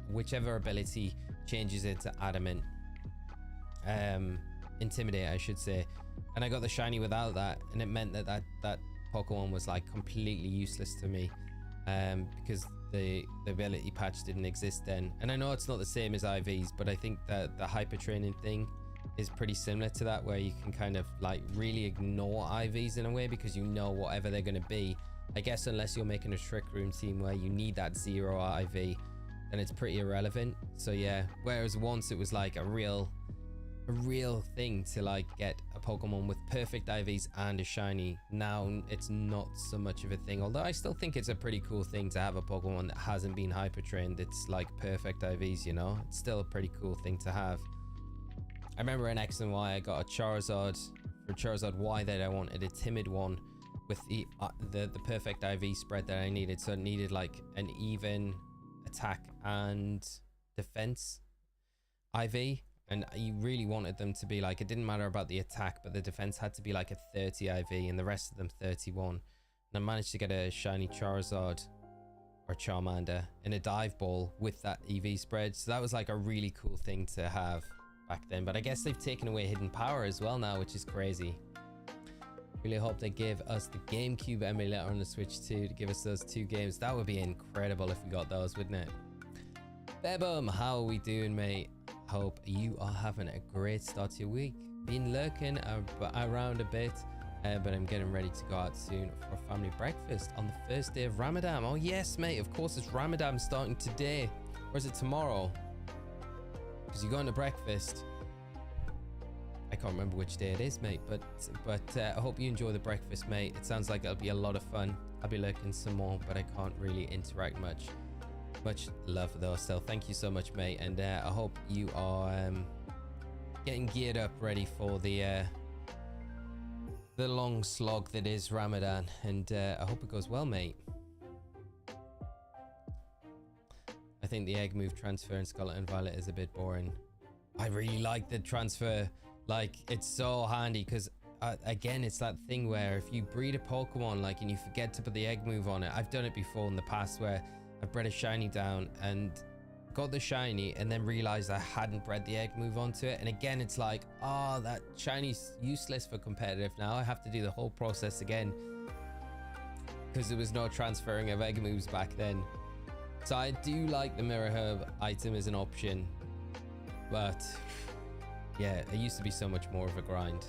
Speaker 1: whichever ability changes into Adamant, Intimidate, I should say, and I got the shiny without that, and it meant that Pokemon was like completely useless to me, because the ability patch didn't exist then. And I know it's not the same as IVs, but I think that the hyper training thing is pretty similar to that, where you can kind of like really ignore IVs in a way, because you know whatever they're going to be. I guess unless you're making a Trick Room team where you need that 0 IV, then it's pretty irrelevant. So yeah, whereas once it was like a real thing to like get a Pokemon with perfect IVs and a shiny, now it's not so much of a thing. Although I still think it's a pretty cool thing to have a Pokemon that hasn't been hyper trained. It's like perfect IVs, you know? It's still a pretty cool thing to have. I remember in X and Y I got a Charizard, for Charizard Y, that I wanted a timid one with the perfect IV spread that I needed. So it needed like an even attack and defense IV, and you really wanted them to be like, it didn't matter about the attack, but the defense had to be like a 30 IV and the rest of them 31. And I managed to get a shiny Charizard or Charmander in a dive ball with that EV spread. So that was like a really cool thing to have back then. But I guess they've taken away hidden power as well now, which is crazy. Really hope they give us the GameCube emulator on the Switch too, to give us those 2 games. That would be incredible if we got those, wouldn't it? Bebum, how are we doing, mate? Hope you are having a great start to your week. Been lurking around a bit, but I'm getting ready to go out soon for family breakfast on the first day of Ramadan. Oh yes, mate, of course it's Ramadan starting today. Or is it tomorrow? Because you're going to breakfast. I can't remember which day it is, mate, but I hope you enjoy the breakfast, mate. It sounds like it'll be a lot of fun. I'll be lurking some more, but I can't really interact much. Much love though, so thank you so much, mate, and I hope you are getting geared up, ready for the long slog that is Ramadan, and I hope it goes well, mate. I think the egg move transfer in Scarlet and Violet is a bit boring. I really like the transfer. Like, it's so handy, because again, it's that thing where if you breed a Pokemon, like, and you forget to put the egg move on it. I've done it before in the past where I've bred a shiny down and got the shiny, and then realized I hadn't bred the egg move onto it. And again, it's like, oh, that shiny's useless for competitive now. I have to do the whole process again because there was no transferring of egg moves back then. So I do like the Mirror Herb item as an option, but yeah, it used to be so much more of a grind.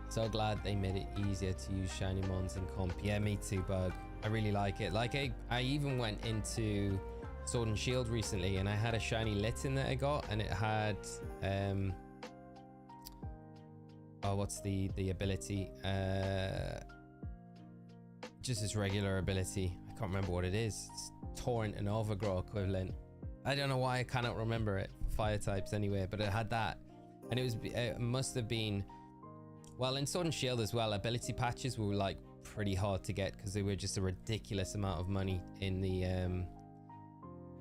Speaker 1: So glad they made it easier to use shiny mons in comp. Yeah, me too, Bug. I really like it. Like I even went into Sword and Shield recently, and I had a shiny Litten that I got, and it had oh, what's the ability? Just its regular ability. I can't remember what it is. It's Torrent and Overgrow equivalent. I don't know why I cannot remember it for fire types anyway, but it had that, and it must have been. Well, in Sword and Shield as well, ability patches were like pretty hard to get because they were just a ridiculous amount of money in the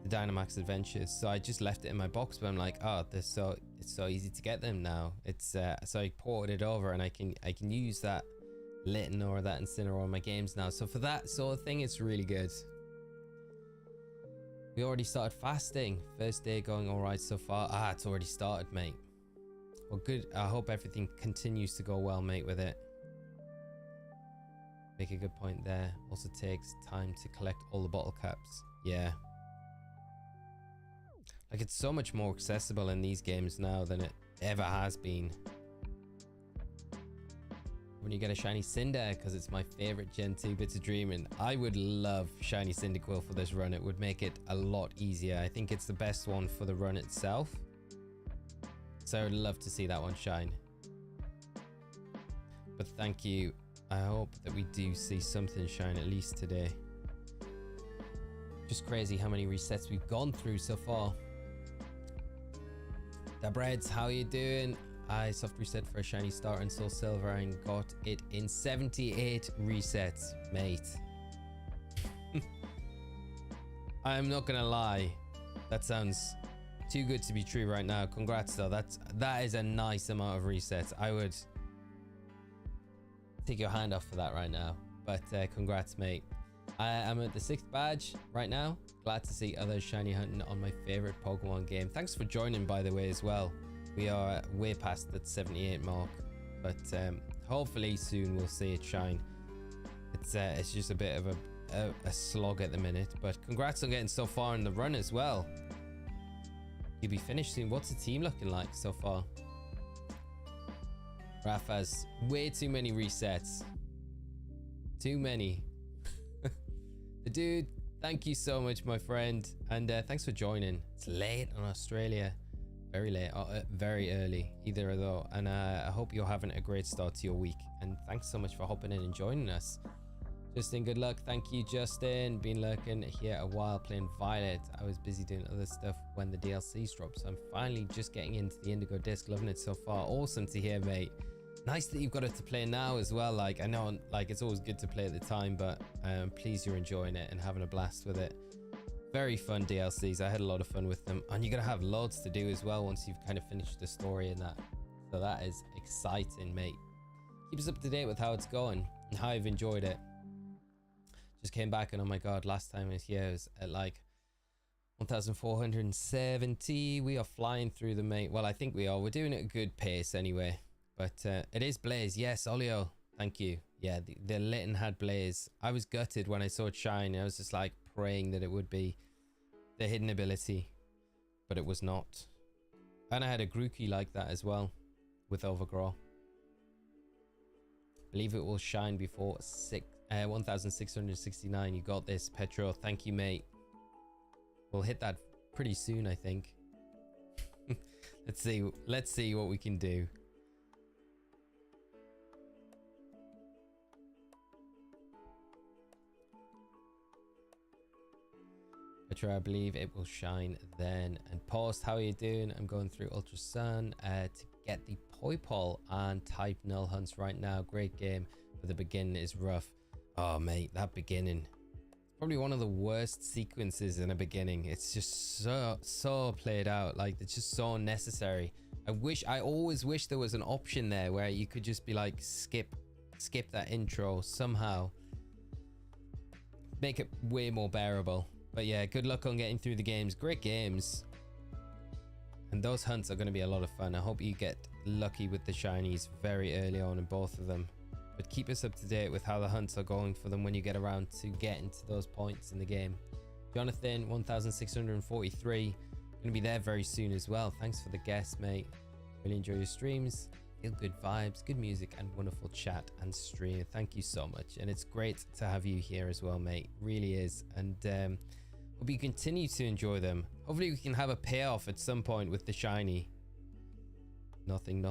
Speaker 1: Dynamax Adventures. So I just left it in my box, but I'm like, oh, it's so easy to get them now. It's so I ported it over, and I can use that Litten or that Incineroar in my games now. So for that sort of thing, it's really good. We already started fasting. First day going all right so far. Ah, it's already started, mate. Well, good. I hope everything continues to go well, mate, with it. Make a good point there. Also takes time to collect all the bottle caps. Yeah. Like, it's so much more accessible in these games now than it ever has been. When you get a shiny Cinder, because it's my favorite Gen 2 Bits of Dreaming. I would love shiny Cyndaquil for this run. It would make it a lot easier. I think it's the best one for the run itself. So I would love to see that one shine. But thank you. I hope that we do see something shine at least today. Just crazy how many resets we've gone through so far. Dabreds, how are you doing? I soft reset for a shiny star in Soul Silver and got it in 78 resets, mate. I'm not gonna lie. That sounds too good to be true right now. Congrats though. That is a nice amount of resets. I would take your hand off for that right now, but congrats, mate. I'm at the 6th badge right now. Glad to see others shiny hunting on my favorite Pokemon game. Thanks for joining, by the way, as well. We are way past that 78 mark, but hopefully soon we'll see it shine. It's just a bit of a slog at the minute, but congrats on getting so far in the run as well. You'll be finished soon. What's the team looking like so far? Rafa's way too many resets. Too many. The dude, thank you so much, my friend. And thanks for joining. It's late in Australia. Very late. Very early. Either of those. And I hope you're having a great start to your week. And thanks so much for hopping in and joining us. Justin, good luck. Thank you, Justin. Been lurking here a while playing Violet. I was busy doing other stuff when the DLCs dropped, so I'm finally just getting into the Indigo Disc. Loving it so far. Awesome to hear, mate. Nice that you've got it to play now as well. Like, I know, like, it's always good to play at the time, but I'm pleased you're enjoying it and having a blast with it. Very fun DLCs. I had a lot of fun with them, and you're gonna have loads to do as well once you've kind of finished the story and that. So that is exciting, mate. Keep us up to date with how it's going and how I've enjoyed it. Just came back, and oh my god, last time I was here, I was at like 1470. We are flying through the mate. Well, I think we are. We're doing it at a good pace anyway. But it is Blaze. Yes, Olio. Thank you. Yeah, the Litten had Blaze. I was gutted when I saw it shine. I was just like praying that it would be the hidden ability, but it was not. And I had a Grookey like that as well with Overgrow. Believe it will shine before 1669. You got this, Petro. Thank you, mate. We'll hit that pretty soon, I think. Let's see what we can do. Petro, I believe it will shine then. And Post, how are you doing? I'm going through Ultra Sun to get the Poipole and type null hunts right now. Great game, but the beginning is rough. Oh mate, that beginning, probably one of the worst sequences in a beginning. It's just so played out. Like, it's just so unnecessary. I always wish there was an option there where you could just be like, skip that intro somehow. Make it way more bearable. But yeah, good luck on getting through the games. Great games. And those hunts are going to be a lot of fun. I hope you get lucky with the shinies very early on in both of them. But keep us up to date with how the hunts are going for them when you get around to getting to those points in the game. Jonathan, 1643. Going to be there very soon as well. Thanks for the guest, mate. Really enjoy your streams. Feel good vibes, good music, and wonderful chat and stream. Thank you so much. And it's great to have you here as well, mate. Really is. And hope you continue to enjoy them. Hopefully we can have a payoff at some point with the shiny. Nothing.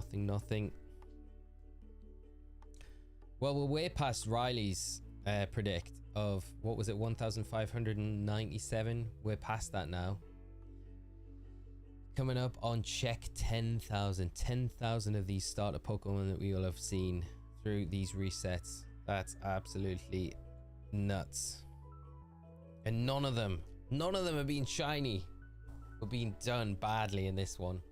Speaker 1: Well, we're way past Riley's predict of, what was it, 1597. We're past that now. Coming up on check 10,000 of these starter Pokemon that we will have seen through these resets. That's absolutely nuts. And none of them have been shiny or being done badly in this one.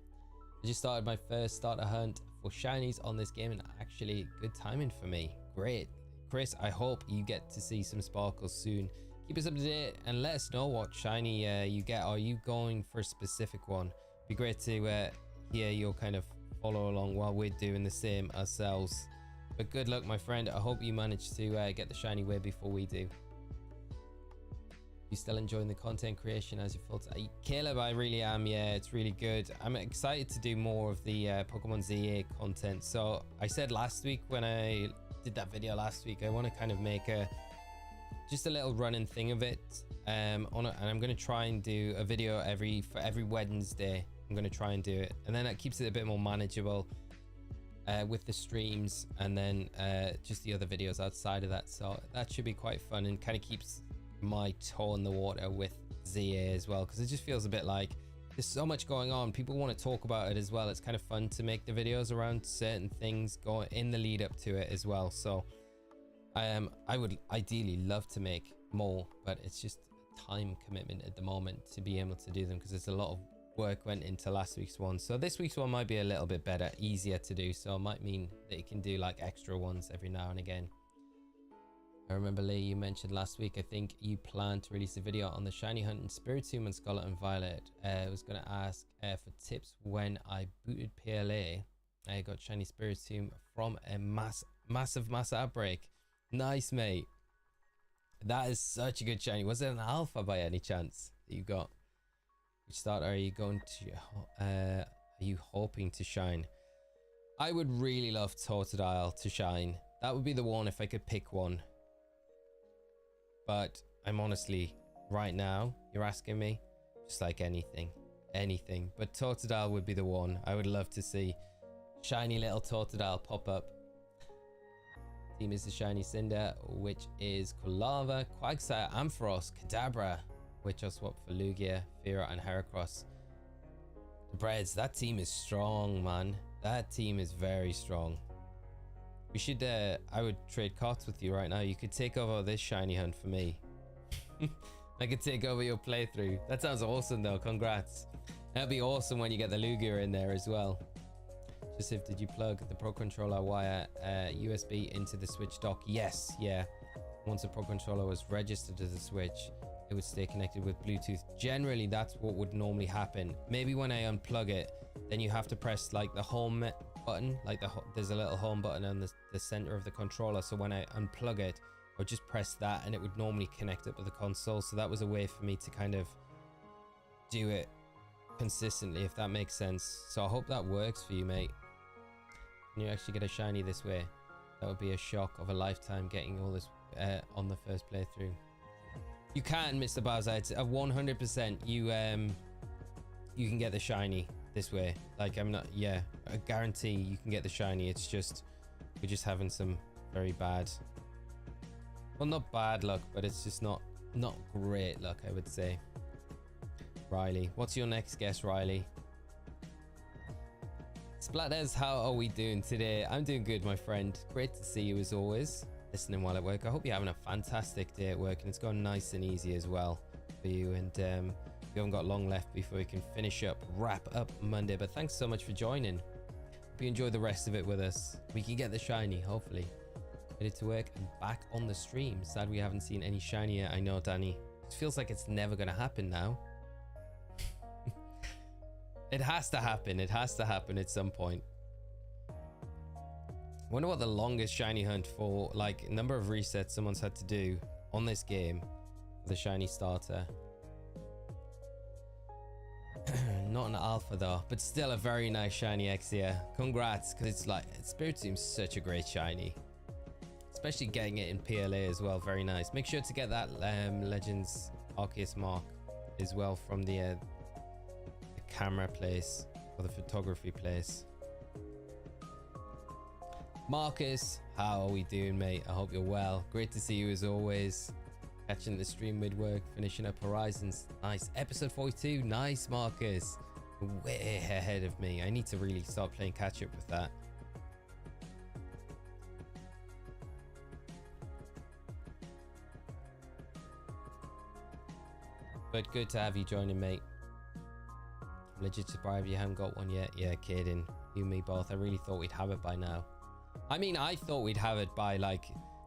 Speaker 1: I just started my first starter hunt for shinies on this game, and actually good timing for me. Great. Chris, I hope you get to see some sparkles soon. Keep us up to date and let us know what shiny you get. Are you going for a specific one? Be great to hear your kind of follow along while we're doing the same ourselves. But good luck, my friend. I hope you manage to get the shiny way before we do. You still enjoying the content creation as you full time? Caleb, I really am. Yeah, it's really good. I'm excited to do more of the Pokemon ZA content. So I said last week when I did that video last week, I want to kind of make just a little running thing of it. And I'm going to try and do a video for every Wednesday. I'm going to try and do it, and then that keeps it a bit more manageable with the streams, and then just the other videos outside of that. So that should be quite fun, and kind of keeps my toe in the water with ZA as well, because it just feels a bit like there's so much going on. People want to talk about it as well. It's kind of fun to make the videos around certain things going in the lead up to it as well. So I would ideally love to make more, but it's just time commitment at the moment to be able to do them, because there's a lot of work went into last week's one. So this week's one might be a little bit better, easier to do, so it might mean that you can do like extra ones every now and again. I remember, Lee, you mentioned last week, I think you plan to release a video on the shiny hunt in Spiritomb and Scarlet and Violet. I was going to ask for tips when I booted PLA. I got shiny Spiritomb from a massive outbreak. Nice, mate. That is such a good shiny. Was it an alpha by any chance that you got? Which starter are you going to are you hoping to shine? I would really love Totodile to shine. That would be the one if I could pick one. But I'm honestly, right now, you're asking me, just like anything. But Totodile would be the one. I would love to see shiny little Totodile pop up. Team is the shiny Cinder, which is Kulava, Quagsire, Ampharos, Kadabra, which I'll swap for Lugia, Fira, and Heracross. The Breads, that team is strong, man. That team is very strong. We should, I would trade cards with you right now. You could take over this shiny hunt for me. I could take over your playthrough. That sounds awesome though, congrats. That'd be awesome when you get the Lugia in there as well. Joseph, did you plug the Pro Controller wire USB into the Switch dock? Yes, yeah. Once the Pro Controller was registered to the Switch, it would stay connected with Bluetooth. Generally, that's what would normally happen. Maybe when I unplug it, then you have to press like the home button, like there's a little home button on the center of the controller. So when I unplug it, I would just press that and it would normally connect up with the console. So that was a way for me to kind of do it consistently, if that makes sense. So I hope that works for you, mate. Can you actually get a shiny this way? That would be a shock of a lifetime, getting all this on the first playthrough. You can, Mr. Bowser. It's a 100%. You can get the shiny this way. Like, I'm not, yeah, I guarantee you can get the shiny. It's just, we're just having some very bad, well, not bad luck, but it's just not great luck, I would say. Riley, what's your next guess, Riley? Splatters, how are we doing today? I'm doing good, my friend. Great to see you as always. Listening while at work. I hope you're having a fantastic day at work and it's gone nice and easy as well for you. And We haven't got long left before we can finish up, wrap up Monday. But thanks so much for joining. Hope you enjoy the rest of it with us. We can get the shiny, hopefully. Headed to work and back on the stream. Sad we haven't seen any shiny yet. I know, Danny. It feels like it's never going to happen now. It has to happen. It has to happen at some point. I wonder what the longest shiny hunt for, like, number of resets someone's had to do on this game. The shiny starter. Not an alpha though, but still a very nice shiny X here. Congrats, because it's like, Spiritom's such a great shiny. Especially getting it in PLA as well, very nice. Make sure to get that Legends Arceus mark as well from the camera place or the photography place. Marcus, how are we doing, mate? I hope you're well. Great to see you as always. Catching the stream mid-work, finishing up Horizons. Nice. Episode 42. Nice, Marcus. Way ahead of me. I need to really start playing catch-up with that. But good to have you joining, mate. I'm legit surprised you haven't got one yet. Yeah, kidding. You and me both. I really thought we'd have it by now. I mean, I thought we'd have it by, like,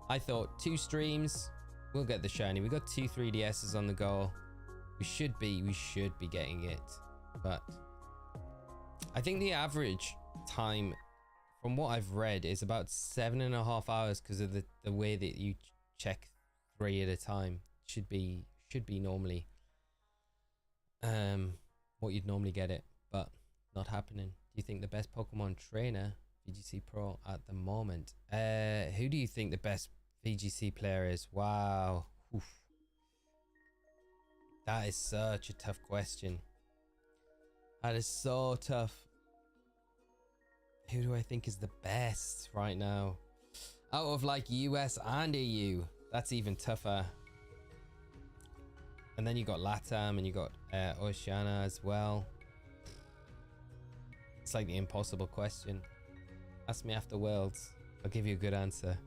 Speaker 1: I thought 2 streams, we'll get the shiny. We got 2 3DSs on the go. We should be getting it. But I think the average time, from what I've read, is about 7.5 hours because of the way that you check 3 at a time. Should be normally what you'd normally get it, but not happening. Do you think the best Pokemon trainer VGC Pro at the moment? Who do you think the best VGC player is? Wow. Oof. That is such a tough question. That is so tough. Who do I think is the best right now? Out of like US and EU, that's even tougher. And then you got LATAM and you got Oceania as well. It's like the impossible question. Ask me after Worlds. I'll give you a good answer.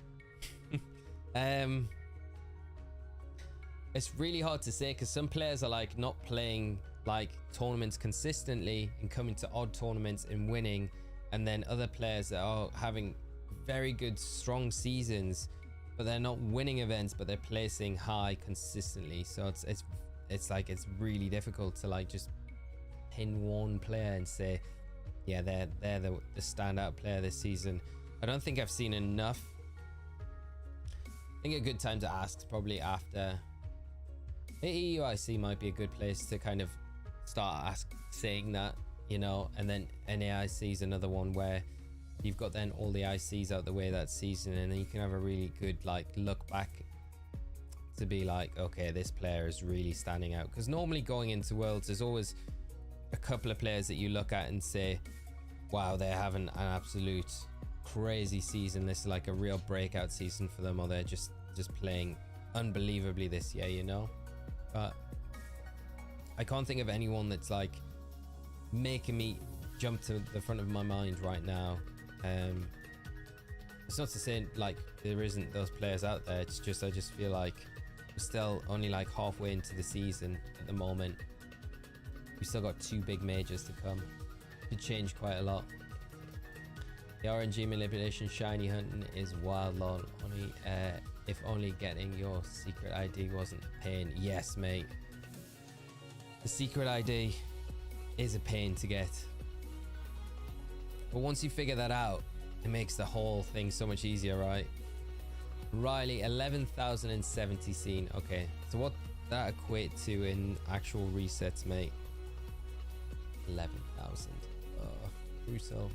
Speaker 1: It's really hard to say because some players are like not playing like tournaments consistently and coming to odd tournaments and winning, and then other players that are having very good strong seasons but they're not winning events, but they're placing high consistently. So it's like it's really difficult to like just pin one player and say, yeah, they're the standout player this season. I don't think I've seen enough. I think a good time to ask is probably after EUIC might be a good place to kind of start saying that, you know, and then NAIC is another one where you've got then all the ICs out the way that season, and then you can have a really good like look back to be like, okay, this player is really standing out. Because normally going into Worlds, there's always a couple of players that you look at and say, wow, they're having an absolute crazy season. This is like a real breakout season for them, or they're just playing unbelievably this year, you know. But I can't think of anyone that's like making me jump to the front of my mind right now. It's not to say like there isn't those players out there, it's just I just feel like we're still only like halfway into the season at the moment. We still got 2 big majors to come. Could change quite a lot. The RNG manipulation shiny hunting is wild, lol. Only if only getting your secret ID wasn't a pain. Yes, mate. The secret ID is a pain to get. But once you figure that out, it makes the whole thing so much easier, right? Riley, 11,070 seen. Okay, so what that equate to in actual resets, mate? 11,000. Crucial.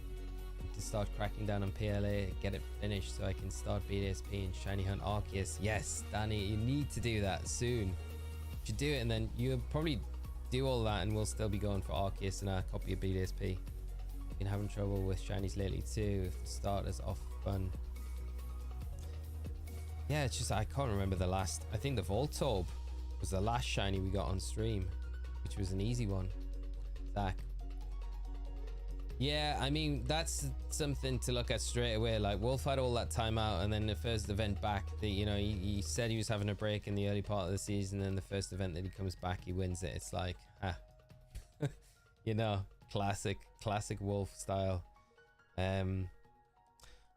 Speaker 1: To start cracking down on PLA, get it finished so I can start BDSP and Shiny Hunt Arceus. Yes, Danny, you need to do that soon. You should do it, and then you'll probably do all that and we'll still be going for Arceus and a copy of BDSP. Been having trouble with shinies lately too. If the starters off fun. Yeah, it's just I can't remember the last. I think the Voltorb was the last shiny we got on stream, which was an easy one. Zach. Yeah, I mean, that's something to look at straight away. Like, Wolf had all that time out, and then the first event back, you know, he said he was having a break in the early part of the season, and the first event that he comes back, he wins it. It's like, you know, classic Wolf style. I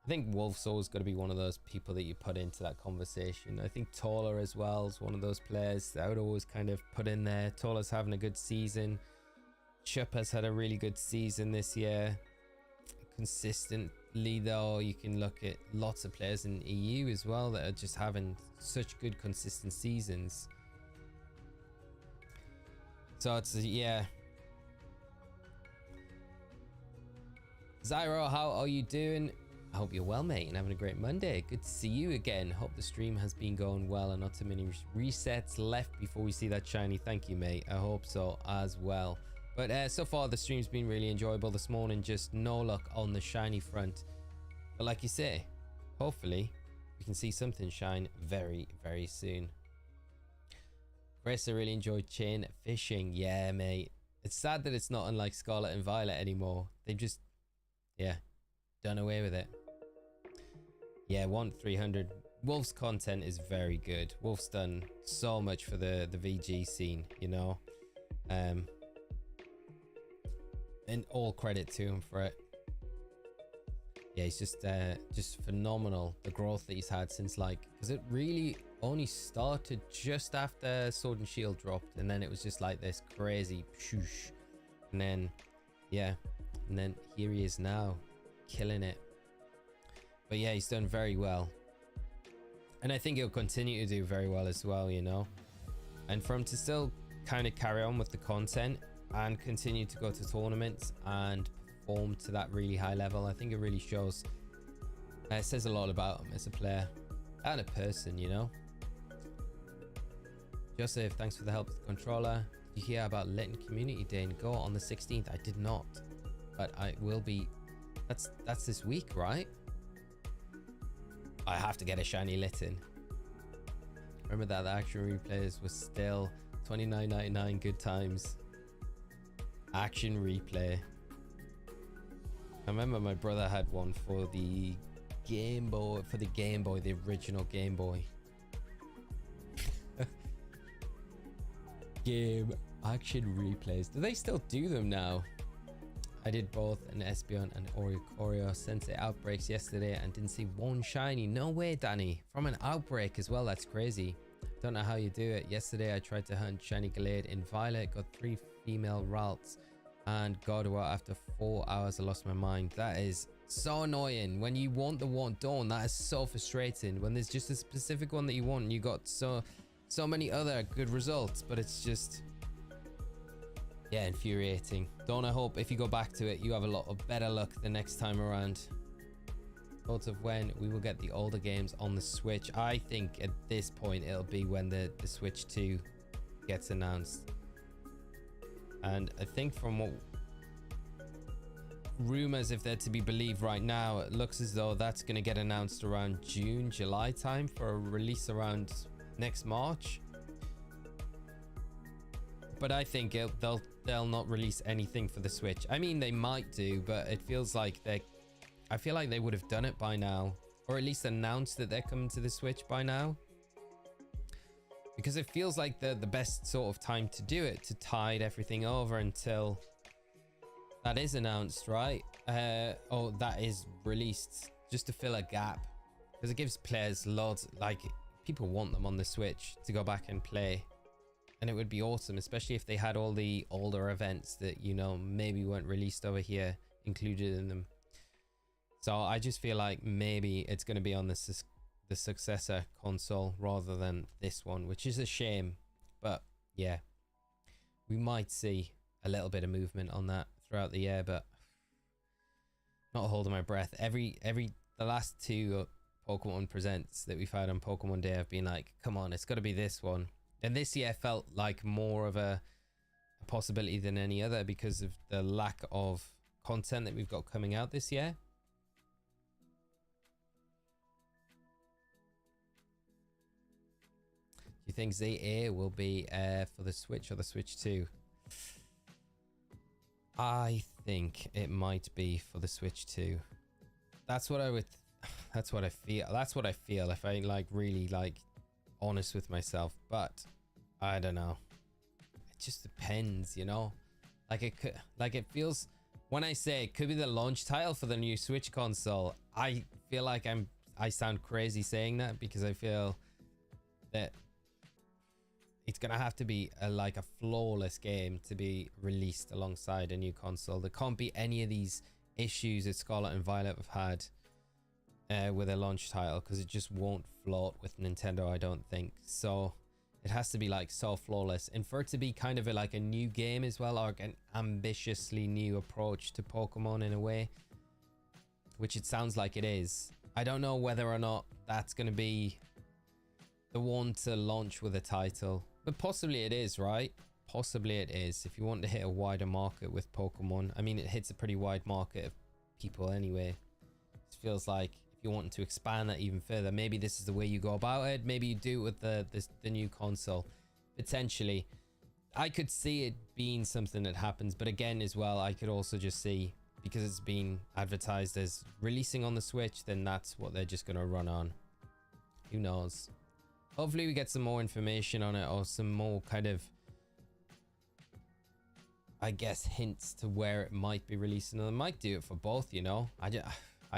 Speaker 1: think Wolf's always got to be one of those people that you put into that conversation. I think Taller as well is one of those players that I would always kind of put in there. Taller's having a good season. Chup has had a really good season this year. Consistently though, you can look at lots of players in EU as well that are just having such good consistent seasons. So it's, yeah. Zyro, how are you doing? I hope you're well, mate, and having a great Monday. Good to see you again. Hope the stream has been going well and not too many resets left before we see that shiny. Thank you, mate. I hope so as well. But so far, the stream's been really enjoyable this morning. Just no luck on the shiny front. But like you say, hopefully, we can see something shine very, very soon. Chris, I really enjoyed chain fishing. Yeah, mate. It's sad that it's not unlike Scarlet and Violet anymore. They've just, yeah, done away with it. Yeah, 300. Wolf's content is very good. Wolf's done so much for the VG scene, you know. And all credit to him for it. Yeah, he's just phenomenal, the growth that he's had since, like, because it really only started just after Sword and Shield dropped, and then it was just like this crazy shoosh, and then yeah, and then here he is now, killing it. But yeah, he's done very well, and I think he'll continue to do very well as well, you know. And for him to still kind of carry on with the content and continue to go to tournaments and perform to that really high level, I think it really shows. It says a lot about him as a player and a person, you know. Joseph, thanks for the help with the controller. Did you hear about Litten Community Day in Go on the 16th? I did not, but I will be. That's this week, right? I have to get a shiny Litten. Remember that the action replays was still $29.99. Good times. Action replay. I remember my brother had one for the Game Boy, the original Game Boy. Game action replays. Do they still do them now? I did both an Espeon and Oricorio Sensei outbreaks yesterday and didn't see one shiny. No way, Danny. From an outbreak as well. That's crazy. Don't know how you do it. Yesterday I tried to hunt shiny Gallade in Violet, got 3 female routes, and God, well, after 4 hours I lost my mind. That is so annoying. When you want the one dawn, that is so frustrating. When there's just a specific one that you want and you got so many other good results, but it's just, yeah, infuriating. Don't I hope if you go back to it, you have a lot of better luck the next time around. Thoughts of when we will get the older games on the Switch? I think at this point it'll be when the Switch 2 gets announced. And I think from what rumors, if they're to be believed right now, it looks as though that's going to get announced around June, July time for a release around next March. But I think they'll not release anything for the Switch. I mean, they might do, but it feels like I feel like they would have done it by now, or at least announced that they're coming to the Switch by now, because it feels like the best sort of time to do it, to tide everything over until that is announced, right? Oh, that is released, just to fill a gap, because it gives players loads, like, people want them on the Switch to go back and play. And it would be awesome, especially if they had all the older events that, you know, maybe weren't released over here included in them. So I just feel like maybe it's going to be on the successor console rather than this one, which is a shame. But yeah, we might see a little bit of movement on that throughout the year, but not holding my breath. The last 2 Pokemon Presents that we've had on Pokemon Day have been like, come on, it's got to be this one. And this year felt like more of a possibility than any other because of the lack of content that we've got coming out this year. Do you think ZA will be for the Switch or the Switch 2? I think it might be for the Switch 2. That's what I would, that's what I feel. That's what I feel if I like really like honest with myself, but I don't know. It just depends, you know? Like it could, like it feels, when I say it could be the launch title for the new Switch console, I feel like I sound crazy saying that, because I feel that it's gonna have to be like a flawless game to be released alongside a new console. There can't be any of these issues that Scarlet and Violet have had with a launch title, because it just won't float with Nintendo, I don't think. So it has to be like so flawless, and for it to be kind of like a new game as well, or an ambitiously new approach to Pokemon in a way, which it sounds like it is. I don't know whether or not that's going to be the one to launch with a title, but possibly it is, right? Possibly it is, if you want to hit a wider market with Pokemon. I mean, it hits a pretty wide market of people anyway. It feels like if you want to expand that even further, maybe this is the way you go about it. Maybe you do it with the new console. Potentially, I could see it being something that happens, but again as well, I could also just see, because it's been advertised as releasing on the Switch, then that's what they're just going to run on. Who knows? Hopefully we get some more information on it, or some more kind of, I guess, hints to where it might be releasing. And they might do it for both, you know? I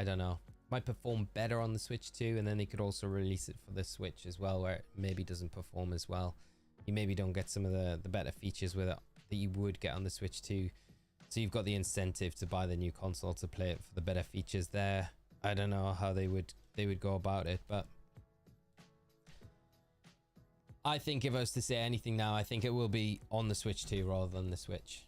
Speaker 1: don't know. Might perform better on the Switch too, and then they could also release it for the Switch as well, where it maybe doesn't perform as well. You maybe don't get some of the better features with it that you would get on the Switch too. So you've got the incentive to buy the new console to play it for the better features there. I don't know how they would go about it, but I think if I was to say anything now, I think it will be on the Switch 2 rather than the Switch.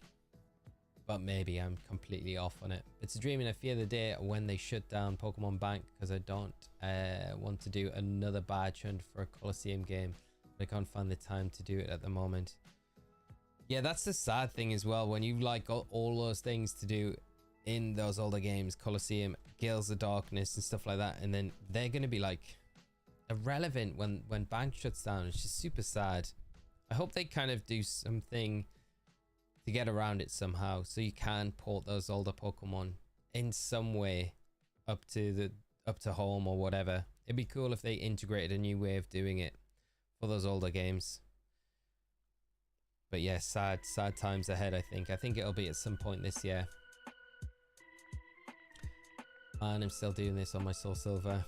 Speaker 1: But maybe I'm completely off on it. It's a dream and I fear the day when they shut down Pokemon Bank, because I don't want to do another badge hunt for a Colosseum game. But I can't find the time to do it at the moment. Yeah, that's the sad thing as well. When you like got all those things to do in those older games, Colosseum, Gales of Darkness and stuff like that, and then they're going to be like irrelevant when Bank shuts down. It's just super sad. I hope they kind of do something to get around it somehow, so you can port those older Pokemon in some way up to home or whatever. It'd be cool if they integrated a new way of doing it for those older games. But yeah, sad times ahead. I think it'll be at some point this year. Man, I'm still doing this on my Soul Silver.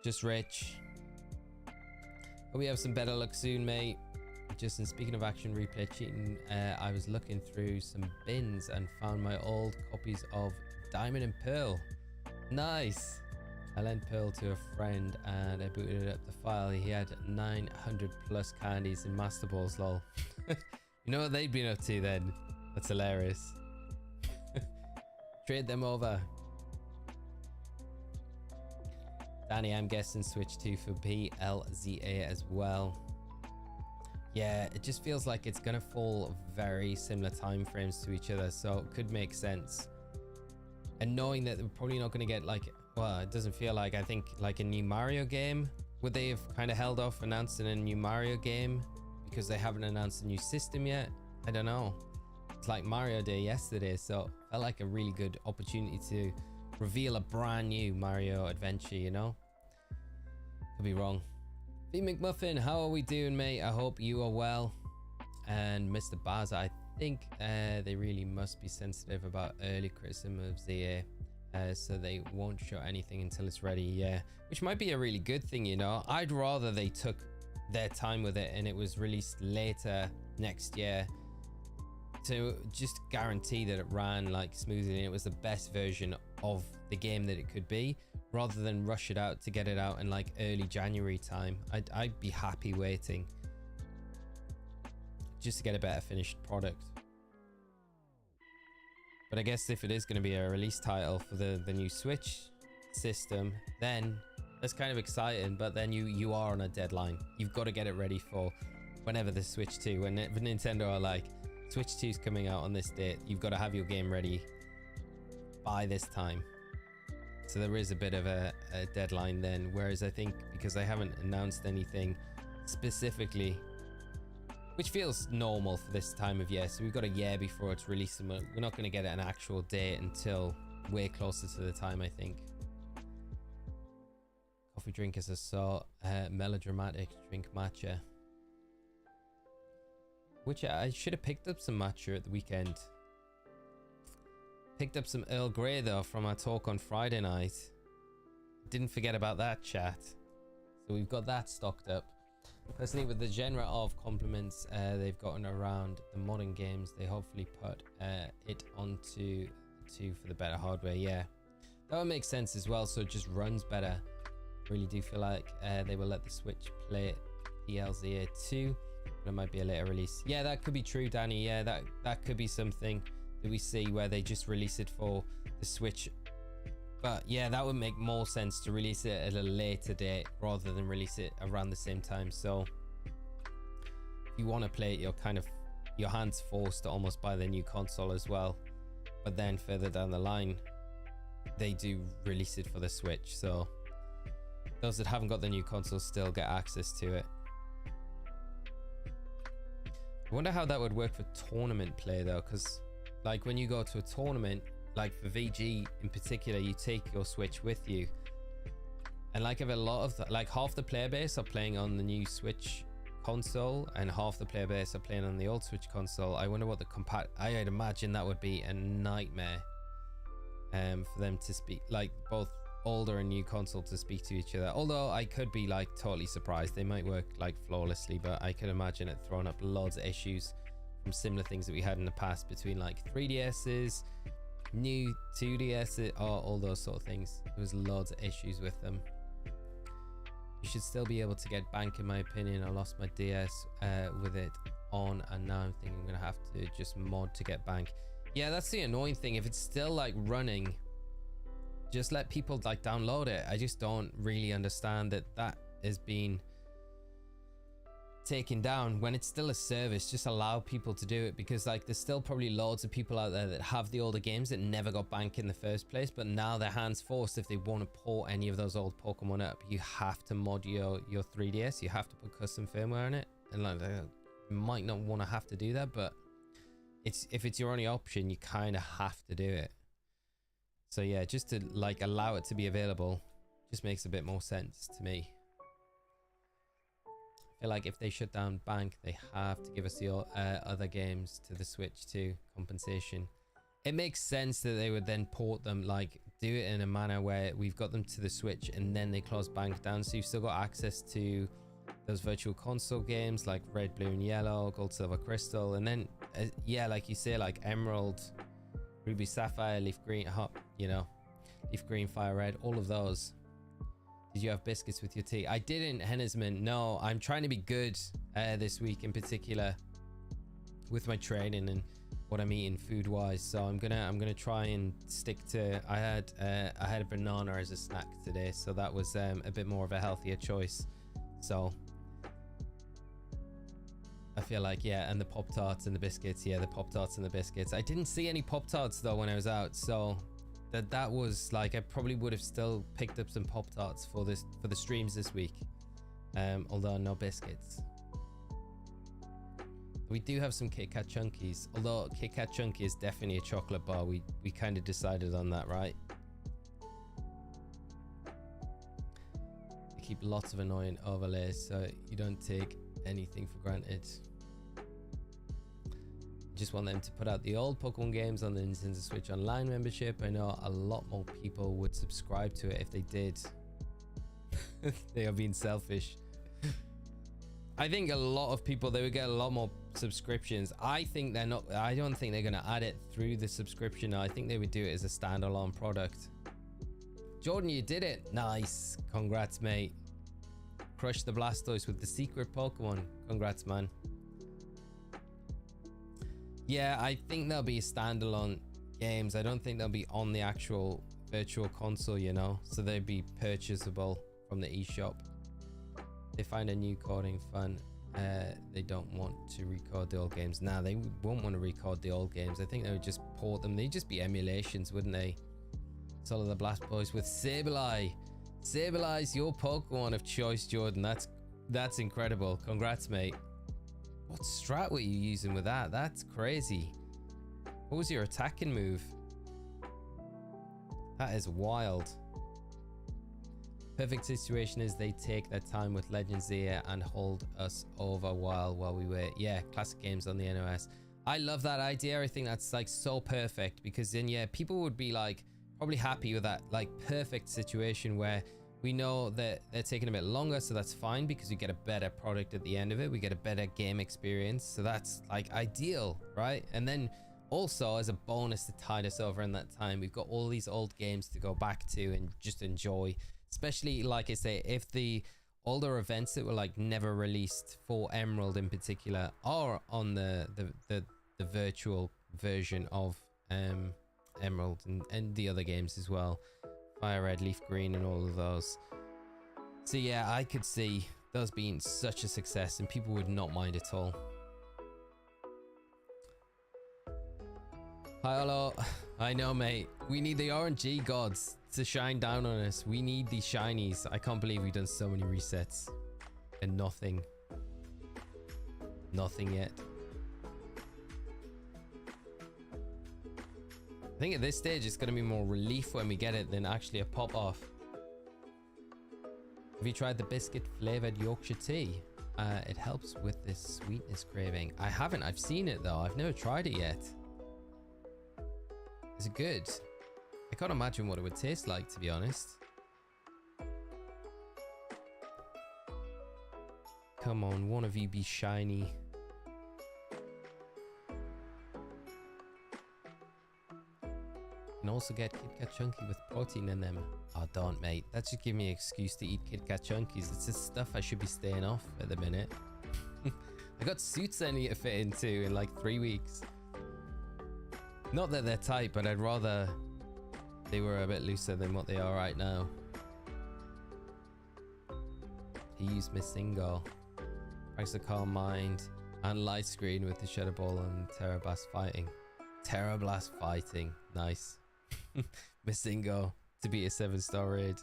Speaker 1: Just rich. Hope we have some better luck soon, mate. Just in speaking of action replay cheating, I was looking through some bins and found my old copies of Diamond and Pearl. Nice. I lent Pearl to a friend and I booted up the file. He had 900 plus candies and Master Balls, lol. You know what they'd been up to then? That's hilarious. Trade them over. Danny, I'm guessing Switch 2 for PLZA as well. Yeah, it just feels like it's gonna fall very similar time frames to each other, so it could make sense. And knowing that we're probably not gonna get like, well, it doesn't feel like, I think like a new Mario game. Would they have kind of held off announcing a new Mario game because they haven't announced a new system yet? I don't know. It's like Mario Day yesterday, so it felt like a really good opportunity to reveal a brand new Mario adventure, you know? Could be wrong. B McMuffin, how are we doing, mate? I hope you are well. And Mr. Baz, I think they really must be sensitive about early criticism of ZA, so they won't show anything until it's ready. Yeah, which might be a really good thing, you know. I'd rather they took their time with it and it was released later next year to just guarantee that it ran like smoothly and it was the best version of the game that it could be, rather than rush it out to get it out in like early January time. I'd be happy waiting just to get a better finished product. But I guess if it is going to be a release title for the new Switch system, then that's kind of exciting. But then you are on a deadline. You've got to get it ready for whenever the Switch 2, when Nintendo are like, Switch 2's coming out on this date, you've got to have your game ready by this time. So there is a bit of a deadline then, whereas I think because they haven't announced anything specifically which feels normal for this time of year. So we've got a year before it's released, and we're not going to get an actual date until way closer to the time, I think. Coffee drinkers are so melodramatic. Drink matcha. Which I should have picked up some matcha at the weekend. Picked up some Earl Grey though from our talk on Friday night. Didn't forget about that, chat. So we've got that stocked up. Personally, with the genre of compliments they've gotten around the modern games, they hopefully put it onto 2 for the better hardware. Yeah, that would make sense as well. So it just runs better. Really do feel like they will let the Switch play PLZA 2. But it might be a later release. Yeah, that could be true, Danny. Yeah, that could be something that we see where they just release it for the Switch. But yeah, that would make more sense to release it at a later date rather than release it around the same time. So if you want to play it, you're kind of your hands forced to almost buy the new console as well. But then further down the line, they do release it for the Switch. So those that haven't got the new console still get access to it. I wonder how that would work for tournament play though, because like when you go to a tournament, like for VG in particular, you take your Switch with you, and like if a lot of like half the player base are playing on the new Switch console and half the player base are playing on the old Switch console, I wonder what the I'd imagine that would be a nightmare for them to speak, like both older and new console to speak to each other. Although I could be like totally surprised, they might work like flawlessly, but I could imagine it throwing up loads of issues from similar things that we had in the past between like 3DSs, new 2DS, all those sort of things. There was loads of issues with them. You should still be able to get bank, in my opinion. I lost my DS with it on, and now I'm thinking I'm gonna have to just mod to get bank. Yeah, that's the annoying thing. If it's still like running, just let people like download it. I just don't really understand that has been taken down when it's still a service. Just allow people to do it, because like there's still probably loads of people out there that have the older games that never got bank in the first place, but now their hands forced. If they want to port any of those old Pokemon up, you have to mod your 3DS. You have to put custom firmware in it, and like you might not want to have to do that, but if it's your only option, you kind of have to do it. So yeah, just to like allow it to be available just makes a bit more sense to me. I feel like if they shut down bank, they have to give us the other games to the Switch too, compensation. It makes sense that they would then port them, like do it in a manner where we've got them to the Switch and then they close bank down, so you've still got access to those virtual console games like Red, Blue and Yellow, Gold, Silver, Crystal, and then yeah, like you say, like Emerald, Ruby, Sapphire, Leaf Green, you know, Leaf Green, Fire Red, all of those. Did you have biscuits with your tea? I didn't, Hennesman. No, I'm trying to be good this week in particular with my training and what I'm eating food wise. So I'm gonna try and stick to. I had a banana as a snack today, so that was a bit more of a healthier choice. So I feel like, yeah, and the Pop-Tarts and the biscuits. Yeah, the Pop-Tarts and the biscuits. I didn't see any Pop-Tarts though when I was out, so that was like, I probably would have still picked up some Pop-Tarts for the streams this week, although no biscuits. We do have some Kit Kat Chunkies, although Kit Kat Chunky is definitely a chocolate bar. We kind of decided on that, right? They keep lots of annoying overlays, so you don't take anything for granted. Just want them to put out the old Pokemon games on the Nintendo Switch Online membership. I know a lot more people would subscribe to it if they did. They are being selfish. I think a lot of people, they would get a lot more subscriptions. I don't think they're going to add it through the subscription. I think they would do it as a standalone product. Jordan, you did it. Nice. Congrats, mate. Crush the Blastoise with the secret Pokemon. Congrats, man. Yeah, I think they'll be standalone games. I don't think they'll be on the actual virtual console, you know, so they'd be purchasable from the eShop. They find a new coding fun. They don't want to record the old games. Nah, they won't want to record the old games. I think they would just port them. They'd just be emulations, wouldn't they? Solar the Blastoise with Sableye. Sableye's your Pokemon of choice, Jordan. That's incredible. Congrats, mate. What strat were you using with that? That's crazy. What was your attacking move? That is wild. Perfect situation is they take their time with Legends here and hold us over while we wait. Yeah, classic games on the NOS. I love that idea. I think that's like so perfect, because then yeah, people would be like probably happy with that like perfect situation where we know that they're taking a bit longer, so that's fine because we get a better product at the end of it. We get a better game experience, so that's like ideal, right? And then also as a bonus to tide us over in that time, we've got all these old games to go back to and just enjoy. Especially, like I say, if the older events that were like never released for Emerald in particular are on the virtual version of Emerald and the other games as well, Fire Red, Leaf Green and all of those. So yeah, I could see those being such a success and people would not mind at all. Hi, hello. I know, mate. We need the RNG gods to shine down on us. We need the shinies. I can't believe we've done so many resets and nothing yet. I think at this stage it's going to be more relief when we get it than actually a pop off. Have you tried the biscuit flavored Yorkshire tea? It helps with this sweetness craving. I haven't. I've seen it though. I've never tried it yet. Is it good? I can't imagine what it would taste like, to be honest. Come on, one of you be shiny. You can also get Kit Kat Chunky with protein in them. Oh, don't, mate. That should give me an excuse to eat Kit Kat Chunkies. It's just stuff I should be staying off at the minute. I got suits I need to fit into in like 3 weeks. Not that they're tight, but I'd rather they were a bit looser than what they are right now. He used Missingo. Practice the calm mind and light screen with the Shadow Ball and Terra Blast fighting. Terra Blast fighting. Nice. Missingo to beat a 7-star raid.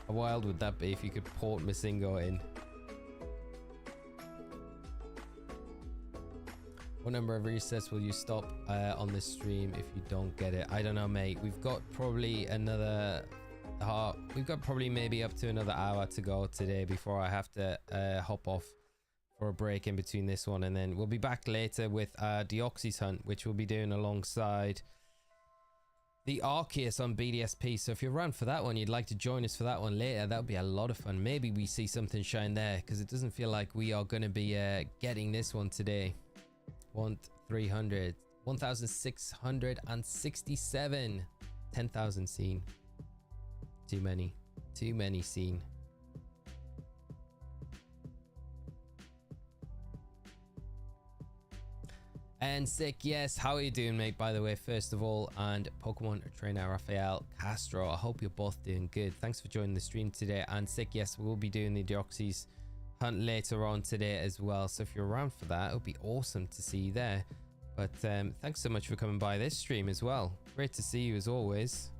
Speaker 1: How wild would that be if you could port Missingo in? What number of resets will you stop on this stream if you don't get it? I don't know, mate. We've got probably another... we've got probably maybe up to another hour to go today before I have to hop off for a break in between this one. And then we'll be back later with Deoxys Hunt, which we'll be doing alongside the Arceus on BDSP. So if you're around for that one, you'd like to join us for that one later, that would be a lot of fun. Maybe we see something shine there, because it doesn't feel like we are going to be getting this one today. 1667, 10,000 seen. Too many seen. And Sick, yes, how are you doing, mate, by the way, first of all? And Pokemon trainer Rafael Castro, I hope you're both doing good. Thanks for joining the stream today. And Sick, yes, we'll be doing the Deoxys Hunt later on today as well, so if you're around for that, it would be awesome to see you there. But thanks so much for coming by this stream as well. Great to see you as always.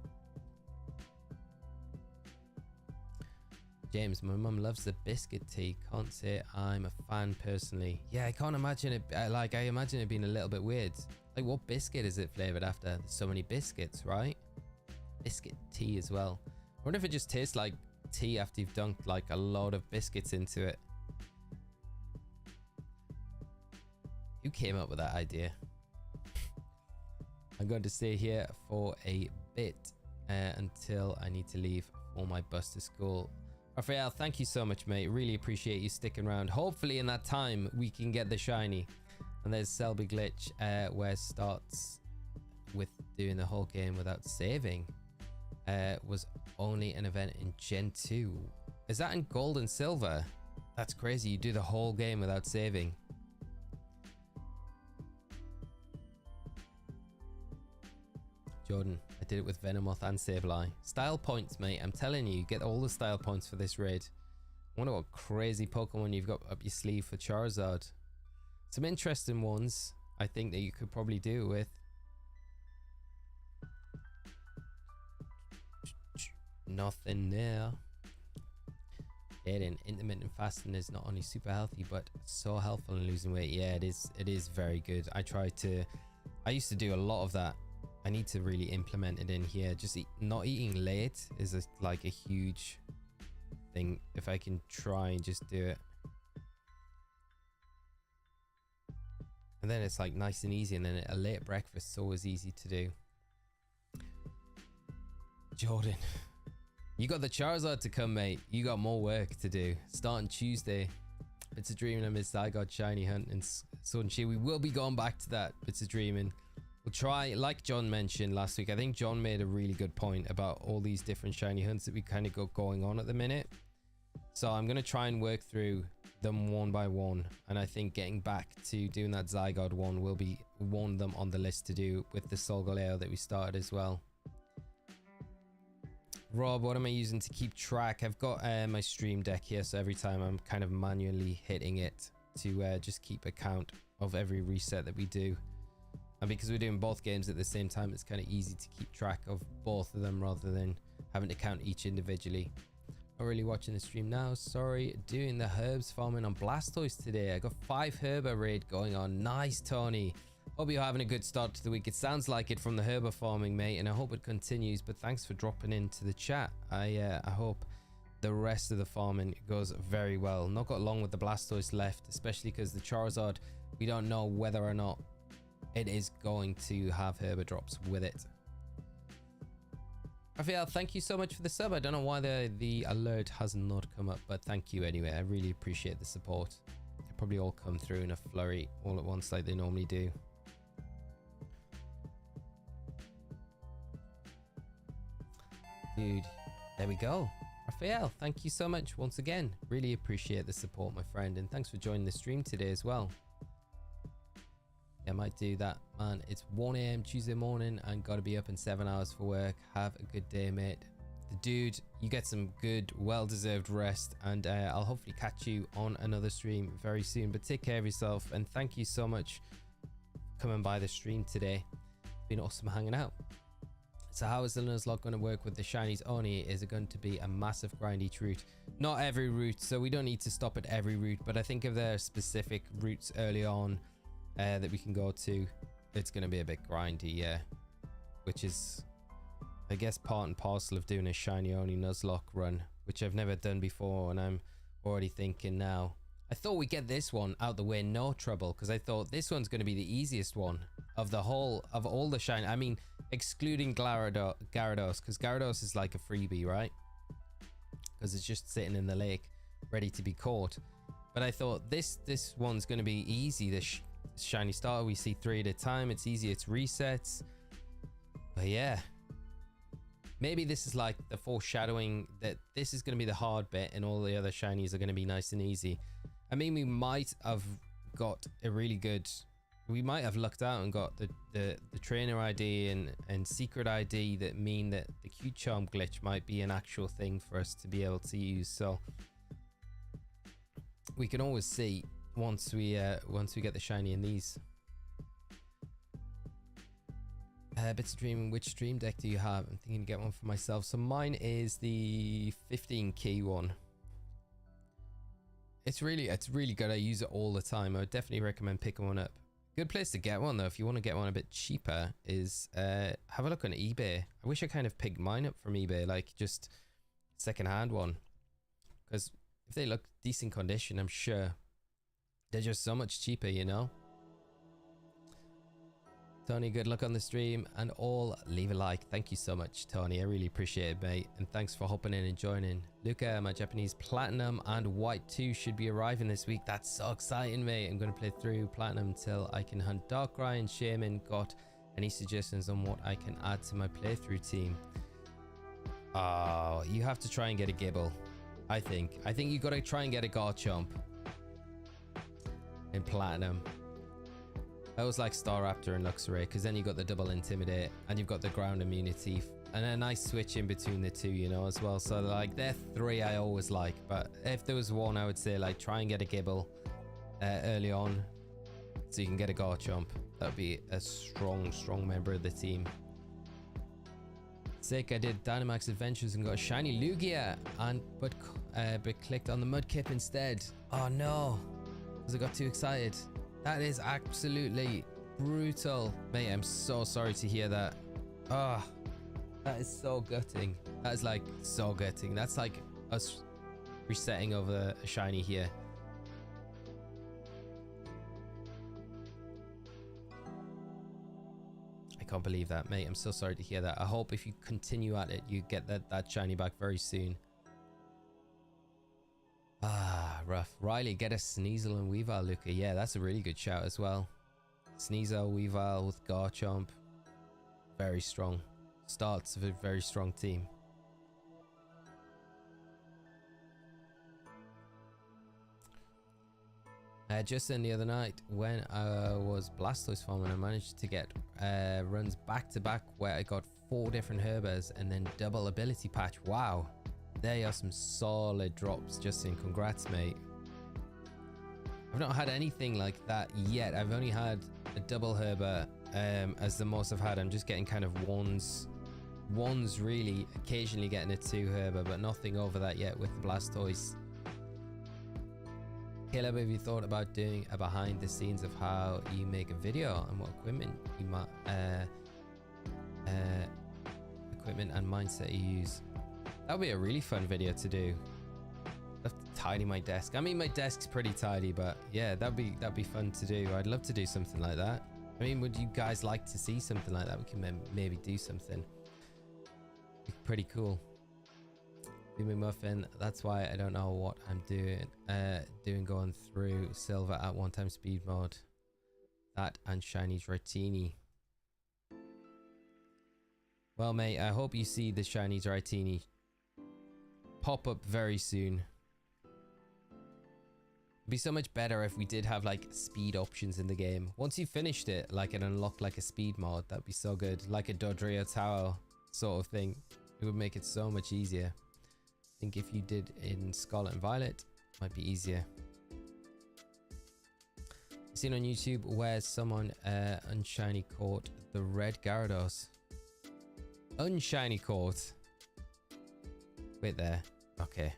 Speaker 1: James, my mum loves the biscuit tea. Can't say I'm a fan personally. Yeah, I can't imagine it. I imagine it being a little bit weird. Like, what biscuit is it flavored after? There's so many biscuits, right? Biscuit tea as well. I wonder if it just tastes like tea after you've dunked like a lot of biscuits into it. Who came up with that idea? I'm going to stay here for a bit until I need to leave for my bus to school. Raphael, thank you so much, mate. Really appreciate you sticking around. Hopefully in that time we can get the shiny. And there's Selby Glitch where it starts with doing the whole game without saving. Was only an event in Gen 2. Is that in Gold and Silver? That's crazy. You do the whole game without saving. Jordan, I did it with Venomoth and Sableye. Style points, mate. I'm telling you, get all the style points for this raid. I wonder what crazy Pokemon you've got up your sleeve for Charizard. Some interesting ones, I think, that you could probably do with. Nothing there. Aiden, intermittent fasting is not only super healthy but so helpful in losing weight. Yeah, it is very good. I used to do a lot of that. I need to really implement it in here. Just not eating late is like a huge thing. If I can try and just do it, and then it's like nice and easy, and then a late breakfast is always easy to do. Jordan, you got the Charizard to come, mate. You got more work to do. Starting Tuesday, Bits of Dreaming and Miss Zygarde Shiny Hunt and Sword and Shield. We will be going back to that. Bits of Dreaming. We'll try, like John mentioned last week. I think John made a really good point about all these different shiny hunts that we kind of got going on at the minute. So I'm going to try and work through them one by one. And I think getting back to doing that Zygarde one will be one of them on the list to do with the Solgaleo that we started as well. Rob, what am I using to keep track? I've got my stream deck here, so every time I'm kind of manually hitting it to just keep a count of every reset that we do. And because we're doing both games at the same time, it's kind of easy to keep track of both of them rather than having to count each individually. Not really watching the stream now, sorry. Doing the herbs farming on Blastoise today. I got 5 Herba raid going on. Nice, Tony. Hope you're having a good start to the week. It sounds like it from the Herba farming, mate, and I hope it continues. But thanks for dropping into the chat. I hope the rest of the farming goes very well. Not got long with the Blastoise left, especially because the Charizard, we don't know whether or not it is going to have Herba drops with it. Raphael, thank you so much for the sub. I don't know why the alert has not come up, but thank you anyway. I really appreciate the support. They probably all come through in a flurry all at once like they normally do. Dude, there we go. Raphael, thank you so much once again. Really appreciate the support, my friend, and thanks for joining the stream today as well. Yeah, I might do that, man. It's 1 AM Tuesday morning and gotta be up in 7 hours for work. Have a good day, mate. The dude, you get some good, well-deserved rest, and I'll hopefully catch you on another stream very soon. But take care of yourself, and thank you so much for coming by the stream today. It's been awesome hanging out. So how is the Nuzlocke going to work with the shinies only? Is it going to be a massive grind each route? Not every route, so we don't need to stop at every route, but I think if there are specific routes early on that we can go to, it's going to be a bit grindy, yeah. Which is, I guess, part and parcel of doing a shiny only Nuzlocke run, which I've never done before, and I'm already thinking now. I thought we'd get this one out the way, no trouble, because I thought this one's going to be the easiest one of the whole, of all the shiny. I mean, excluding Gyarados, because Gyarados is like a freebie, right? Because it's just sitting in the lake, ready to be caught. But I thought this one's going to be easy. The shiny starter, we see 3 at a time. It's easy, it's resets. But yeah, maybe this is like the foreshadowing that this is going to be the hard bit and all the other shinies are going to be nice and easy. I mean, we might have got a really good, we might have lucked out and got the trainer ID and secret ID that mean that the cute charm glitch might be an actual thing for us to be able to use. So we can always see once we get the shiny in these. Bits of Dreaming, which stream deck do you have? I'm thinking to get one for myself. So mine is the 15 key one. It's really good. I use it all the time. I would definitely recommend picking one up. Good place to get one though, if you want to get one a bit cheaper, is have a look on eBay. I wish I kind of picked mine up from eBay, like just secondhand one, because if they look decent condition, I'm sure they're just so much cheaper, you know. Tony, good luck on the stream and all. Leave a like. Thank you so much, Tony. I really appreciate it, mate. And thanks for hopping in and joining. Luca, my Japanese Platinum and White 2 should be arriving this week. That's so exciting, mate. I'm going to play through Platinum until I can hunt Darkrai and Shaman. Got any suggestions on what I can add to my playthrough team? Oh, you have to try and get a Gibble. I think you got to try and get a Garchomp in Platinum. I always like Staraptor and Luxray because then you got the double Intimidate and you've got the ground immunity and a nice switch in between the two, you know, as well. So like they're 3 I always like, but if there was one, I would say like try and get a Gibble early on so you can get a Garchomp. That would be a strong member of the team. Sick, I did Dynamax Adventures and got a shiny Lugia, but but clicked on the Mudkip instead. Oh no, because I got too excited. That is absolutely brutal. Mate, I'm so sorry to hear that. Oh, that is so gutting. That is like so gutting. That's like us resetting over a shiny here. I can't believe that, mate. I'm so sorry to hear that. I hope if you continue at it, you get that shiny back very soon. Ah, rough. Riley, get a Sneasel and Weavile, Luca. Yeah, that's a really good shout as well. Sneasel, Weavile with Garchomp. Very strong. Starts of a very strong team. Just in the other night when I was Blastoise farming, I managed to get runs back to back where I got 4 different Herbers and then double ability patch. Wow, there are some solid drops, Justin. Congrats, mate. I've not had anything like that yet. I've only had a double Herber as the most I've had. I'm just getting kind of ones really, occasionally getting a 2 Herber, but nothing over that yet with the Blastoise. Caleb, have you thought about doing a behind the scenes of how you make a video and what equipment you might equipment and mindset you use? That would be a really fun video to do. I have to tidy my desk. I mean, my desk's pretty tidy, but yeah, that'd be fun to do. I'd love to do something like that. I mean, would you guys like to see something like that? We can maybe do something. Be pretty cool. Give me Muffin. That's why I don't know what I'm doing. Going through silver at 1x speed mode. That and shiny Dratini. Well, mate, I hope you see the shiny Dratini pop up very soon. It'd be so much better if we did have like speed options in the game. Once you finished it, like it unlocked like a speed mode. That'd be so good, like a Dodrio Tower sort of thing. It would make it so much easier. I think if you did in Scarlet and Violet, it might be easier. I've seen on YouTube where someone unshiny caught the red Gyarados. Unshiny caught. Wait there. Okay.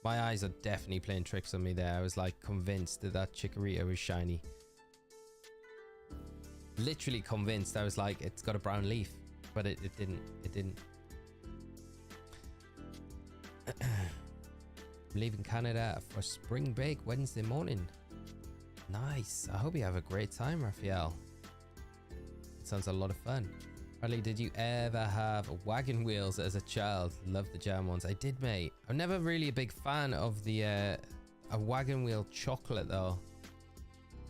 Speaker 1: My eyes are definitely playing tricks on me there. I was like convinced that Chikorita was shiny. Literally convinced. I was like, it's got a brown leaf. But it didn't. It didn't. I'm leaving Canada for spring break Wednesday morning. Nice. I hope you have a great time, Raphael. It sounds a lot of fun. Bradley, did you ever have wagon wheels as a child? Love the jam ones. I did, mate. I'm never really a big fan of the a wagon wheel chocolate though.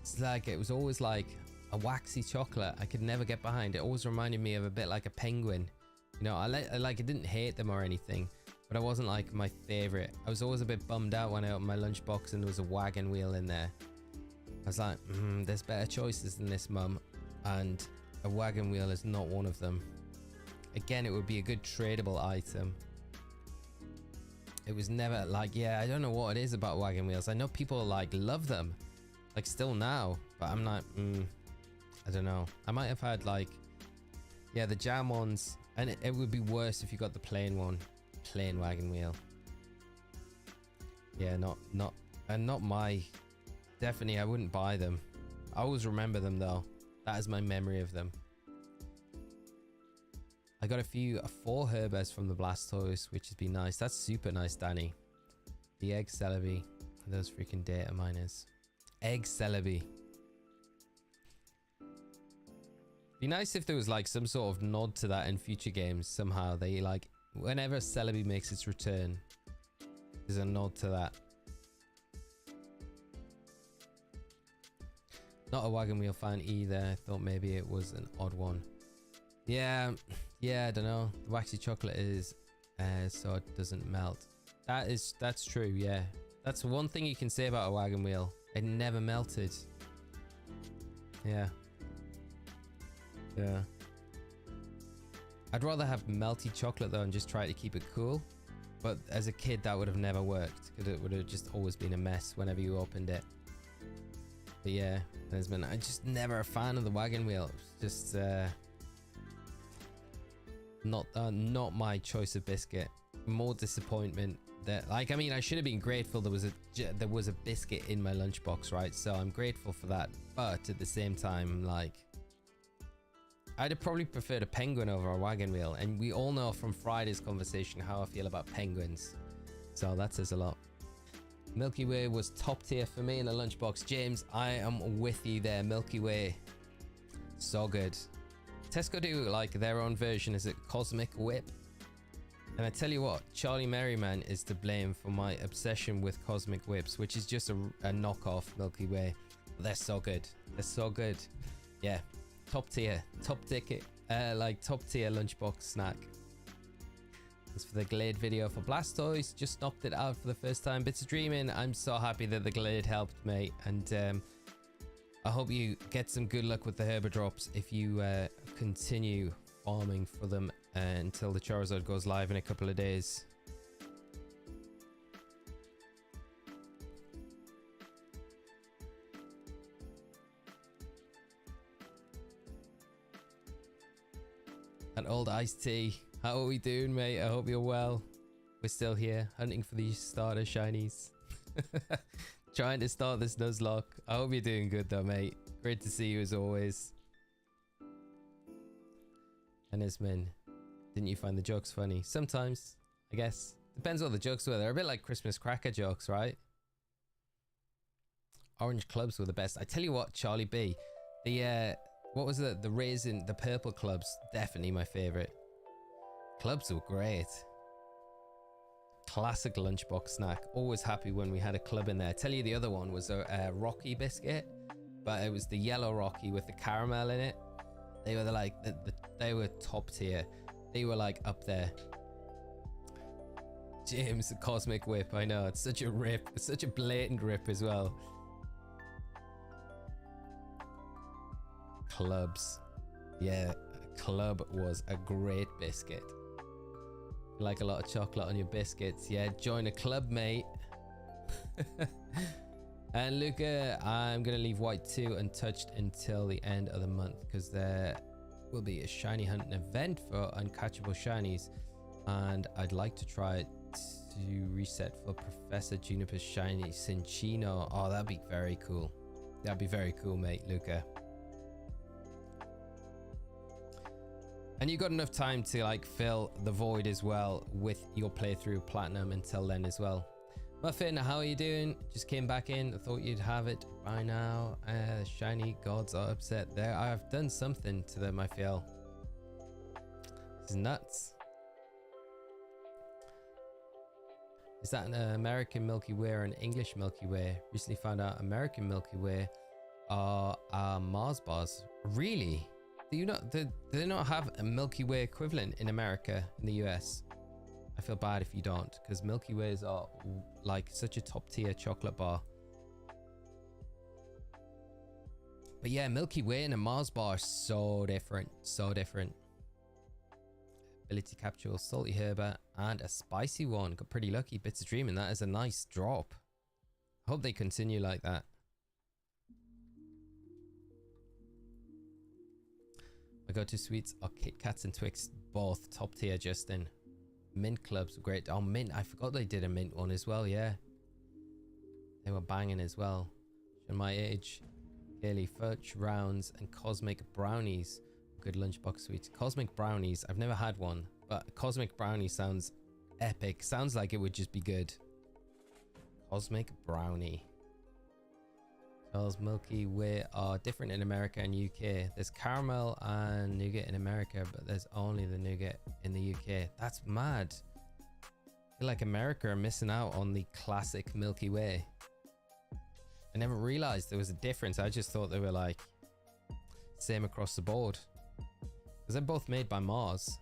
Speaker 1: It's like, it was always like a waxy chocolate. I could never get behind. It always reminded me of a bit like a penguin. You know, I didn't hate them or anything, but I wasn't like my favorite. I was always a bit bummed out when I opened my lunchbox and there was a wagon wheel in there. I was like, there's better choices than this, mum. And a wagon wheel is not one of them. Again, it would be a good tradable item. It was never like, yeah, I don't know what it is about wagon wheels. I know people like love them, like still now, but I'm not, I don't know. I might have had like, yeah, the jam ones, and it would be worse if you got the plain one. Plain wagon wheel. Yeah, not my, definitely I wouldn't buy them. I always remember them though. That is my memory of them. I got a 4 Herbers from the Blastoise, which has been nice. That's super nice, Danny. The Egg Celebi. Those freaking data miners. Egg Celebi. Be nice if there was like some sort of nod to that in future games somehow. They like, whenever Celebi makes its return, there's a nod to that. Not a wagon wheel fan either. I thought maybe it was an odd one. Yeah, I don't know. The waxy chocolate is so it doesn't melt. That's true, yeah. That's one thing you can say about a wagon wheel. It never melted. Yeah. Yeah. I'd rather have melty chocolate though and just try to keep it cool. But as a kid that would have never worked, because it would have just always been a mess whenever you opened it. But yeah, I just never a fan of the wagon wheel. It's just not my choice of biscuit. More disappointment that, like, I mean, I should have been grateful there was a biscuit in my lunchbox, right? So I'm grateful for that, but at the same time, like, I'd have probably preferred a penguin over a wagon wheel, and we all know from Friday's conversation how I feel about penguins, so that says a lot. Milky Way was top tier for me in the lunchbox. James, I am with you there. Milky Way, so good. Tesco do like their own version, is it Cosmic Whip? And I tell you what, Charlie Merriman is to blame for my obsession with Cosmic Whips, which is just a knockoff Milky Way. They're so good. They're so good. Yeah, top tier, top ticket, like top tier lunchbox snack. As for the Glade video for Blastoise, just knocked it out for the first time. Bits of Dreaming, I'm so happy that the Glade helped, mate. And I hope you get some good luck with the Herbadrops if you continue farming for them until the Charizard goes live in a couple of days. An old iced tea. How are we doing, mate? I hope you're well. We're still here, hunting for these starter shinies. Trying to start this Nuzlocke. I hope you're doing good though, mate. Great to see you as always. And Ismin, didn't you find the jokes funny? Sometimes, I guess. Depends what the jokes were. They're a bit like Christmas cracker jokes, right? Orange clubs were the best. I tell you what, Charlie B. The, what was it? The raisin, the purple clubs. Definitely my favorite. Clubs were great. Classic lunchbox snack. Always happy when we had a club in there. I tell you, the other one was a Rocky biscuit, but it was the yellow Rocky with the caramel in it. They were like they were top tier. They were like up there. James, the Cosmic Whip. I know, it's such a rip. It's such a blatant rip as well. Clubs. Yeah, club was a great biscuit. Like a lot of chocolate on your biscuits. Yeah, join a club, mate. And Luca, I'm gonna leave white 2 untouched until the end of the month because there will be a shiny hunting event for uncatchable shinies, and I'd like to try to reset for Professor Juniper's shiny Cinchino. Oh, that'd be very cool. That'd be very cool, mate, Luca. And you got enough time to like fill the void as well with your playthrough platinum until then as well. Muffin, how are you doing? Just came back in. I thought you'd have it by now. Shiny gods are upset there. I've done something to them, I feel. This is nuts. Is that an American Milky Way or an English Milky Way? Recently found out American Milky Way are Mars bars. Really? Do they not have a Milky Way equivalent in America, in the US? I feel bad if you don't, because Milky Ways are like such a top tier chocolate bar. But yeah, Milky Way and a Mars bar are so different, so different. Ability capsule, salty herba, and a spicy one. Got pretty lucky. Bits of Dreaming, that is a nice drop. I hope they continue like that. My go-to sweets are Kit Kats and Twix, both top tier, Justin. Mint clubs were great. Oh, mint, I forgot they did a mint one as well, yeah. They were banging as well. Showing my age. Clearly, fudge rounds and cosmic brownies. Good lunchbox sweets. Cosmic brownies, I've never had one, but cosmic brownie sounds epic. Sounds like it would just be good. Cosmic brownie. Charles, Milky Way are different in America and UK. There's caramel and nougat in America, but there's only the nougat in the UK. That's mad. I feel like America are missing out on the classic Milky Way. I never realized there was a difference. I just thought they were like same across the board. Because they're both made by Mars.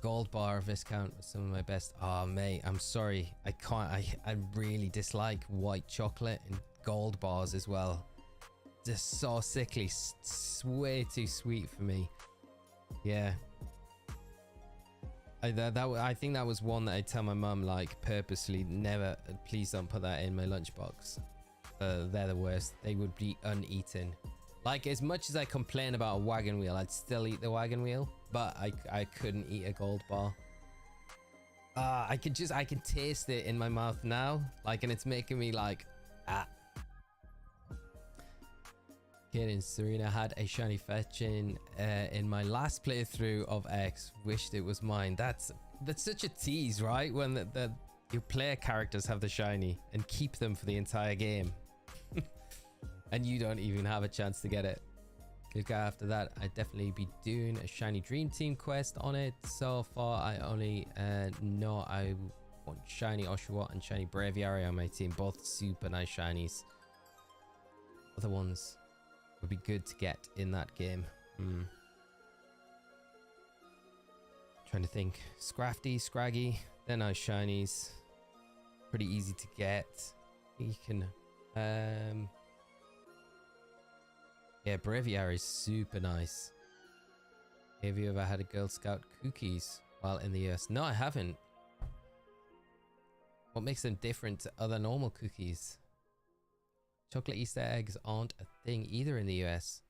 Speaker 1: Gold bar Viscount was some of my best. Oh mate, I'm sorry, I can't. I really dislike white chocolate and gold bars as well. Just so sickly. Way too sweet for me. Yeah, I think that was one that I tell my mum like purposely, never, please don't put that in my lunchbox. They're the worst. They would be uneaten. Like, as much as I complain about a wagon wheel, I'd still eat the wagon wheel, but I couldn't eat a gold bar. I can taste it in my mouth now, like, and it's making me like, ah. Kidding, Serena had a shiny fetching in my last playthrough of X. Wished it was mine. That's such a tease, right? When your player characters have the shiny and keep them for the entire game, and you don't even have a chance to get it. Good guy. After that, I'd definitely be doing a shiny Dream Team quest on it. So far, I only know I want shiny Oshawott and shiny Braviary on my team. Both super nice shinies. Other ones would be good to get in that game. Trying to think. Scrafty, Scraggy, they're nice shinies. Pretty easy to get. You can yeah, Braviary is super nice. Have you ever had a Girl Scout cookies while in the US? No, I haven't. What makes them different to other normal cookies? Chocolate Easter eggs aren't a thing either in the US.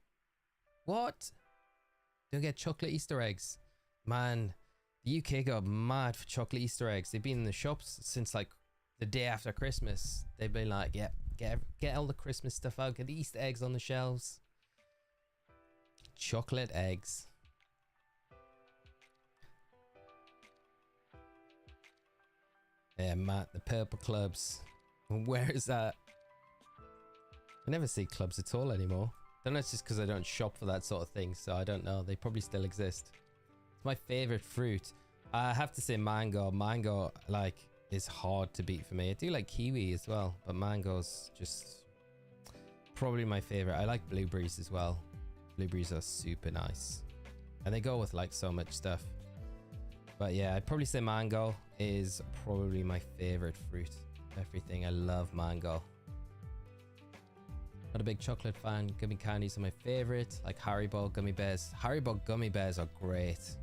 Speaker 1: What? Don't get chocolate Easter eggs? Man, the UK got mad for chocolate Easter eggs. They've been in the shops since like the day after Christmas. They've been like, yeah, get all the Christmas stuff out. Get the Easter eggs on the shelves. Chocolate eggs. Yeah, Matt, the purple clubs. Where is that? I never see clubs at all anymore. Don't know, it's just because I don't shop for that sort of thing, so I don't know. They probably still exist. It's my favorite fruit. I have to say mango. Mango, like, is hard to beat for me. I do like kiwi as well, but mango's just probably my favorite. I like blueberries as well. Blueberries are super nice, and they go with like so much stuff. But yeah, I'd probably say mango is probably my favorite fruit. Everything, I love mango. Not a big chocolate fan. Gummy candies are my favorite, like Haribo gummy bears. Haribo gummy bears are great.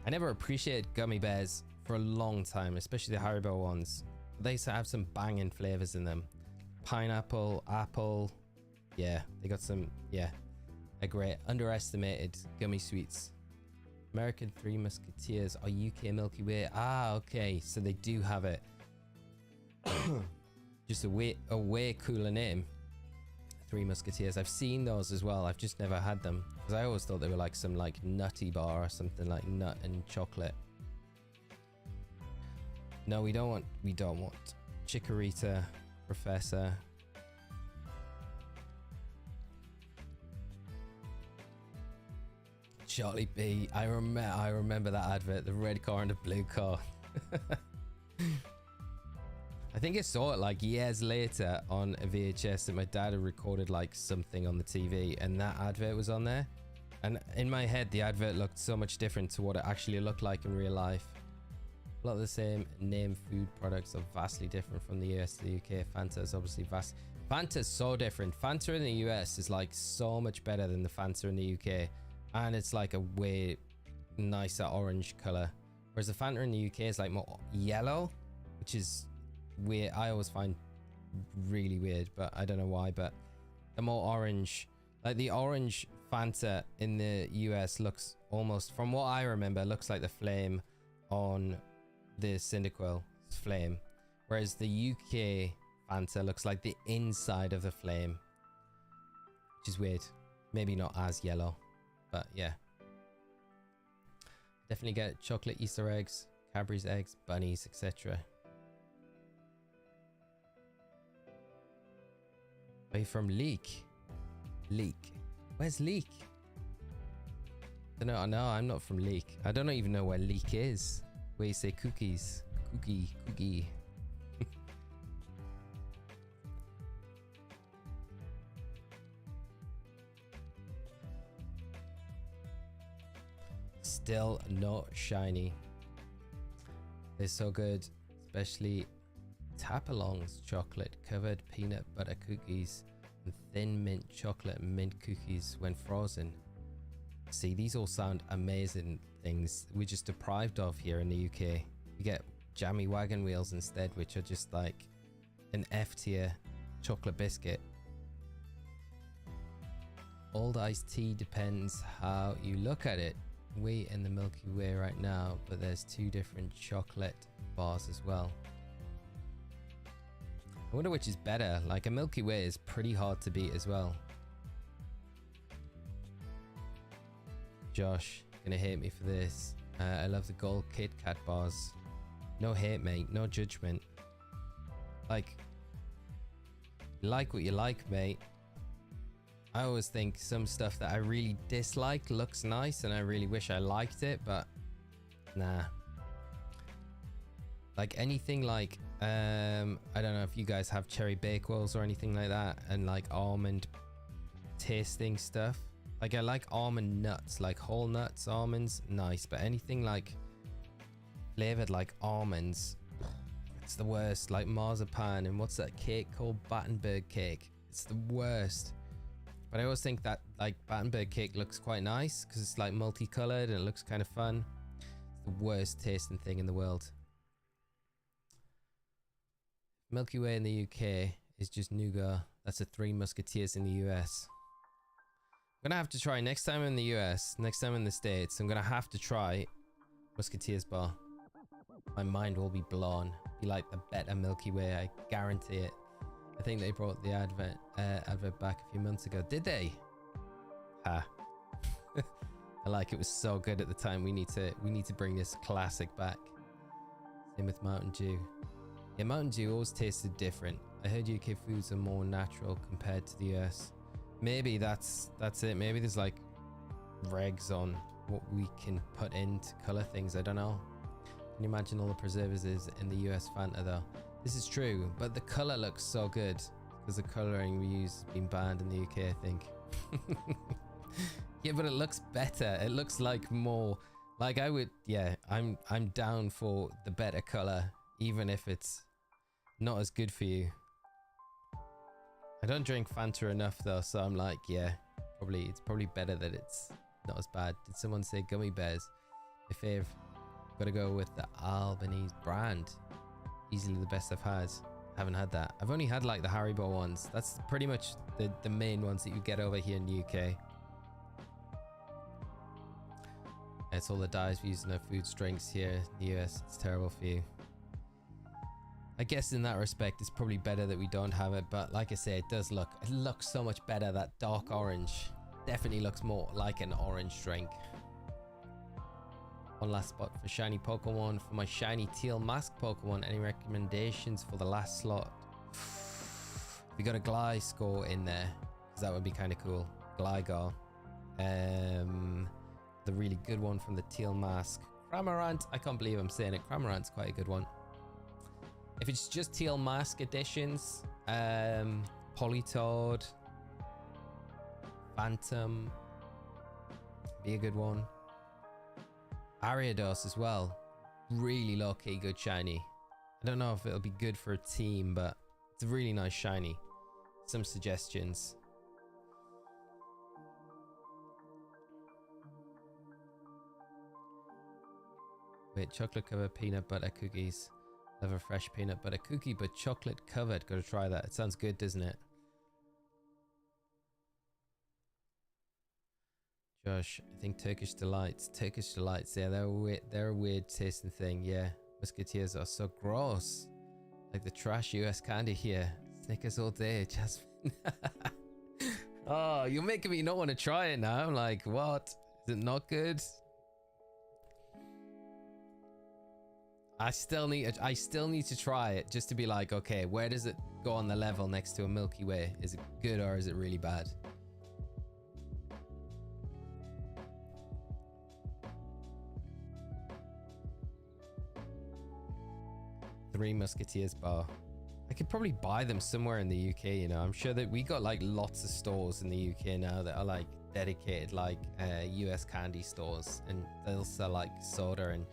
Speaker 1: I never appreciated gummy bears for a long time, especially the Haribo ones. They used to have some banging flavors in them. Pineapple, apple. Yeah, they got some, yeah, a great underestimated gummy sweets. American Three Musketeers are UK Milky Way. Ah, okay, so they do have it. Just a way cooler name. Three Musketeers. I've seen those as well. I've just never had them because I always thought they were like some like nutty bar or something, like nut and chocolate. No, we don't want Chikorita, Professor. Charlie B. I remember that advert, the red car and the blue car. I think I saw it like years later on a VHS that my dad had recorded like something on the TV, and that advert was on there. And in my head, the advert looked so much different to what it actually looked like in real life. A lot of the same name food products are vastly different from the US to the UK. Fanta is obviously vast. Fanta's so different. Fanta in the US is like so much better than the Fanta in the UK. And it's like a way nicer orange color. Whereas the Fanta in the UK is like more yellow, which is weird. I always find really weird, but I don't know why. But the more orange, like the orange Fanta in the US looks almost, from what I remember, looks like the flame on the Cyndaquil flame. Whereas the UK Fanta looks like the inside of the flame, which is weird. Maybe not as yellow. But yeah, definitely get chocolate Easter eggs, Cadbury's eggs, bunnies, etc. Are you from Leek? Leek. Where's Leek? No, I'm not from Leek. I don't even know where Leek is. Where you say cookies. Cookie. Still not shiny. They're so good, especially Tapalong's chocolate covered peanut butter cookies and thin mint chocolate mint cookies when frozen. See, these all sound amazing things we're just deprived of here in the UK. You get jammy wagon wheels instead, which are just like an F tier chocolate biscuit. Old iced tea depends how you look at it. wheat and the Milky Way right now, but there's 2 different chocolate bars as well. I wonder which is better. Like a Milky Way is pretty hard to beat as well. Josh, gonna hate me for this. I love the gold Kit Kat bars. No hate, mate. No judgment. Like what you like, mate. I always think some stuff that I really dislike looks nice and I really wish I liked it, but nah. Like anything like, I don't know if you guys have cherry bakewells or anything like that, and like almond tasting stuff. Like I like almond nuts, like whole nuts, almonds, nice, but anything like flavored like almonds, it's the worst. Like marzipan and what's that cake called? Battenberg cake. It's the worst. But I always think that like Battenberg cake looks quite nice because it's like multicolored and it looks kind of fun. It's the worst tasting thing in the world. Milky Way in the UK is just nougat. That's a 3 Musketeers in the US. I'm gonna have to try next time in the US, next time in the States, I'm gonna have to try Musketeers bar. My mind will be blown. Be like the better Milky Way, I guarantee it. I think they brought the advert back a few months ago. Did they? Ha. I like it was so good at the time. We need to bring this classic back. Same with Mountain Dew. Yeah, Mountain Dew always tasted different. I heard UK foods are more natural compared to the US. Maybe that's it. Maybe there's like regs on what we can put in to color things. I don't know. Can you imagine all the preservatives in the US Fanta though? This is true, but the color looks so good because the coloring we use has been banned in the UK, I think. Yeah, but it looks better. It looks like more like I would. Yeah, I'm down for the better color, even if it's not as good for you. I don't drink Fanta enough though, so I'm like, yeah, it's probably better that it's not as bad. Did someone say gummy bears? My fave. Gotta go with the Albanese brand. Easily the best I've had. Haven't had that. I've only had like the Haribo ones. That's pretty much the main ones that you get over here in the UK. It's all the dyes we use in our foods, drinks here in the US. It's terrible for you. I guess in that respect, it's probably better that we don't have it. But like I say, it looks so much better. That dark orange definitely looks more like an orange drink. One last spot for shiny Pokemon. For my shiny teal mask Pokemon, any recommendations for the last slot? We got a Gliscor in there, because that would be kind of cool. Gligar. The really good one from the teal mask. Cramorant. I can't believe I'm saying it. Cramorant's quite a good one. If it's just teal mask editions, Politoed, Phantom, be a good one. Ariados as well, really low-key good shiny. I don't know if it'll be good for a team, but it's a really nice shiny. Some suggestions. Wait, chocolate covered peanut butter cookies. Love a fresh peanut butter cookie, but chocolate covered. Gotta try that. It sounds good, doesn't it? Josh, I think Turkish Delights. Turkish Delights, yeah, they're a weird tasting thing, yeah. Musketeers are so gross. Like the trash US candy here. Snickers all day, Jasmine. Oh, you're making me not want to try it now. I'm like, what? Is it not good? I still need to try it just to be like, okay, where does it go on the level next to a Milky Way? Is it good or is it really bad? Three Musketeers bar. I could probably buy them somewhere in the UK, you know. I'm sure that we got like lots of stores in the UK now that are like dedicated like US candy stores, and they'll sell like soda and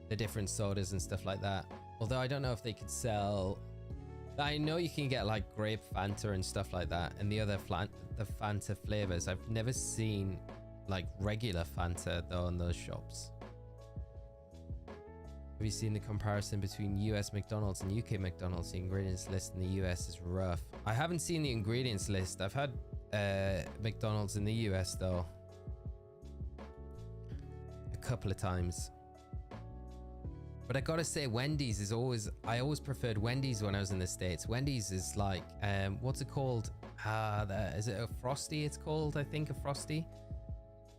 Speaker 1: the different sodas and stuff like that. Although I don't know if they could sell, I know you can get like grape Fanta and stuff like that, and the other the Fanta flavors. I've never seen like regular Fanta though in those shops. Have you seen the comparison between US McDonald's and UK McDonald's? The ingredients list in the US is rough. I haven't seen the ingredients list. I've had McDonald's in the US though. couple of times. But I gotta say, Wendy's is always, I always preferred Wendy's when I was in the States. Wendy's is like, what's it called? Is it a Frosty it's called? I think a Frosty.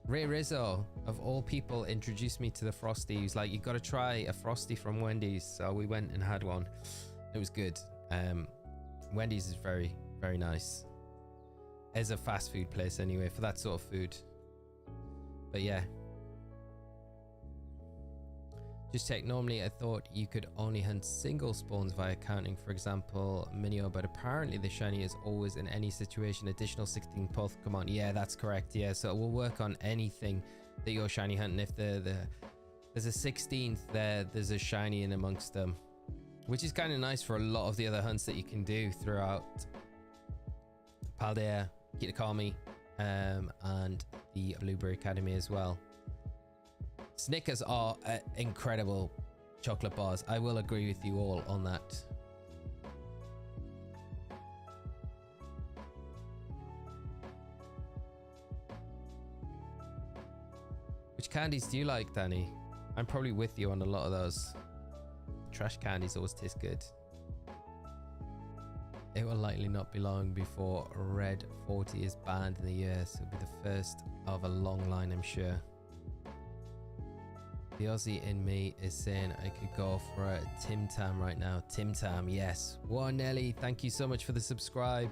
Speaker 1: Ray Rizzo, of all people, introduced me to the Frosty. He was like, you gotta try a Frosty from Wendy's. So we went and had one. It was good. Wendy's is very, very nice. As a fast food place anyway, for that sort of food. But yeah. Just check. Normally I thought you could only hunt single spawns via counting, for example Minio, but apparently the shiny is always in any situation. Additional 16 Pokemon. Yeah, that's correct. Yeah, so we'll work on anything that you're shiny hunting. If there's a 16th there's a shiny in amongst them, which is kind of nice for a lot of the other hunts that you can do throughout Paldea, Kitakami, and the Blueberry Academy as well. Snickers are incredible chocolate bars. I will agree with you all on that. Which candies do you like, Danny? I'm probably with you on a lot of those. Trash candies always taste good. It will likely not be long before Red 40 is banned in the US. It'll be the first of a long line, I'm sure. The Aussie in me is saying I could go for a Tim Tam right now. Tim Tam, yes. Whoa, Nelly, thank you so much for the subscribe.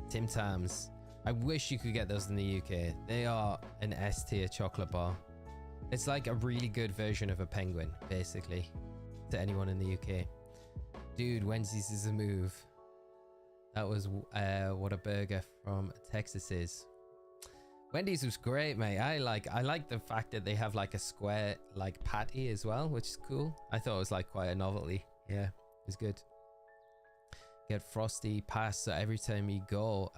Speaker 1: Tim Tams. I wish you could get those in the UK. They are an S tier chocolate bar. It's like a really good version of a penguin, basically, to anyone in the UK. Dude, Wednesdays is a move. That was what a burger from Texas is. Wendy's was great, mate. I like the fact that they have like a square like patty as well, which is cool. I thought it was like quite a novelty. Yeah, it was good. Get Frosty pass, so every time you go,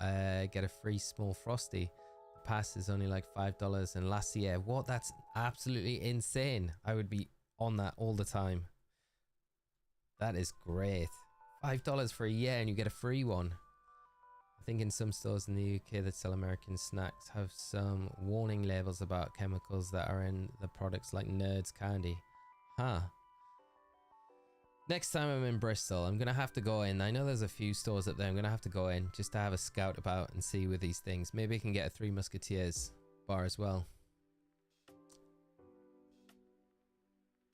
Speaker 1: get a free small Frosty. The pass is only like $5, and last year, what? That's absolutely insane. I would be on that all the time. That is great. $5 for a year, and you get a free one. I think in some stores in the UK that sell American snacks have some warning labels about chemicals that are in the products, like Nerds candy. Huh. Next time I'm in Bristol, I'm gonna have to go in. I know there's a few stores up there. I'm gonna have to go in just to have a scout about and see with these things. Maybe I can get a Three Musketeers bar as well.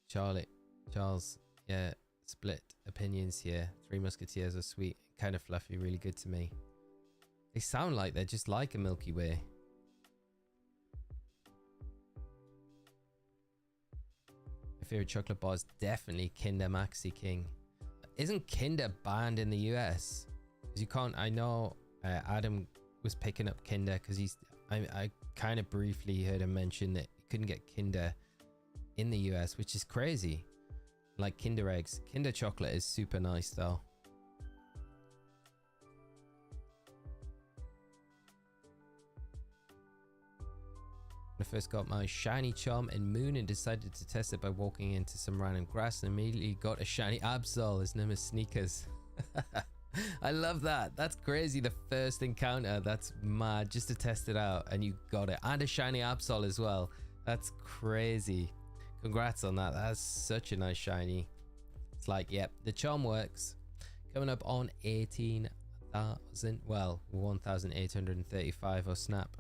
Speaker 1: Charles, yeah, split opinions here. Three Musketeers are sweet, kind of fluffy, really good to me. They sound like they're just like a Milky Way. My favorite chocolate bar is definitely Kinder Maxi King. Isn't Kinder banned in the US? Because you can't. I know Adam was picking up Kinder because I kind of briefly heard him mention that you couldn't get Kinder in the US, which is crazy. Like Kinder eggs. Kinder chocolate is super nice though. I first got my shiny charm in Moon and decided to test it by walking into some random grass and immediately got a shiny Absol. His name is Sneakers. I love that. That's crazy. The first encounter. That's mad. Just to test it out and you got it. And a shiny Absol as well. That's crazy. Congrats on that. That's such a nice shiny. It's like, yep, the charm works. Coming up on 18,000. Well, 1,835 or snap.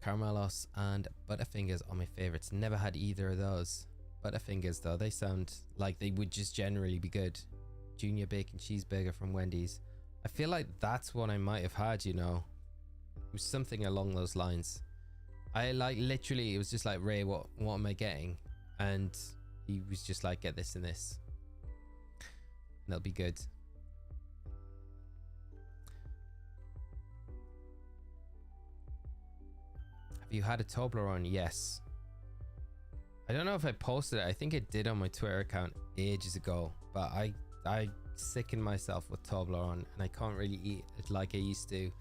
Speaker 1: Caramelos and Butterfingers are my favorites. Never had either of those. Butterfingers though, they sound like they would just generally be good. Junior bacon cheeseburger from Wendy's. I feel like that's what I might have had, you know. It was something along those lines. I like literally, it was just like, Ray, what am I getting? And he was just like, get this and this. And that'll be good. Have you had a Toblerone? Yes. I don't know if I posted it. I think it did on my Twitter account ages ago, but I sickened myself with Toblerone and I can't really eat it like I used to.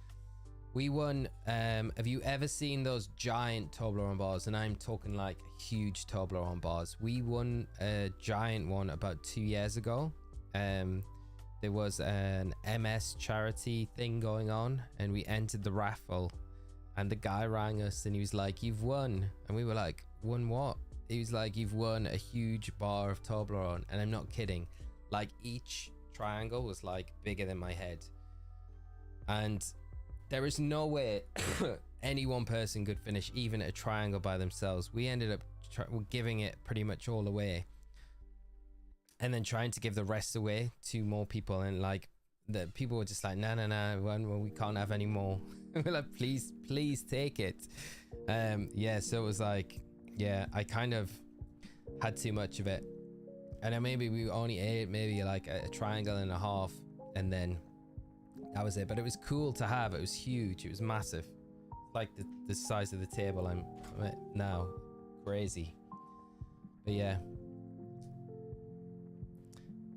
Speaker 1: We won, have you ever seen those giant Toblerone bars? And I'm talking like huge Toblerone bars. We won a giant one about 2 years ago. There was an MS charity thing going on and we entered the raffle And the guy rang us and he was like, "You've won." And we were like, "Won what?" He was like, "You've won a huge bar of Toblerone." And I'm not kidding. Like, each triangle was like bigger than my head. And there is no way any one person could finish even a triangle by themselves. We ended up giving it pretty much all away. And then trying to give the rest away to more people. And like, the people were just like, "No, well, we can't have any more." We're like, please take it. Yeah, so it was like, yeah, I kind of had too much of it. And then maybe we only ate maybe like a triangle and a half, and then that was it. But it was cool to have. It was huge. It was massive. Like the size of the table I'm at now. Crazy. But yeah.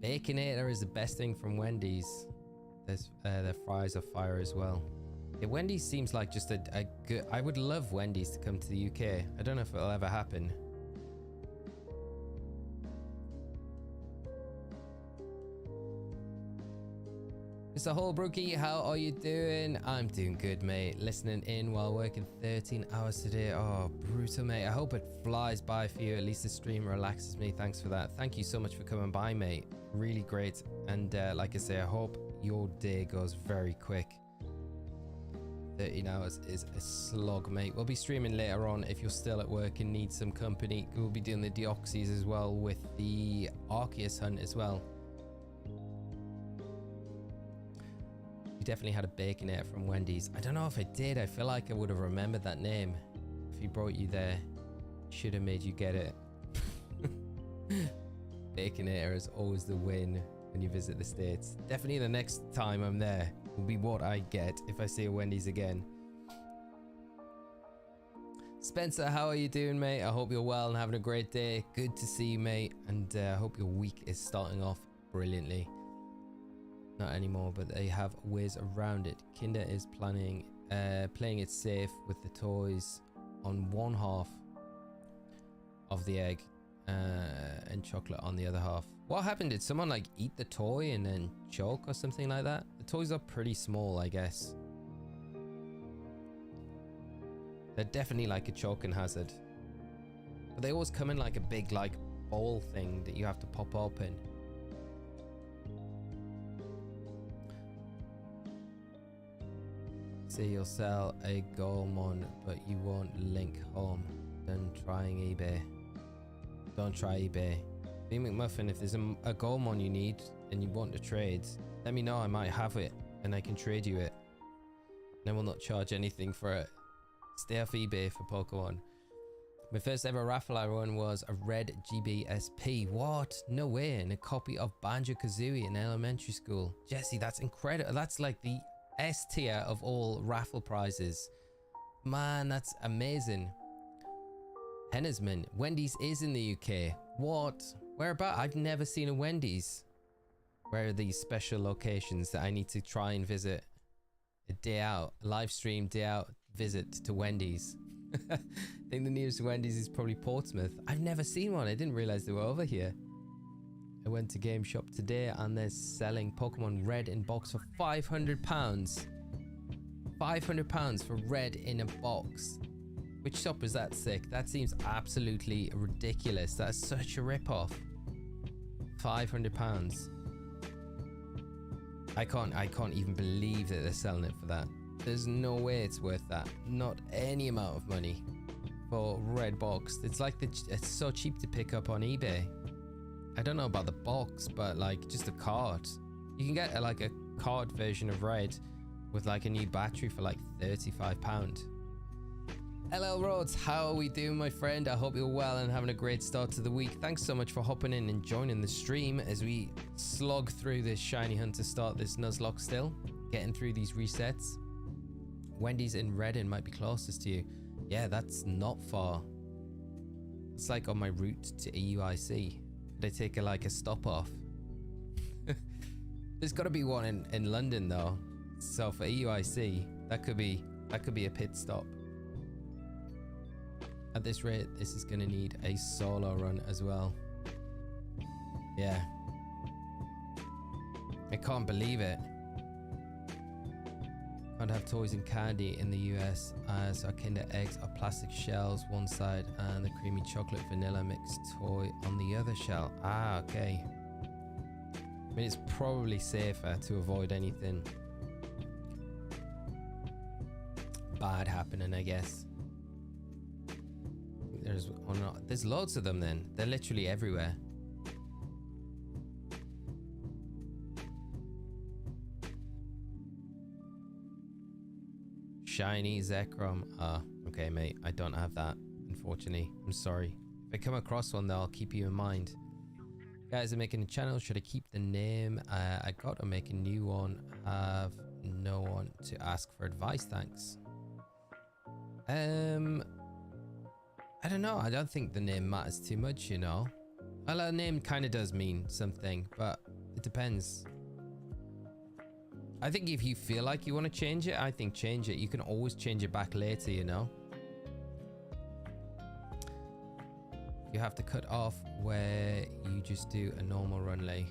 Speaker 1: Baconator is the best thing from Wendy's. There's their fries are fire as well. Yeah, Wendy's seems like just a good... I would love Wendy's to come to the UK. I don't know if it'll ever happen. Mr. Holbrookie, how are you doing? I'm doing good, mate. Listening in while working 13 hours today. Oh, brutal, mate. I hope it flies by for you. At least the stream relaxes me. Thanks for that. Thank you so much for coming by, mate. Really great. And like I say, I hope your day goes very quick. 13 hours is a slog, mate. We'll be streaming later on if you're still at work and need some company. We'll be doing the Deoxys as well with the Arceus hunt as well. You definitely had a Baconator from Wendy's. I don't know if I did. I feel like I would have remembered that name. If he brought you there, should have made you get it. Baconator is always the win when you visit the States. Definitely the next time I'm there will be what I get if I see a Wendy's again. Spencer, how are you doing, mate? I hope you're well and having a great day. Good to see you, mate. And I hope your week is starting off brilliantly. Not anymore, but they have ways around it. Kinder is playing it safe with the toys on one half of the egg and chocolate on the other half. What happened? Did someone like eat the toy and then choke or something like that? The toys are pretty small, I guess. They're definitely like a choking hazard. But they always come in like a big like bowl thing that you have to pop open. Say you'll sell a Goemon, but you won't link home. Then trying eBay. Don't try eBay. B McMuffin, if there's a Goemon you need and you want to trade, let me know. I might have it and I can trade you it. And I will not charge anything for it. Stay off eBay for Pokemon. My first ever raffle I won was a red GBSP. What? No way. And a copy of Banjo-Kazooie in elementary school. Jesse, that's incredible. That's like the S tier of all raffle prizes. Man, that's amazing. Hennesman, Wendy's is in the UK. What? Where about? I've never seen a Wendy's. Where are these special locations that I need to try and visit? A day out, live stream, day out visit to Wendy's. I think the nearest Wendy's is probably Portsmouth. I've never seen one. I didn't realize they were over here. I went to Game Shop today and they're selling Pokemon Red in box for £500. £500 for Red in a box. Which shop is that sick? That seems absolutely ridiculous. That's such a rip-off. £500. I can't even believe that they're selling it for that. There's no way it's worth that. Not any amount of money for Red box. It's like it's so cheap to pick up on eBay. I don't know about the box, but like just a card. You can get like a card version of Red with like a new battery for like £35. LL Rhodes, how are we doing, my friend? I hope you're well and having a great start to the week. Thanks so much for hopping in and joining the stream as we slog through this shiny hunt to start this Nuzlocke still. Getting through these resets. Wendy's in Reading might be closest to you. Yeah, that's not far. It's like on my route to EUIC. They take like a stop off. There's got to be one in London though. So for EUIC, that could be a pit stop. At this rate, this is going to need a solo run as well. Yeah. I can't believe it. Can't have toys and candy in the US, as our Kinder eggs are plastic shells one side and the creamy chocolate vanilla mixed toy on the other shell. Ah, okay. I mean, it's probably safer to avoid anything bad happening, I guess. There's loads of them then. They're literally everywhere. Shiny Zekrom. Ah, okay, mate. I don't have that, unfortunately. I'm sorry. If I come across one, though, I'll keep you in mind. Guys are making a channel. Should I keep the name? I gotta make a new one. Have no one to ask for advice. Thanks. I don't know. I don't think the name matters too much, you know. Well, a name kind of does mean something, but it depends. I think if you feel like you want to change it, I think change it. You can always change it back later, you know. You have to cut off where you just do a normal run lay.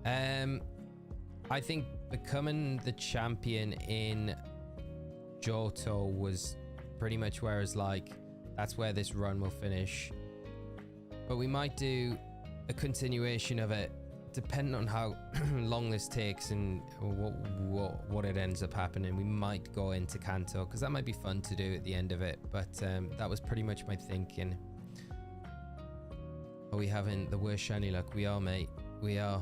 Speaker 1: I think becoming the champion in Johto was pretty much where it's like, that's where this run will finish. But we might do a continuation of it depending on how long this takes and what it ends up happening. We might go into Kanto because that might be fun to do at the end of it. But that was pretty much my thinking. Are we having the worst shiny luck? We are, mate. We are.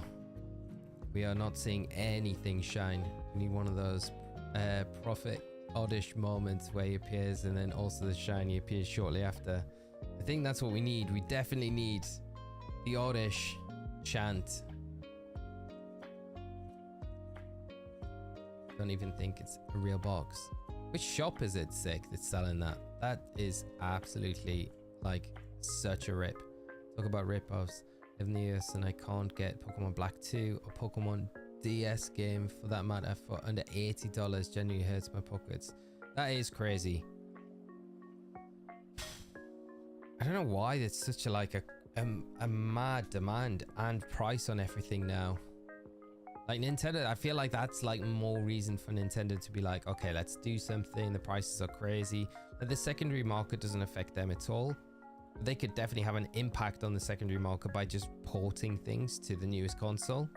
Speaker 1: We are not seeing anything shine. We need one of those Prophet oddish moments where he appears and then also the shiny appears shortly after. I think that's what we need. We definitely need the oddish chant. Don't even think it's a real box. Which shop is it, sick, that's selling that? That is absolutely like such a rip. Talk about rip-offs. Live in the US and I can't get Pokemon Black 2 or Pokemon DS game for that matter for under $80. Genuinely hurts my pockets. That is crazy. I don't know why there's such a like a mad demand and price on everything now. Like Nintendo, I feel like that's like more reason for Nintendo to be like, okay, let's do something. The prices are crazy. But the secondary market doesn't affect them at all. They could definitely have an impact on the secondary market by just porting things to the newest console.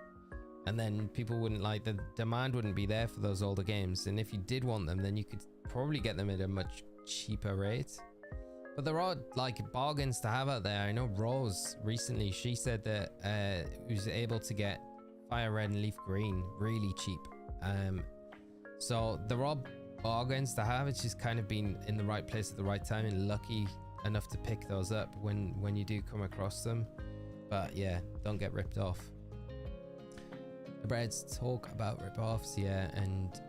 Speaker 1: And then people wouldn't like, the demand wouldn't be there for those older games. And if you did want them, then you could probably get them at a much cheaper rate. But there are like bargains to have out there. I know Rose recently, she said that she was able to get Fire Red and Leaf Green really cheap. So there are bargains to have. It's just kind of been in the right place at the right time and lucky enough to pick those up when you do come across them. But yeah, don't get ripped off. The Breads talk about rip-offs, yeah, and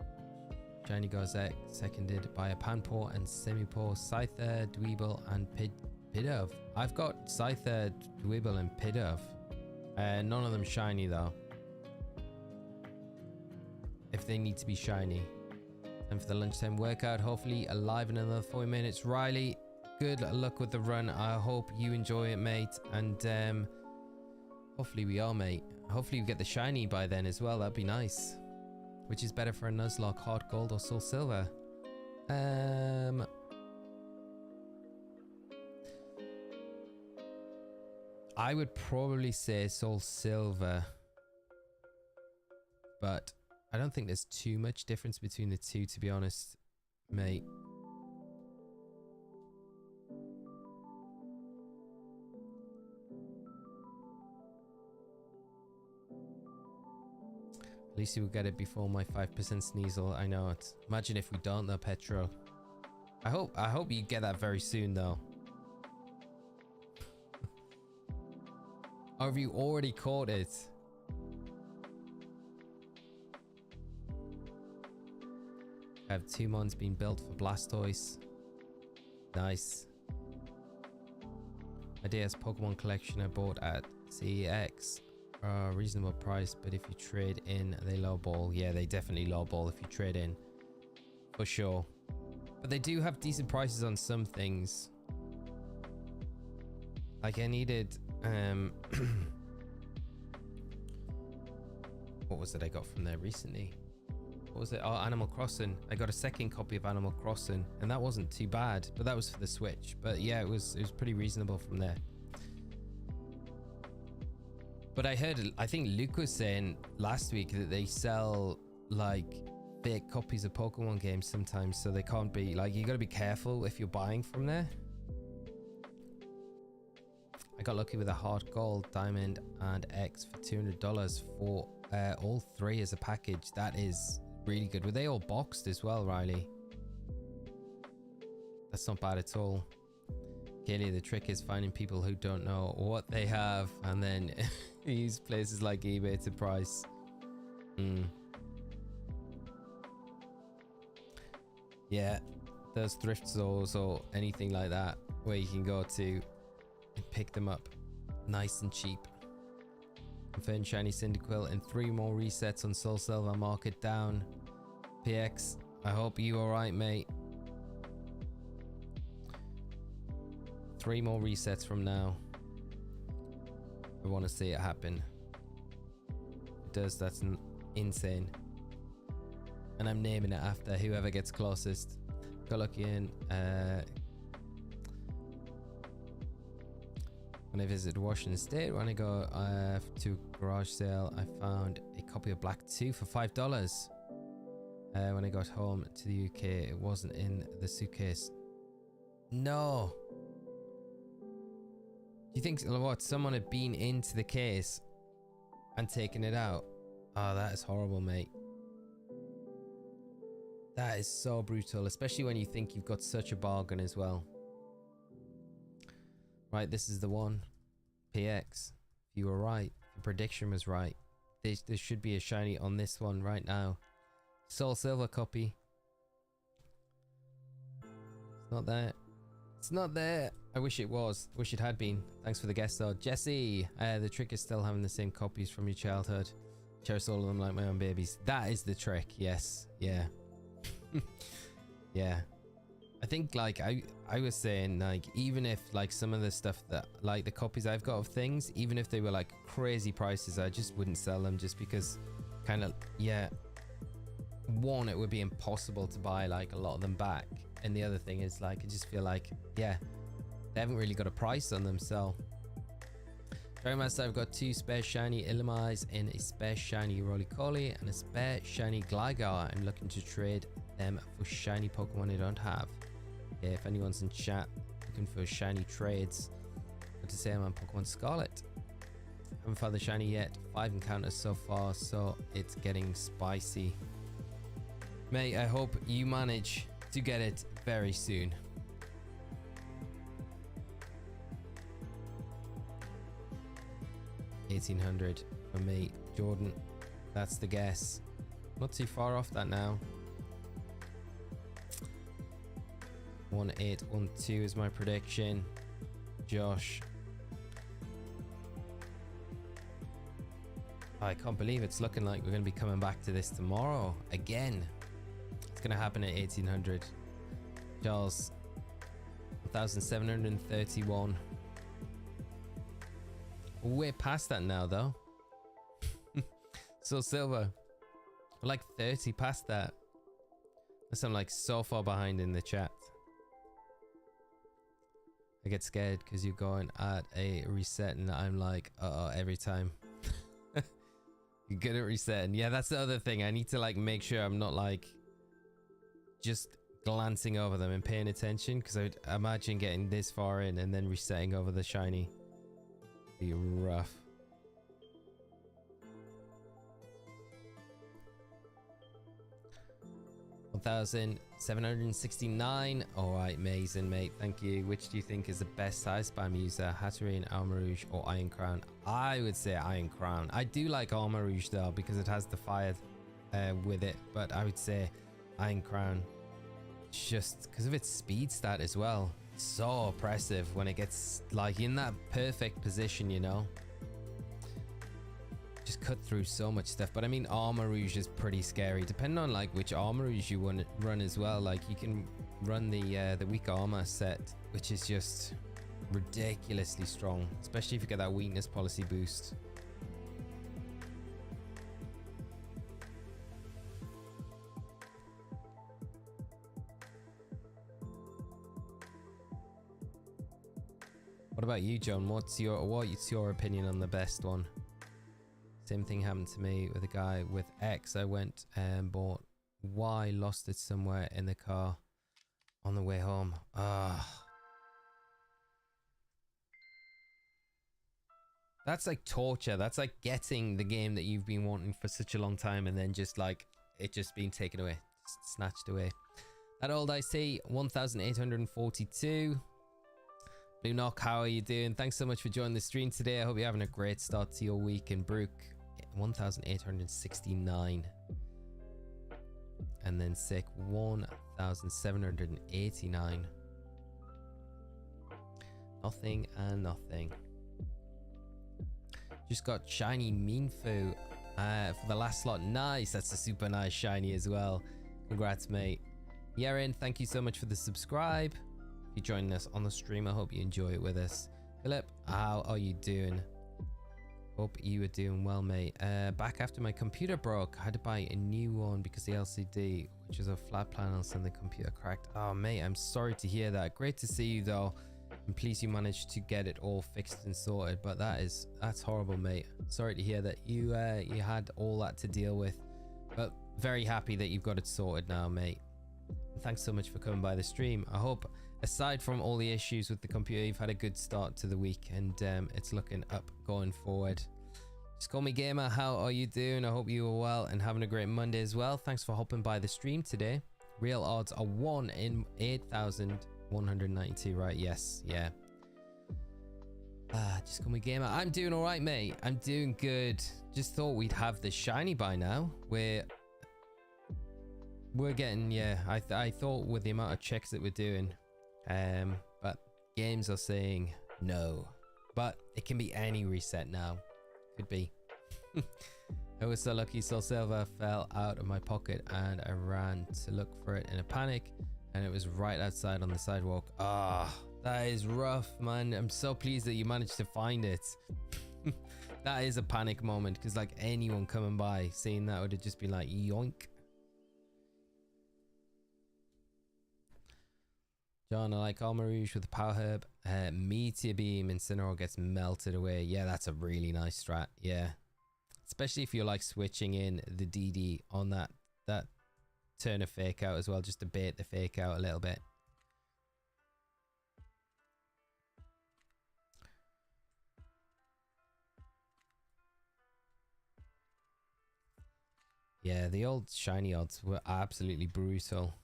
Speaker 1: Shiny Gozek seconded by a Panpour and Semipour, Scyther, Dweeble, and Pidove. I've got Scyther, Dweeble, and Pidove. None of them shiny though. If they need to be shiny. And for the lunchtime workout, hopefully alive in another 40 minutes. Riley, good luck with the run. I hope you enjoy it, mate. And hopefully we are, mate. Hopefully we get the shiny by then as well. That'd be nice. Which is better for a Nuzlocke, HeartGold or Soul Silver? I would probably say Soul Silver. But I don't think there's too much difference between the two, to be honest, mate. At least you will get it before my 5% Sneasel. I know it. Imagine if we don't though, Petro. I hope you get that very soon though. Or have you already caught it? I have 2 months being built for Blastoise. Nice. My DS Pokemon collection I bought at CEX. Reasonable price, but if you trade in, they lowball. Yeah, they definitely lowball if you trade in. For sure. But they do have decent prices on some things. Like I needed... what was it I got from there recently? What was it? Oh, Animal Crossing. I got a second copy of Animal Crossing, and that wasn't too bad, but that was for the Switch. But yeah, it was pretty reasonable from there. But I think Luke was saying last week that they sell like fake copies of Pokemon games sometimes, so they can't be like, you got to be careful if you're buying from there. I got lucky with a HeartGold, Diamond, and X for $200 for all three as a package. That is really good. Were they all boxed as well, Riley? That's not bad at all. Clearly the trick is finding people who don't know what they have and then use places like eBay to price. Yeah, those thrift stores or anything like that where you can go to and pick them up nice and cheap. Confirmed shiny Cyndaquil and 3 more resets on Soul Silver. Mark it down. PX, I hope you alright, mate. 3 more resets from now. I want to see it happen. It does, that's insane. And I'm naming it after whoever gets closest. Go lucky in. When I visited Washington State, when I go to a garage sale, I found a copy of Black 2 for $5. When I got home to the UK, it wasn't in the suitcase. No. Do you think what, someone had been into the case and taken it out? Oh, that is horrible, mate. That is so brutal, especially when you think you've got such a bargain as well. Right, this is the one. PX, you were right. The prediction was right. There should be a shiny on this one right now. Soul Silver copy. It's not there. It's not there. I wish it was. Wish it had been. Thanks for the guest though. Jesse, the trick is still having the same copies from your childhood. Cherish all of them like my own babies. That is the trick. Yes. Yeah. Yeah. I think like I was saying, like, even if like some of the stuff that like the copies I've got of things, even if they were like crazy prices, I just wouldn't sell them just because kind of, yeah, one, it would be impossible to buy like a lot of them back, and the other thing is like I just feel like, yeah, they haven't really got a price on them. So very much so, I've got 2 spare shiny Illumise and a spare shiny Roly-Coly and a spare shiny Gligar. I'm looking to trade them for shiny Pokemon I don't have. Yeah, if anyone's in chat looking for shiny trades, got to say I'm on Pokemon Scarlet. Haven't found the shiny yet. 5 encounters so far, so it's getting spicy. Mate, I hope you manage to get it very soon. $1,800 for me, Jordan. That's the guess. Not too far off that now. 1812 is my prediction. Josh. I can't believe it's looking like we're going to be coming back to this tomorrow again. It's going to happen at 1800. Charles. 1731. We're past that now though. So Silver. We're like 30 past that. Unless I'm like so far behind in the chat. I get scared because you're going at a reset and I'm like, every time. You're good at resetting. Yeah, that's the other thing. I need to like make sure I'm not like just glancing over them and paying attention, because I would imagine getting this far in and then resetting over the shiny. Be rough. $1,769. Alright, Mason, mate. Thank you. Which do you think is the best size spam user? Hatterene, Armarouge, or Iron Crown? I would say Iron Crown. I do like Armarouge though, because it has the fire with it, but I would say Iron Crown. Just because of its speed stat as well. So oppressive when it gets like in that perfect position, you know. Just cut through so much stuff. But I mean, Armarouge is pretty scary, depending on like which Armarouge you want to run as well. Like you can run the weak armor set, which is just ridiculously strong, especially if you get that weakness policy boost. What about you, John? What's your opinion on the best one? Same thing happened to me with a guy with X. I went and bought Y, lost it somewhere in the car on the way home. That's like torture. That's like getting the game that you've been wanting for such a long time and then just like it just being taken away, snatched away. That old IC 1842. Blue Knock, how are you doing? Thanks so much for joining the stream today. I hope you're having a great start to your week. And Brooke 1869. And then Sick 1789. Nothing and nothing. Just got shiny Minfu for the last slot. Nice, that's a super nice shiny as well. Congrats, mate. Yaren, thank you so much for the subscribe. If you're joining us on the stream, I hope you enjoy it with us. Philip, how are you doing? Hope you are doing well, mate. Back after my computer broke, I had to buy a new one because the LCD, which is a flat panels, and the computer cracked. Oh, mate, I'm sorry to hear that. Great to see you though. I'm pleased you managed to get it all fixed and sorted, but that's horrible, mate. Sorry to hear that you had all that to deal with, but very happy that you've got it sorted now, mate. And thanks so much for coming by the stream. I hope, aside from all the issues with the computer, you've had a good start to the week and it's looking up going forward. Just call me Gamer. How are you doing? I hope you are well and having a great Monday as well. Thanks for hopping by the stream today. Real odds are 1 in 8,192, right? Yes, yeah. Just call me Gamer. I'm doing all right, mate. I'm doing good. Just thought we'd have the shiny by now. We're getting, yeah. I thought with the amount of checks that we're doing, but games are saying no. But it can be any reset now. Could be. I was so lucky. Soul Silver fell out of my pocket and I ran to look for it in a panic, and it was right outside on the sidewalk. That is rough, man. I'm so pleased that you managed to find it. That is a panic moment, because like anyone coming by seeing that would have just been like yoink. John, I like Armor Rouge with the Power Herb. Meteor Beam, Incineroar gets melted away. Yeah, that's a really nice strat. Yeah, especially if you're like switching in the DD on that turn of fake out as well, just to bait the fake out a little bit. Yeah, the old shiny odds were absolutely brutal.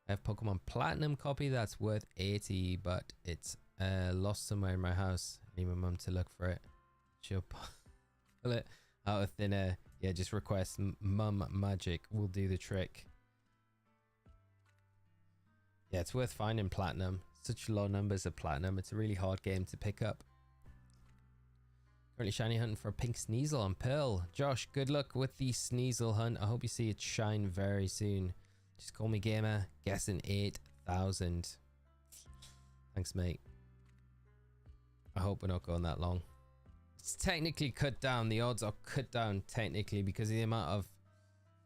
Speaker 1: I have Pokemon Platinum copy that's worth 80, but it's lost somewhere in my house. I need my mum to look for it. She'll pull it out of thin air. Yeah, just request Mum Magic will do the trick. Yeah, it's worth finding Platinum. Such low numbers of Platinum. It's a really hard game to pick up. Currently shiny hunting for a pink Sneasel on Pearl. Josh, good luck with the Sneasel hunt. I hope you see it shine very soon. Just call me Gamer. Guessing 8,000. Thanks, mate. I hope we're not going that long. It's technically cut down. The odds are cut down technically because of the amount of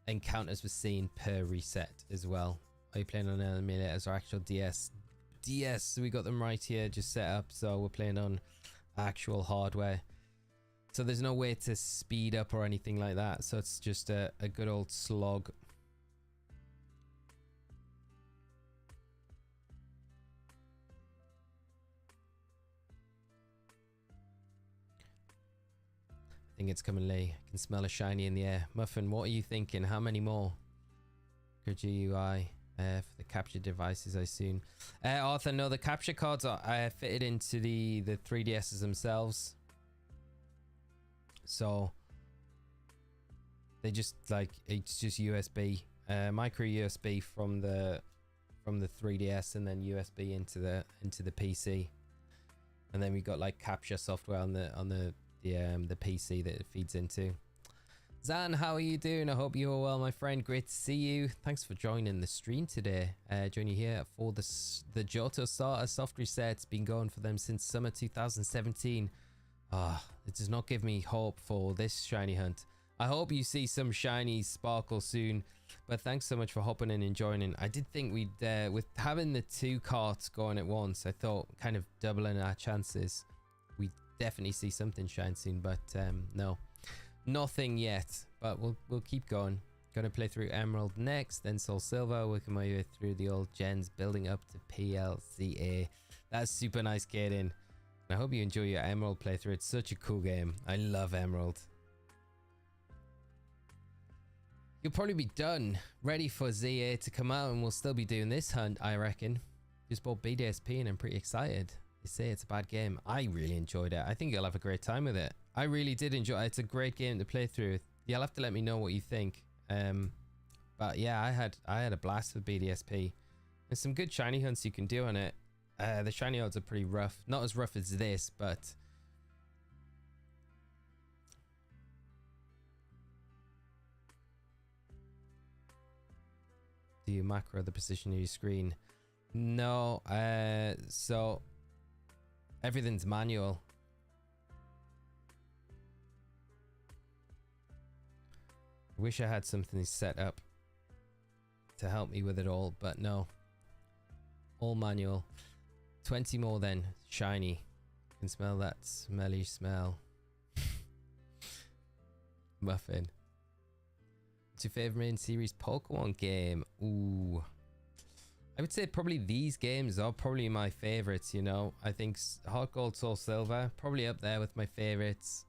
Speaker 1: encounters we're seeing per reset as well. Are you playing on emulators or actual DS? DS, we got them right here just set up, so we're playing on actual hardware. So there's no way to speed up or anything like that, so it's just a good old slog. I think it's coming, Lee. I can smell a shiny in the air. Muffin, what are you thinking? How many more? GUI for the capture devices, I assume. Arthur, no, the capture cards are fitted into the 3DSs themselves. So they just like, it's just USB, micro USB from the 3DS, and then USB into the PC, and then we got like capture software on the PC that it feeds into. Zan, how are you doing? I hope you are well, my friend. Great to see you. Thanks for joining the stream today. Joining you here for the Johto Starter soft reset. It's been going for them since summer 2017. It does not give me hope for this shiny hunt. I hope you see some shiny sparkle soon. But thanks so much for hopping in and joining. I did think we'd, with having the 2 carts going at once, I thought kind of doubling our chances. We'd definitely see something shine soon, but no. Nothing yet, but we'll keep going. Gonna play through Emerald next, then Soul Silver, working my way through the old gens, building up to PLCA. That's super nice, Kaden. I hope you enjoy your Emerald playthrough. It's such a cool game. I love Emerald. You'll probably be done, ready for ZA to come out, and we'll still be doing this hunt, I reckon. Just bought BDSP and I'm pretty excited. They say it's a bad game. I really enjoyed it. I think you'll have a great time with it. I really did enjoy it. It's a great game to play through. You'll have to let me know what you think. But yeah, I had a blast with BDSP. There's some good shiny hunts you can do on it. The shiny odds are pretty rough. Not as rough as this, but do you macro the position of your screen? No, so everything's manual. Wish I had something set up to help me with it all, but no. All manual. 20 more then. Shiny. Can smell that smelly smell. Muffin. What's your favorite main series Pokemon game? Ooh. I would say probably these games are probably my favorites, you know. I think HeartGold, Soul Silver, probably up there with my favorites.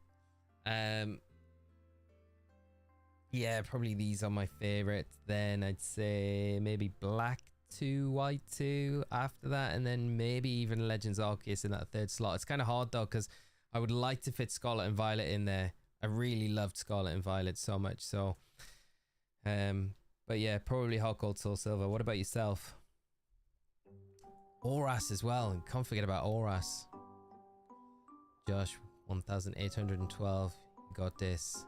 Speaker 1: Yeah, probably these are my favorite. Then I'd say maybe Black 2, White 2 after that, and then maybe even Legends Arceus in that 3rd slot. It's kind of hard though, because I would like to fit Scarlet and Violet in there. I really loved Scarlet and Violet so much. So, but yeah, probably HeartGold, Soul Silver. What about yourself? Oras as well. Can't forget about Oras. Josh, 1812. Got this.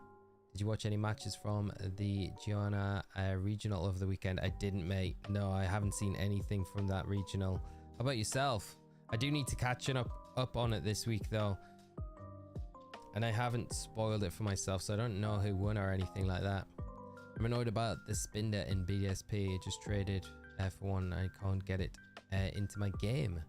Speaker 1: Did you watch any matches from the Gianna regional over the weekend? I didn't, mate. No, I haven't seen anything from that regional. How about yourself? I do need to catch up on it this week though, and I haven't spoiled it for myself, so I don't know who won or anything like that. I'm annoyed about the Spinder in BDSP. Just traded for one. I can't get it into my game.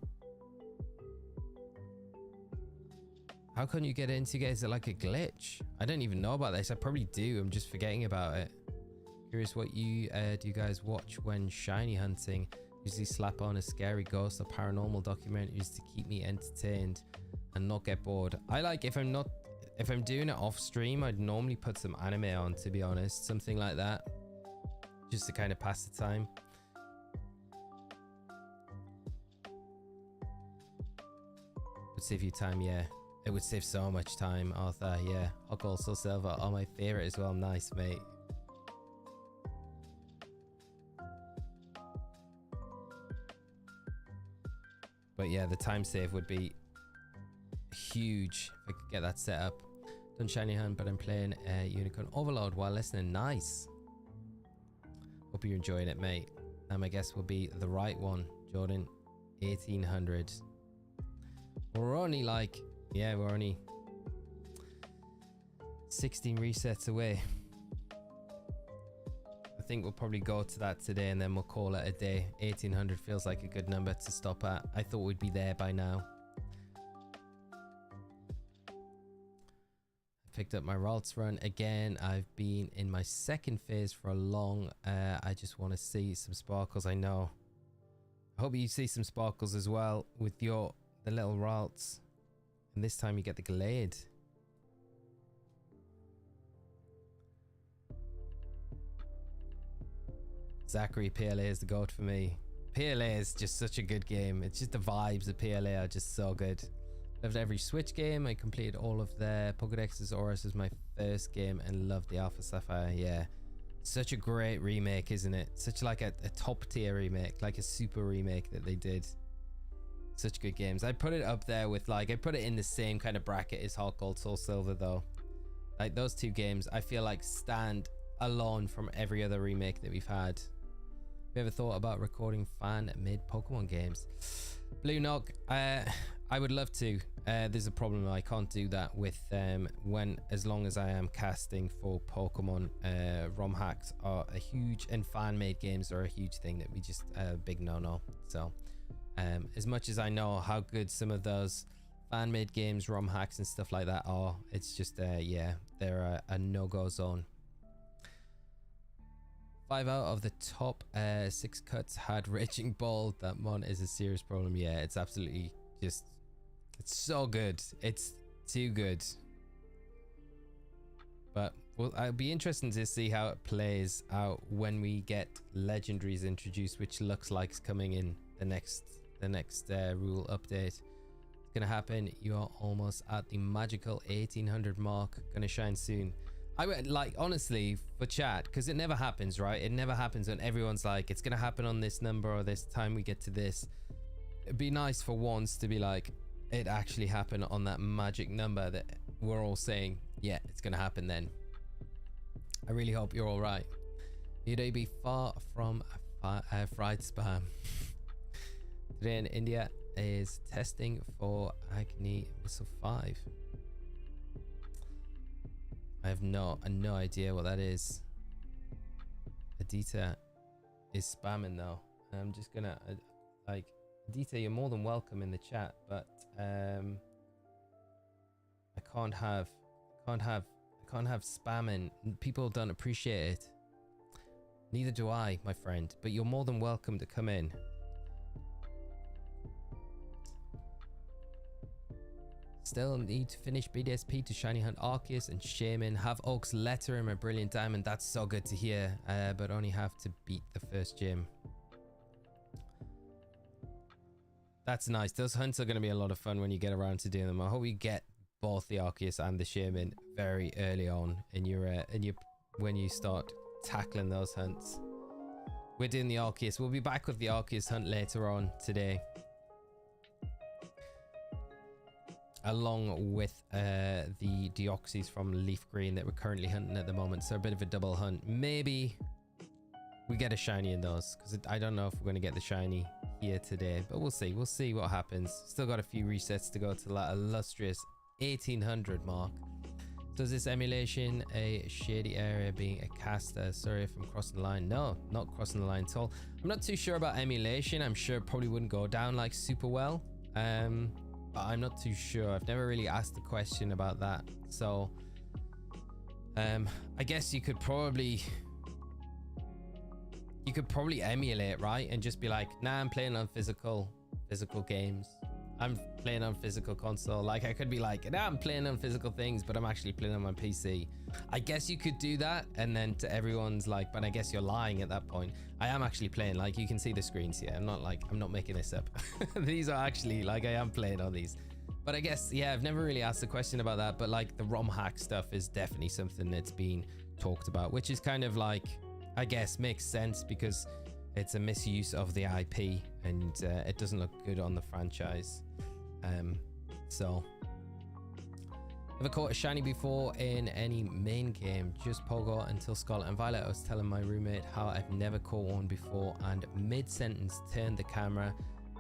Speaker 1: How can you get it into, guys? Is it like a glitch? I don't even know about this. I probably do. I'm just forgetting about it. Curious what you do you guys watch when shiny hunting? Usually slap on a scary ghost or paranormal documentaries to keep me entertained and not get bored. I like, if I'm doing it off stream, I'd normally put some anime on, to be honest. Something like that. Just to kind of pass the time. Would save you time, yeah. It would save so much time, Arthur. Yeah, HeartGold, Soul Silver are my favorite as well. Nice, mate. But yeah, the time save would be huge if I could get that set up. Done shiny hunt, but I'm playing Unicorn Overload while listening. Nice. Hope you're enjoying it, mate. And my guess will be the right one, Jordan. 1800. We're only like, yeah, we're only 16 resets away. I think we'll probably go to that today and then we'll call it a day. 1800 feels like a good number to stop at. I thought we'd be there by now. Picked up my Ralts run again. I've been in my 2nd phase for a long. I just want to see some sparkles. I know. I hope you see some sparkles as well with the little Ralts. And this time you get the Glade. Zachary, PLA is the goat for me. PLA is just such a good game. It's just the vibes of PLA are just so good. Loved every Switch game. I completed all of their Pokédexes. Osirus was my first game and loved the Alpha Sapphire. Yeah, such a great remake, isn't it? Such like a top tier remake, like a super remake that they did. Such good games. I put it up there with, like, I put it in the same kind of bracket as HeartGold, Soul Silver though. Like those two games I feel like stand alone from every other remake that we've had. Have you ever thought about recording fan-made Pokemon games? Blue Knock, I I would love to. There's a problem. I can't do that with as long as I am casting for Pokemon. ROM hacks are a huge, and fan-made games are a huge thing that we just big no-no. So as much as I know how good some of those fan-made games, ROM hacks and stuff like that are, it's just yeah, they're a no-go zone. 5 out of the top 6 cuts had Raging Ball. That mon is a serious problem. Yeah, it's absolutely just, it's so good. It's too good. But well, it'll be interesting to see how it plays out when we get legendaries introduced, which looks like it's coming in the next rule update. It's gonna happen. You are almost at the magical 1800 mark. Gonna shine soon. I would like, honestly, for chat, because it never happens, right? It never happens when everyone's like, it's gonna happen on this number or this time we get to this. It'd be nice for once to be like, it actually happened on that magic number that we're all saying, yeah, it's gonna happen then. I really hope you're all right. You'd be far from fried spam. Today in India is testing for Agni Missile 5. I have no idea what that is. Adita is spamming though. I'm just gonna like, Adita, you're more than welcome in the chat, but I can't have spamming. People don't appreciate it. Neither do I, my friend, but you're more than welcome to come in. Still need to finish BDSP to shiny hunt Arceus and Shaman. Have Oak's letter in my brilliant diamond. That's so good to hear. But only have to beat the first gym. That's nice. Those hunts are going to be a lot of fun when you get around to doing them. I hope you get both the Arceus and the Shaman very early on in your when you start tackling those hunts. We're doing the Arceus. We'll be back with the Arceus hunt later on today, along with the Deoxys from Leaf Green that we're currently hunting at the moment. So a bit of a double hunt. Maybe we get a shiny in those, because I don't know if we're going to get the shiny here today, but we'll see. We'll see what happens. Still got a few resets to go to that illustrious 1800 mark. So is this emulation a shady area being a caster? Sorry if I'm crossing the line. No, not crossing the line at all. I'm not too sure about emulation. I'm sure it probably wouldn't go down like super well. But I'm not too sure. I've never really asked the question about that. So I guess you could probably emulate, right? And just be like, nah, I'm playing on physical games. I'm playing on physical console. Like, I could be like, nah, I'm playing on physical things, but I'm actually playing on my PC. I guess you could do that, and then to everyone's like, but I guess you're lying at that point. I am actually playing. Like, you can see the screens here. I'm not making this up. These are actually, like, I am playing on these. But I guess, yeah, I've never really asked a question about that, but like the ROM hack stuff is definitely something that's been talked about, which is kind of like, I guess makes sense, because it's a misuse of the IP, and it doesn't look good on the franchise. So never caught a shiny before in any main game, just Pogo until Scarlet and Violet. I was telling my roommate how I've never caught one before, and mid-sentence turned the camera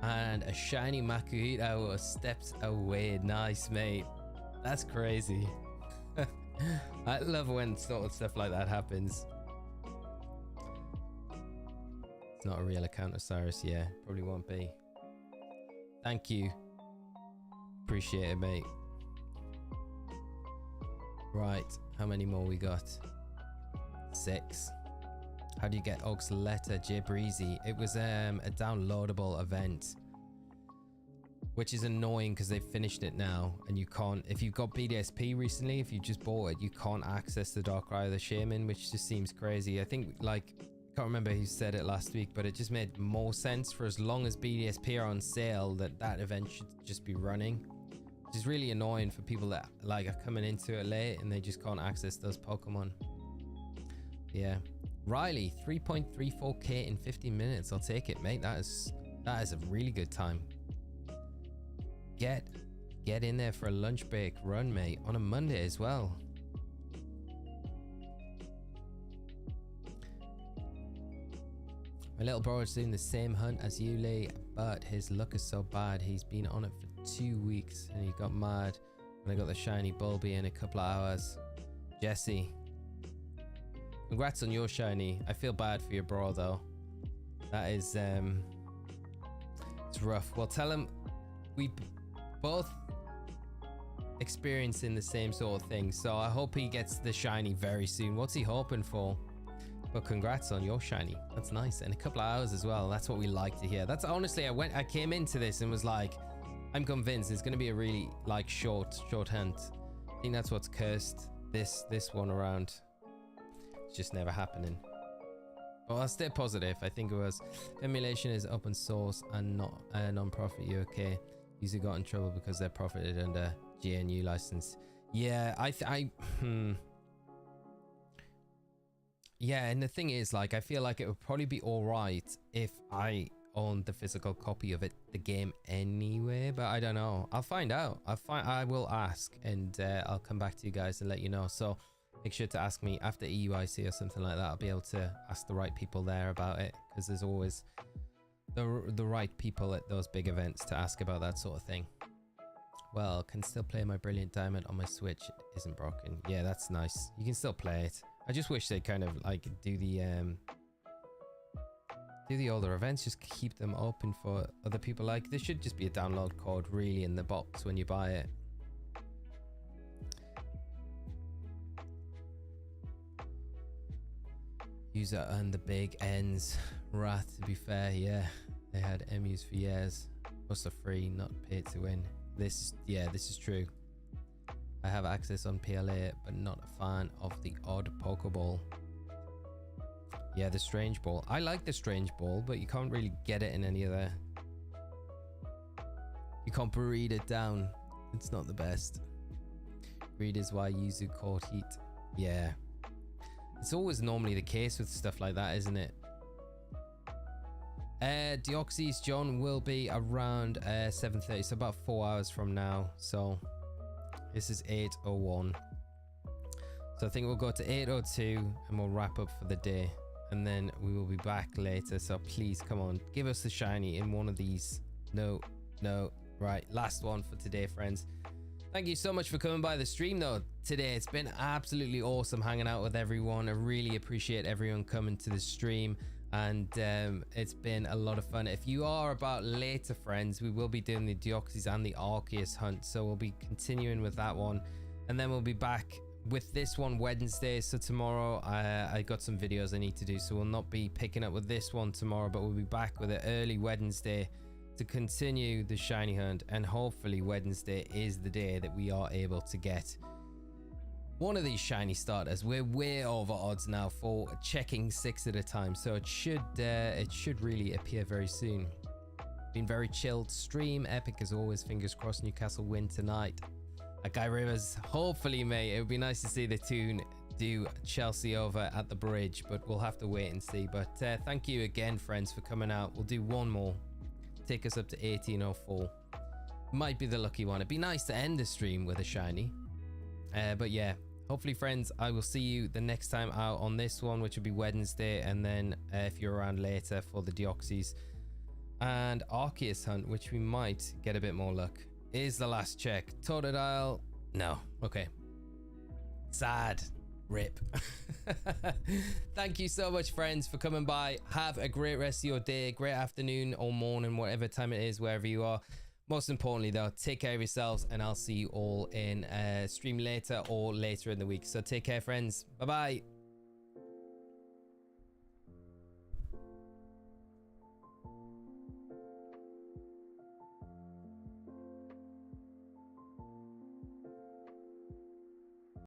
Speaker 1: and a shiny Makuhita was steps away. Nice, mate. That's crazy. I love when sort of stuff like that happens. It's not a real account, Osirus. Yeah, probably won't be. Thank you. Appreciate it, mate. Right, how many more we got? 6. How do you get Oak's letter, J Breezy? It was a downloadable event, which is annoying because they've finished it now, and you can't, if you've got BDSP recently, if you just bought it, you can't access the Darkrai or the Shaman, which just seems crazy. I think, like, can't remember who said it last week, but it just made more sense for as long as BDSP are on sale that event should just be running, which is really annoying for people that like are coming into it late and they just can't access those Pokemon. Yeah, Riley, 3.34k in 15 minutes. I'll take it, mate. That is a really good time. Get in there for a lunch break run, mate, on a Monday as well. My little bro is doing the same hunt as you, Lee, but his luck is so bad. He's been on it for 2 weeks and he got mad when I got the shiny Bulby in a couple of hours. Jesse, congrats on your shiny. I feel bad for your bro though. That is it's rough. Well, tell him we both experiencing the same sort of thing, so I hope he gets the shiny very soon. What's he hoping for? But congrats on your shiny. That's nice. And a couple of hours as well. That's what we like to hear. That's honestly, I came into this and was like, I'm convinced it's going to be a really like short hunt. I think that's what's cursed this one around. It's just never happening. Well, I'll stay positive. I think it was emulation is open source and not a non-profit. You okay? User got in trouble because they profited under GNU license. Yeah, yeah, and the thing is, like, I feel like it would probably be all right if I owned the physical copy of the game anyway, but I don't know. I'll find out. I will ask, and I'll come back to you guys and let you know. So make sure to ask me after EUIC or something like that. I'll be able to ask the right people there about it, because there's always the right people at those big events to ask about that sort of thing. Well, can still play my Brilliant Diamond on my Switch. It isn't broken. Yeah, that's nice. You can still play it. I just wish they kind of like do the older events, just keep them open for other people. Like, there should just be a download code really in the box when you buy it. User and the big ends. Wrath, to be fair, yeah. They had emus for years. Most are free, not paid to win. This is true. I have access on PLA, but not a fan of the odd Pokeball. Yeah, the Strange Ball. I like the Strange Ball, but you can't really get it in any other. You can't breed it down. It's not the best. Breed is why Yuzu caught heat. Yeah. It's always normally the case with stuff like that, isn't it? Deoxys John will be around 7:30, so about 4 hours from now. So this is 8:01. So I think we'll go to 8:02 and we'll wrap up for the day, and then we will be back later. So please come on, give us the shiny in one of these. No, right, last one for today, friends. Thank you so much for coming by the stream though today. It's been absolutely awesome hanging out with everyone. I really appreciate everyone coming to the stream, and it's been a lot of fun. If you are about later, friends, we will be doing the Deoxys and the Arceus hunt, so we'll be continuing with that one, and then we'll be back with this one Wednesday. So tomorrow I got some videos I need to do, so we'll not be picking up with this one tomorrow, but we'll be back with it early Wednesday to continue the shiny hunt, and hopefully Wednesday is the day that we are able to get one of these shiny starters. We're way over odds now for checking 6 at a time, so it should really appear very soon. Been very chilled stream, epic as always. Fingers crossed Newcastle win tonight. Guy Rivers, hopefully, mate. It would be nice to see the Toon do Chelsea over at the bridge, but we'll have to wait and see. But thank you again, friends, for coming out. We'll do one more, take us up to 1804. Might be the lucky one. It'd be nice to end the stream with a shiny. But yeah, hopefully, friends, I will see you the next time out on this one, which will be Wednesday, and then if you're around later for the Deoxys and Arceus hunt, which we might get a bit more luck. Is the last check Totodile? No. Okay, sad. Rip. Thank you so much, friends, for coming by. Have a great rest of your day, great afternoon or morning, whatever time it is, wherever you are. Most importantly though, take care of yourselves, and I'll see you all in stream later or later in the week. So take care, friends. Bye bye.